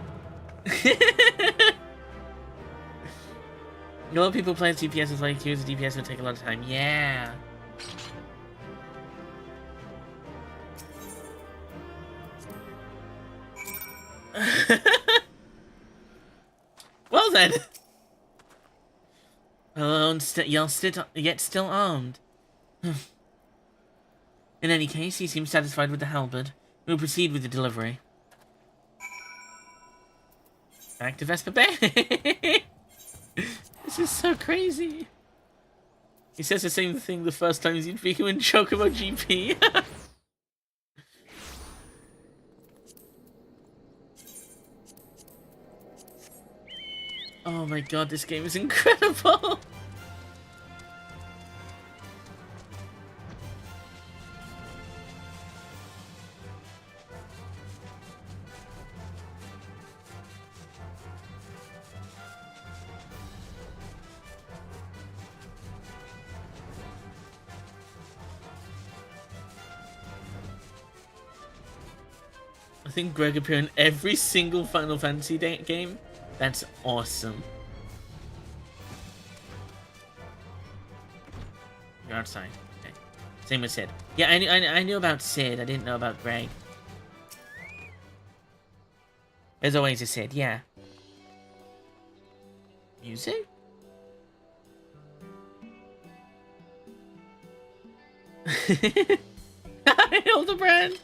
A lot of people playing DPS is like queues. DPS would take a lot of time. Yeah. Well then. Alone, yet still armed. In any case, he seems satisfied with the halberd. We'll proceed with the delivery. Back to Vesper Bay. This is so crazy. He says the same thing the first time he's speaking in Chocobo GP. Oh my god, this game is incredible! I think Greg appeared in every single Final Fantasy game. That's awesome. You're outside. Okay. Same with Sid. Yeah, I knew about Sid. I didn't know about Greg. There's always a Sid, yeah. Music? Hildibrand!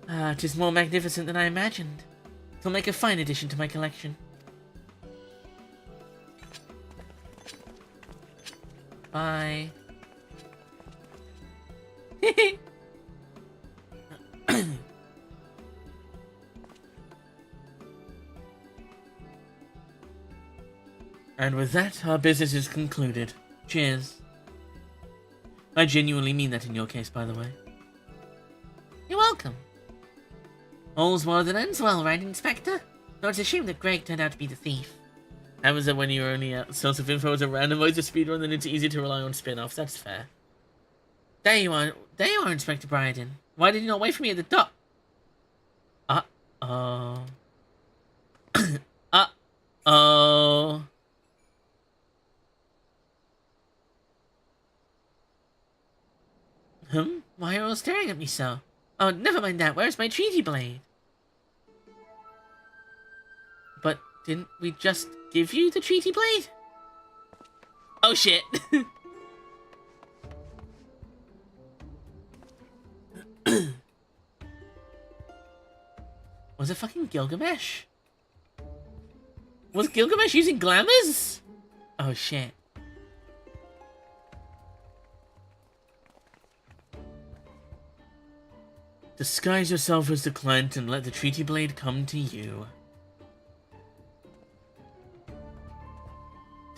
It is more magnificent than I imagined. It'll make a fine addition to my collection. Bye. And with that, our business is concluded. Cheers. I genuinely mean that in your case, by the way. You're welcome. All's well that ends well, right, Inspector? Though it's a shame that Greg turned out to be the thief. Happens that when your only source of info is a randomizer speedrun, then it's easy to rely on spin-offs. That's fair. There you are. There you are, Inspector Bryden. Why did you not wait for me at the dock? Uh-oh. Uh-oh. Why are you all staring at me so? Oh, never mind that. Where's my treaty blade? But didn't we just give you the treaty blade? Oh, shit. Was it fucking Gilgamesh? Was Gilgamesh using glamours? Oh, shit. Disguise yourself as the client and let the treaty blade come to you.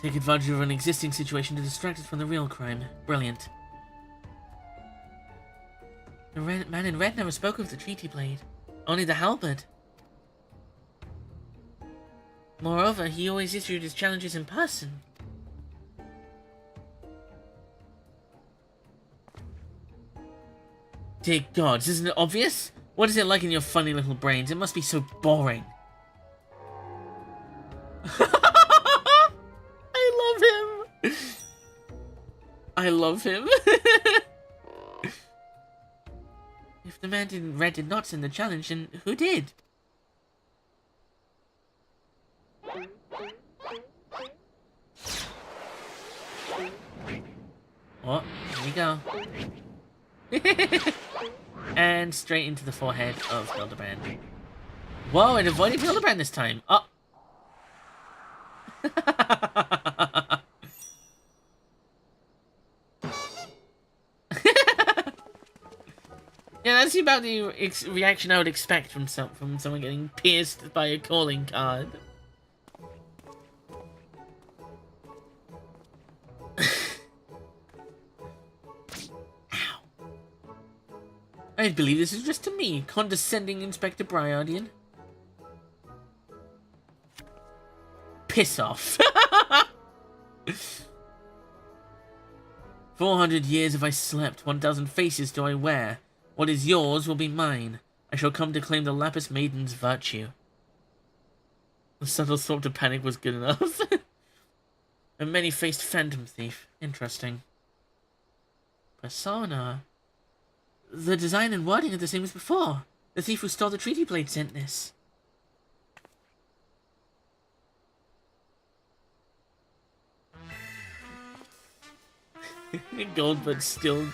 Take advantage of an existing situation to distract us from the real crime. Brilliant. The man in red never spoke of the treaty blade. Only the halberd. Moreover, he always issued his challenges in person. Dear gods, isn't it obvious? What is it like in your funny little brains? It must be so boring. I love him. I love him. If the man in red did not send the challenge, then who did? Oh, here we go. And straight into the forehead of Hildibrand. Whoa, it avoided Hildibrand this time. Oh. Yeah, that's about the reaction I would expect from someone getting pierced by a calling card. I believe this is just to me, condescending Inspector Bryardian. Piss off. 400 years have I slept, 1,000 faces do I wear. What is yours will be mine. I shall come to claim the Lapis Maiden's virtue. The subtle thought to panic was good enough. A many-faced phantom thief. Interesting. Persona. The design and wording are the same as before. The thief who stole the treaty blade sent this. Godbud's still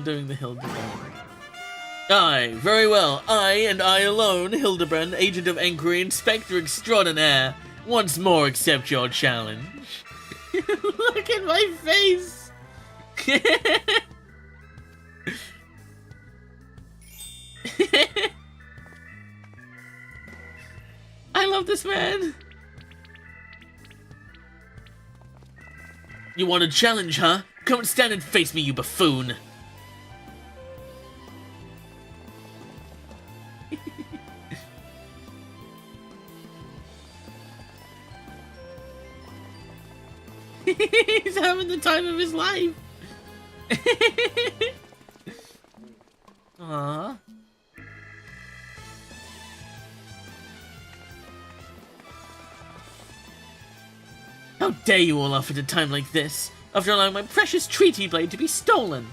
doing the Hildibrand. Aye, very well. I, and I alone, Hildibrand, agent of Enquiry, Inspector Extraordinaire, once more accept your challenge. Look at my face! I love this man. You want a challenge, huh? Come and stand and face me, you buffoon. He's having the time of his life. Aww. How dare you all offer at a time like this, after allowing my precious treaty blade to be stolen?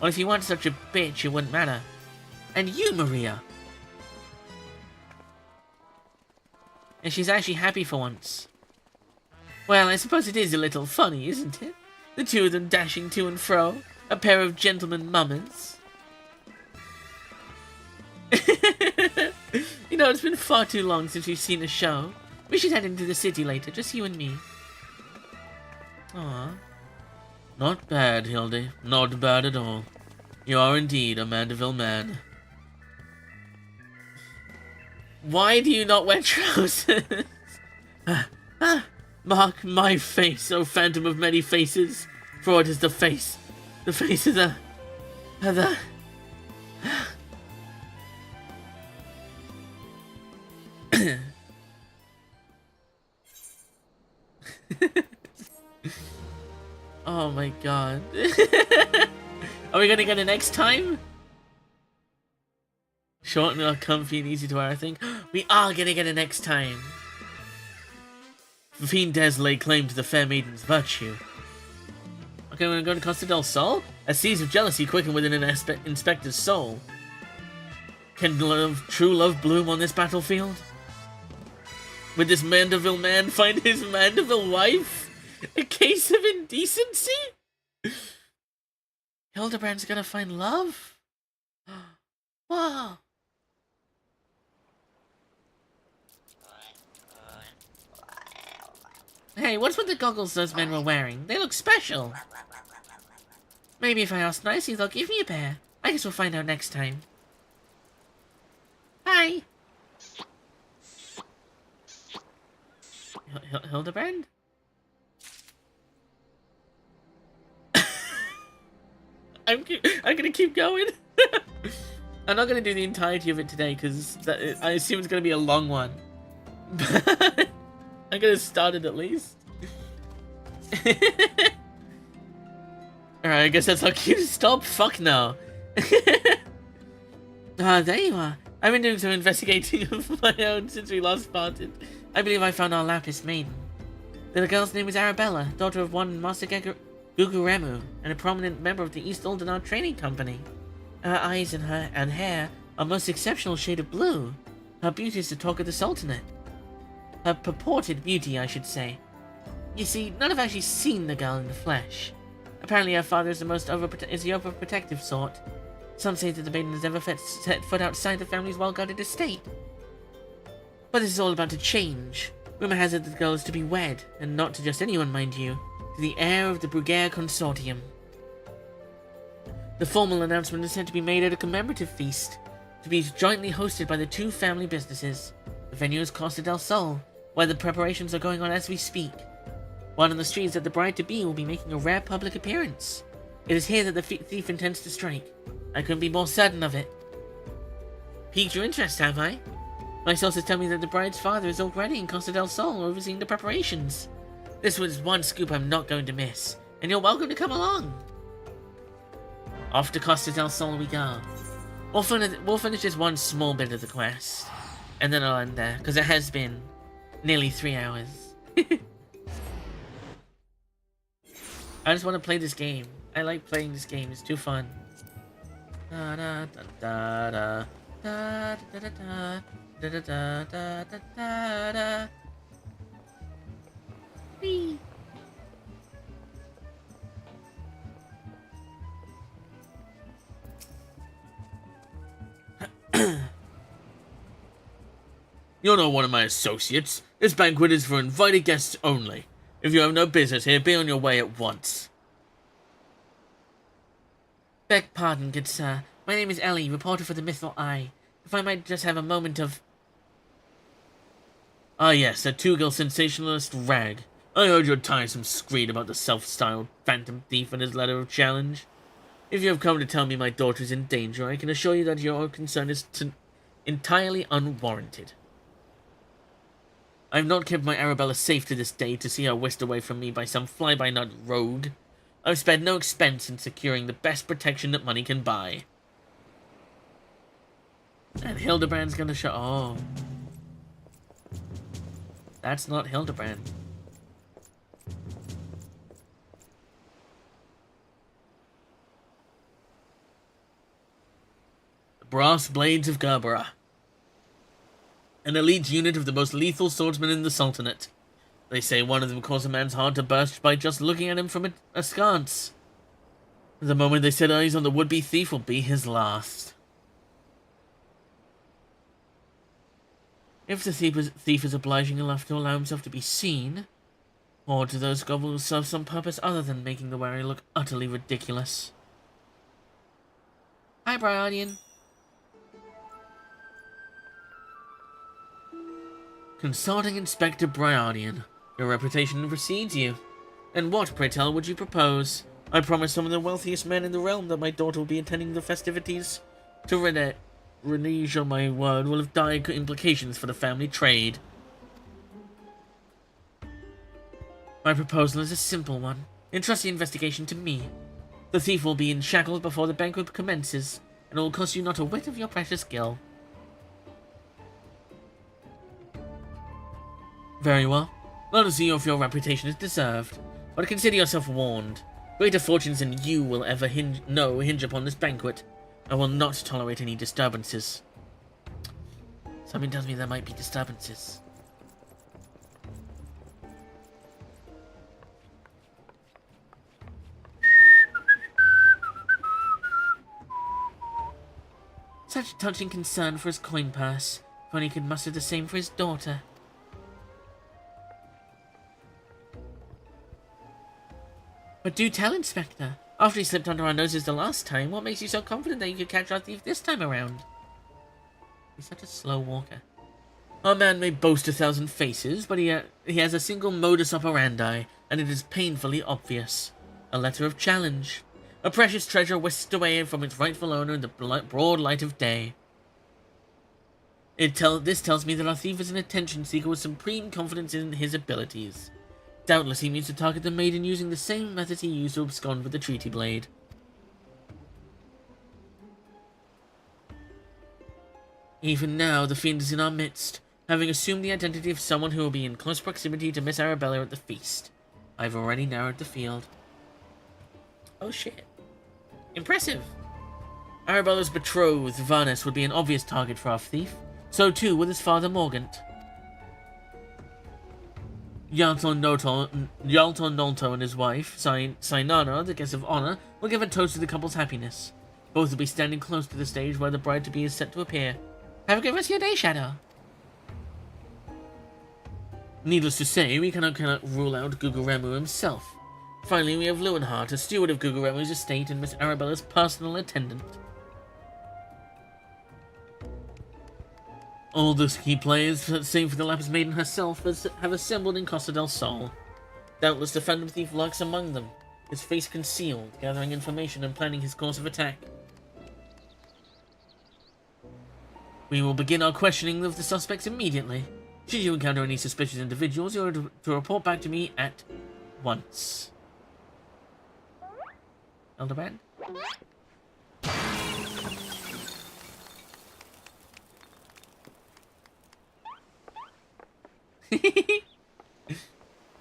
Well, if you weren't such a bitch, it wouldn't matter. And you, Maria. And she's actually happy for once. Well, I suppose it is a little funny, isn't it? The two of them dashing to and fro, a pair of gentlemen mummers. You know, it's been far too long since we've seen a show. We should head into the city later, just you and me. Aww. Not bad, Hildy. Not bad at all. You are indeed a Mandeville man. Why do you not wear trousers? Mark my face, O phantom of many faces, for it is the face of the... my god. Are we gonna get it next time? Short and comfy and easy to wear, I think. We are gonna get it next time. Fiend dares lay claim to the fair maiden's virtue. Okay, we're gonna go to Costa del Sol? A seas of jealousy quicken within an inspector's soul. Can true love bloom on this battlefield? Would this Mandeville man find his Mandeville wife? A case of indecency? Hildibrand's gonna find love? Wow. Hey, what's with the goggles those men were wearing? They look special. Maybe if I ask nicely, they'll give me a pair. I guess we'll find out next time. Hi. Hildibrand? I'm gonna keep going. I'm not gonna do the entirety of it today because I assume it's gonna be a long one. But I'm gonna start it at least. Alright, I guess that's our cue to stop. Fuck no. Ah, there you are. I've been doing some investigating of my own since we last parted. I believe I found our Lapis maiden. The girl's name is Arabella, daughter of one Master Guguremu, and a prominent member of the Extraordenaire Training Company. Her eyes and hair are a most exceptional shade of blue. Her beauty is the talk of the Sultanate. Her purported beauty, I should say. You see, none have actually seen the girl in the flesh. Apparently her father is the overprotective sort. Some say that the maiden has never set foot outside the family's well-guarded estate. But this is all about to change. Rumor has it that the girl is to be wed, and not to just anyone, mind you, to the heir of the Bruguiere Consortium. The formal announcement is said to be made at a commemorative feast, to be jointly hosted by the two family businesses. The venue is Costa del Sol, where the preparations are going on as we speak. Word on the streets that the bride-to-be will be making a rare public appearance. It is here that the thief intends to strike. I couldn't be more certain of it. Piqued your interest, have I? My sources tell me that the bride's father is already in Costa del Sol overseeing the preparations. This was one scoop I'm not going to miss, and you're welcome to come along. Off to Costa del Sol we go. We'll finish this one small bit of the quest, and then I'll end there, because it has been nearly 3 hours. I just want to play this game. I like playing this game, it's too fun. Da da da da da da da da. Da da da da da da da. Whee. You're not one of my associates. This banquet is for invited guests only. If you have no business here, be on your way at once. Beg pardon, good sir. My name is Ellie, reporter for the Mythal Eye. If I might just have a moment of... Ah yes, that two-girl sensationalist Rag. I heard your tiresome screed about the self-styled phantom thief and his letter of challenge. If you have come to tell me my daughter is in danger, I can assure you that your concern is entirely unwarranted. I have not kept my Arabella safe to this day to see her whisked away from me by some fly-by-night rogue. I've spared no expense in securing the best protection that money can buy. And Hildibrand's gonna show... Oh. That's not Hildibrand. The Brass Blades of Gerbera. An elite unit of the most lethal swordsmen in the Sultanate. They say one of them caused a man's heart to burst by just looking at him from askance. The moment they set eyes on the would-be thief will be his last. If the thief is obliging enough to allow himself to be seen, or do those goggles serve some purpose other than making the wearer look utterly ridiculous? Hi, Bryardian. Consulting Inspector Bryardian. Your reputation precedes you. And what, pray tell, would you propose? I promised some of the wealthiest men in the realm that my daughter will be attending the festivities. To renege on my word will have dire implications for the family trade. My proposal is a simple one. Entrust the investigation to me. The thief will be in shackles before the banquet commences, and it will cost you not a whit of your precious gil. Very well. Let us see if your reputation is deserved, but consider yourself warned. Greater fortunes than you will ever hinge upon this banquet. I will not tolerate any disturbances. Something tells me there might be disturbances. Such touching concern for his coin purse. If only he could muster the same for his daughter. But do tell, Inspector. After he slipped under our noses the last time, what makes you so confident that you could catch our thief this time around? He's such a slow walker. Our man may boast 1,000 faces, but he has a single modus operandi, and it is painfully obvious. A letter of challenge. A precious treasure whisked away from its rightful owner in the broad light of day. This tells me that our thief is an attention seeker with supreme confidence in his abilities. Doubtless he means to target the maiden using the same methods he used to abscond with the treaty blade. Even now, the fiend is in our midst, having assumed the identity of someone who will be in close proximity to Miss Arabella at the feast. I've already narrowed the field. Oh shit. Impressive! Arabella's betrothed, Varnes, would be an obvious target for our thief. So too would his father, Morgant. Yalton Nolto and his wife, Sainana, the guest of honor, will give a toast to the couple's happiness. Both will be standing close to the stage where the bride-to-be is set to appear. Have a good rest of your day, Shadow. Needless to say, we cannot rule out Guguremu himself. Finally, we have Lewenhart, a steward of Guguremu's estate and Miss Arabella's personal attendant. All the key players, save for the Lapis Maiden herself, have assembled in Costa del Sol. Doubtless the Phantom Thief lurks among them, his face concealed, gathering information and planning his course of attack. We will begin our questioning of the suspects immediately. Should you encounter any suspicious individuals, you are to report back to me at once. Hildibrand?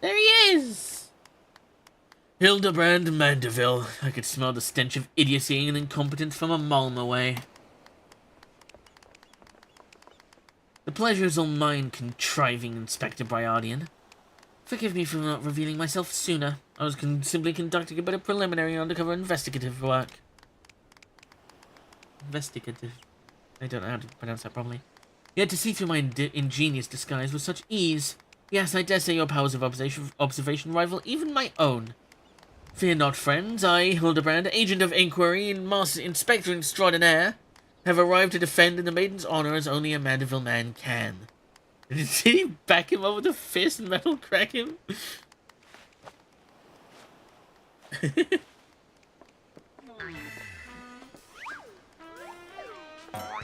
There he is! Hildibrand Mandeville. I could smell the stench of idiocy and incompetence from a mile away. The pleasure is all mine, contriving Inspector Briardian. Forgive me for not revealing myself sooner. I was simply conducting a bit of preliminary undercover investigative work. Investigative. I don't know how to pronounce that properly. Yet to see through my ingenious disguise with such ease. Yes, I dare say your powers of observation rival even my own. Fear not, friends. I, Hildibrand, agent of inquiry and master inspector extraordinaire, have arrived to defend in the maiden's honor as only a Mandeville man can. Did he back him up with a fist and metal crack him?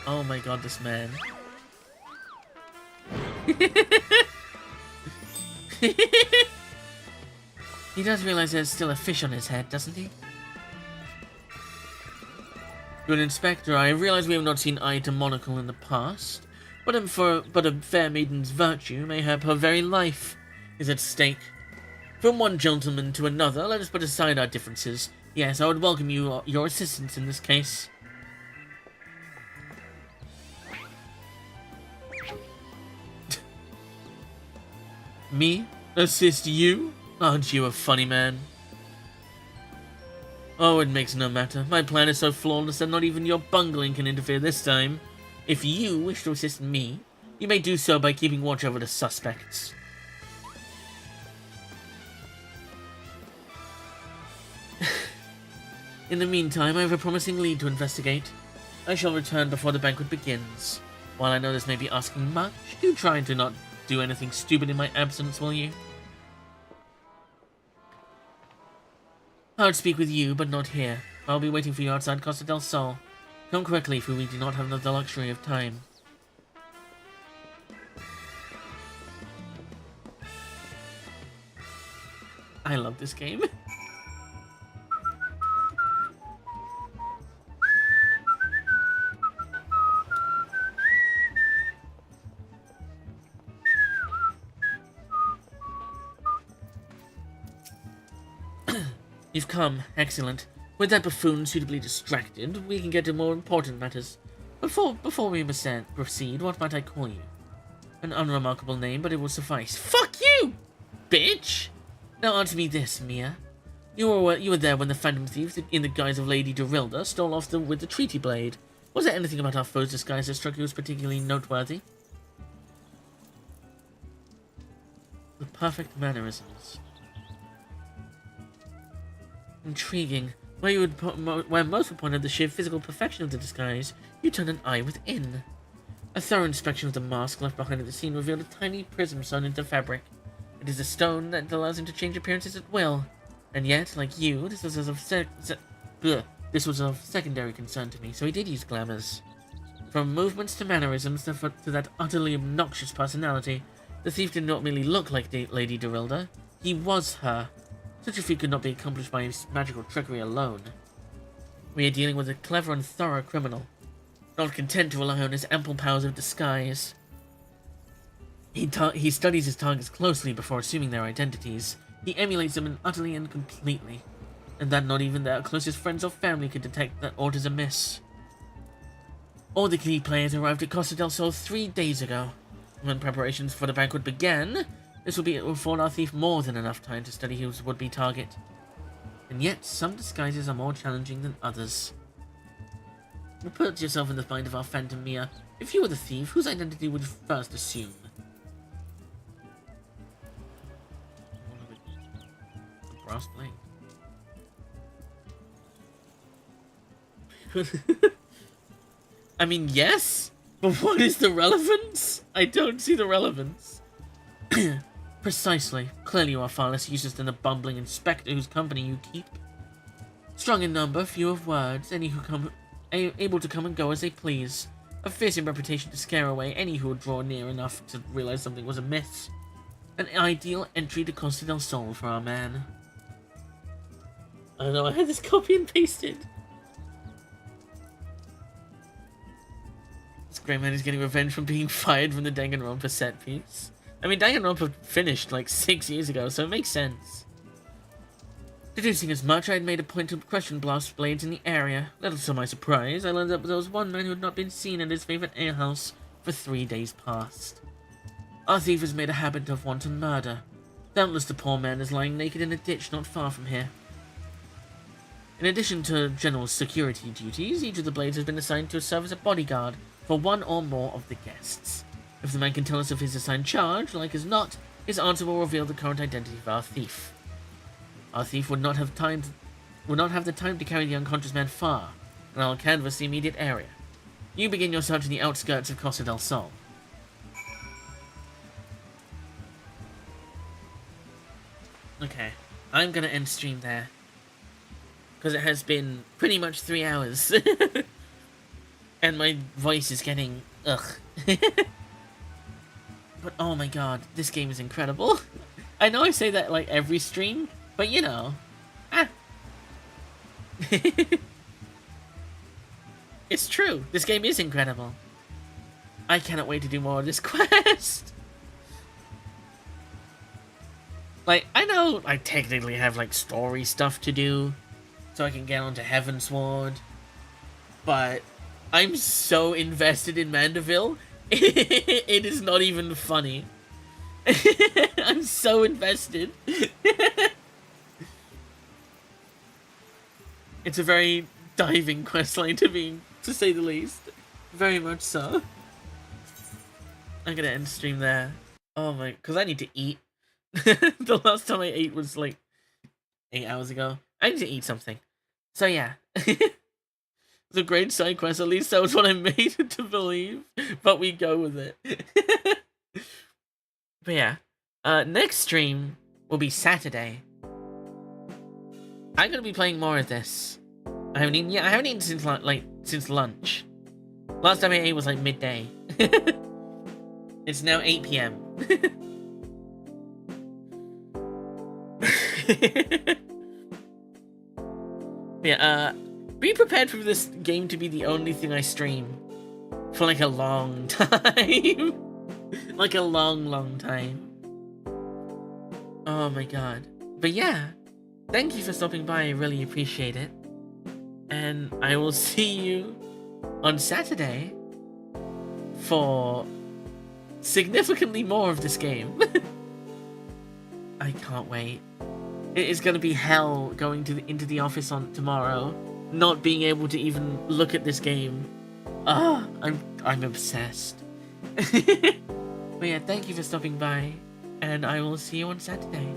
Oh my god, this man. He does realize there's still a fish on his head, doesn't he? Good Inspector, I realize we have not seen eye to monocle in the past, but a fair maiden's virtue, mayhap her very life, is at stake. From one gentleman to another, let us put aside our differences. Yes, I would welcome your assistance in this case. Me? Assist you? Aren't you a funny man? Oh, it makes no matter. My plan is so flawless that not even your bungling can interfere this time. If you wish to assist me, you may do so by keeping watch over the suspects. In the meantime, I have a promising lead to investigate. I shall return before the banquet begins. While I know this may be asking much, do try to not do anything stupid in my absence, will you? I would speak with you, but not here. I'll be waiting for you outside Costa del Sol. Come quickly, for we do not have the luxury of time. I love this game. You've come. Excellent. With that buffoon suitably distracted, we can get to more important matters. Before we proceed, what might I call you? An unremarkable name, but it will suffice. Fuck you, bitch! Now answer me this, Mia. You were there when the Phantom Thieves, in the guise of Lady Dorilda, stole off with the Treaty Blade. Was there anything about our foe's disguise that struck you as particularly noteworthy? The perfect mannerisms. Intriguing. Where most would point out the sheer physical perfection of the disguise, you turn an eye within. A thorough inspection of the mask left behind at the scene revealed a tiny prism sewn into fabric. It is a stone that allows him to change appearances at will. And yet, like you, this was of secondary concern to me, so he did use glamours. From movements to mannerisms to that utterly obnoxious personality, the thief did not merely look like Lady Dorilda, he was her. Such a feat could not be accomplished by his magical trickery alone. We are dealing with a clever and thorough criminal, not content to rely on his ample powers of disguise. He studies his targets closely before assuming their identities. He emulates them utterly and completely, and that not even their closest friends or family could detect that aught is amiss. All the key players arrived at Costa del Sol 3 days ago. When preparations for the banquet began, this will afford our thief more than enough time to study his would-be target. And yet, some disguises are more challenging than others. Put yourself in the mind of our Phantom, Mia. If you were the thief, whose identity would you first assume? A brass blade. I mean, yes, but what is the relevance? I don't see the relevance. Precisely. Clearly you are far less useless than the bumbling inspector whose company you keep. Strong in number, few of words, any who come able to come and go as they please. A fearsome reputation to scare away any who would draw near enough to realize something was amiss. An ideal entry to Costa del Sol for our man. I don't know, I had this copy and pasted. This great man is getting revenge from being fired from the Danganronpa set piece. I mean, Danganronpa finished like 6 years ago, so it makes sense. Deducing as much, I had made a point to question blast blades in the area. Little to my surprise, I learned that there was one man who had not been seen at his favorite alehouse for 3 days past. Our thief has made a habit of wanton murder. Doubtless the poor man is lying naked in a ditch not far from here. In addition to general security duties, each of the blades has been assigned to serve as a bodyguard for one or more of the guests. If the man can tell us of his assigned charge, like as not, his answer will reveal the current identity of our thief. Our thief would not have the time to carry the unconscious man far, and I'll canvass the immediate area. You begin your search in the outskirts of Costa del Sol. Okay, I'm gonna end stream there. Because it has been pretty much 3 hours. And my voice is getting... ugh. But oh my god, this game is incredible. I know I say that like every stream, but you know. It's true, this game is incredible. I cannot wait to do more of this quest. Like, I know I technically have like story stuff to do, so I can get onto Heavensward, but I'm so invested in Mandeville, it is not even funny. I'm so invested. It's a very diving questline to say the least. Very much so. I'm gonna end stream there. Oh my, because I need to eat. The last time I ate was like 8 hours ago. I need to eat something. So yeah. It's a great side quest, at least that was what I made it to believe. But we go with it. But yeah. Next stream will be Saturday. I'm gonna be playing more of this. I haven't eaten since since lunch. Last time I ate was like midday. It's now 8 PM. Yeah, be prepared for this game to be the only thing I stream for like a long time. Like a long time. Oh my god. But yeah, thank you for stopping by. I really appreciate it. And I will see you on Saturday for significantly more of this game. I can't wait. It is going to be hell going into the office on tomorrow, not being able to even look at this game. I'm obsessed. But yeah, thank you for stopping by, and I will see you on Saturday.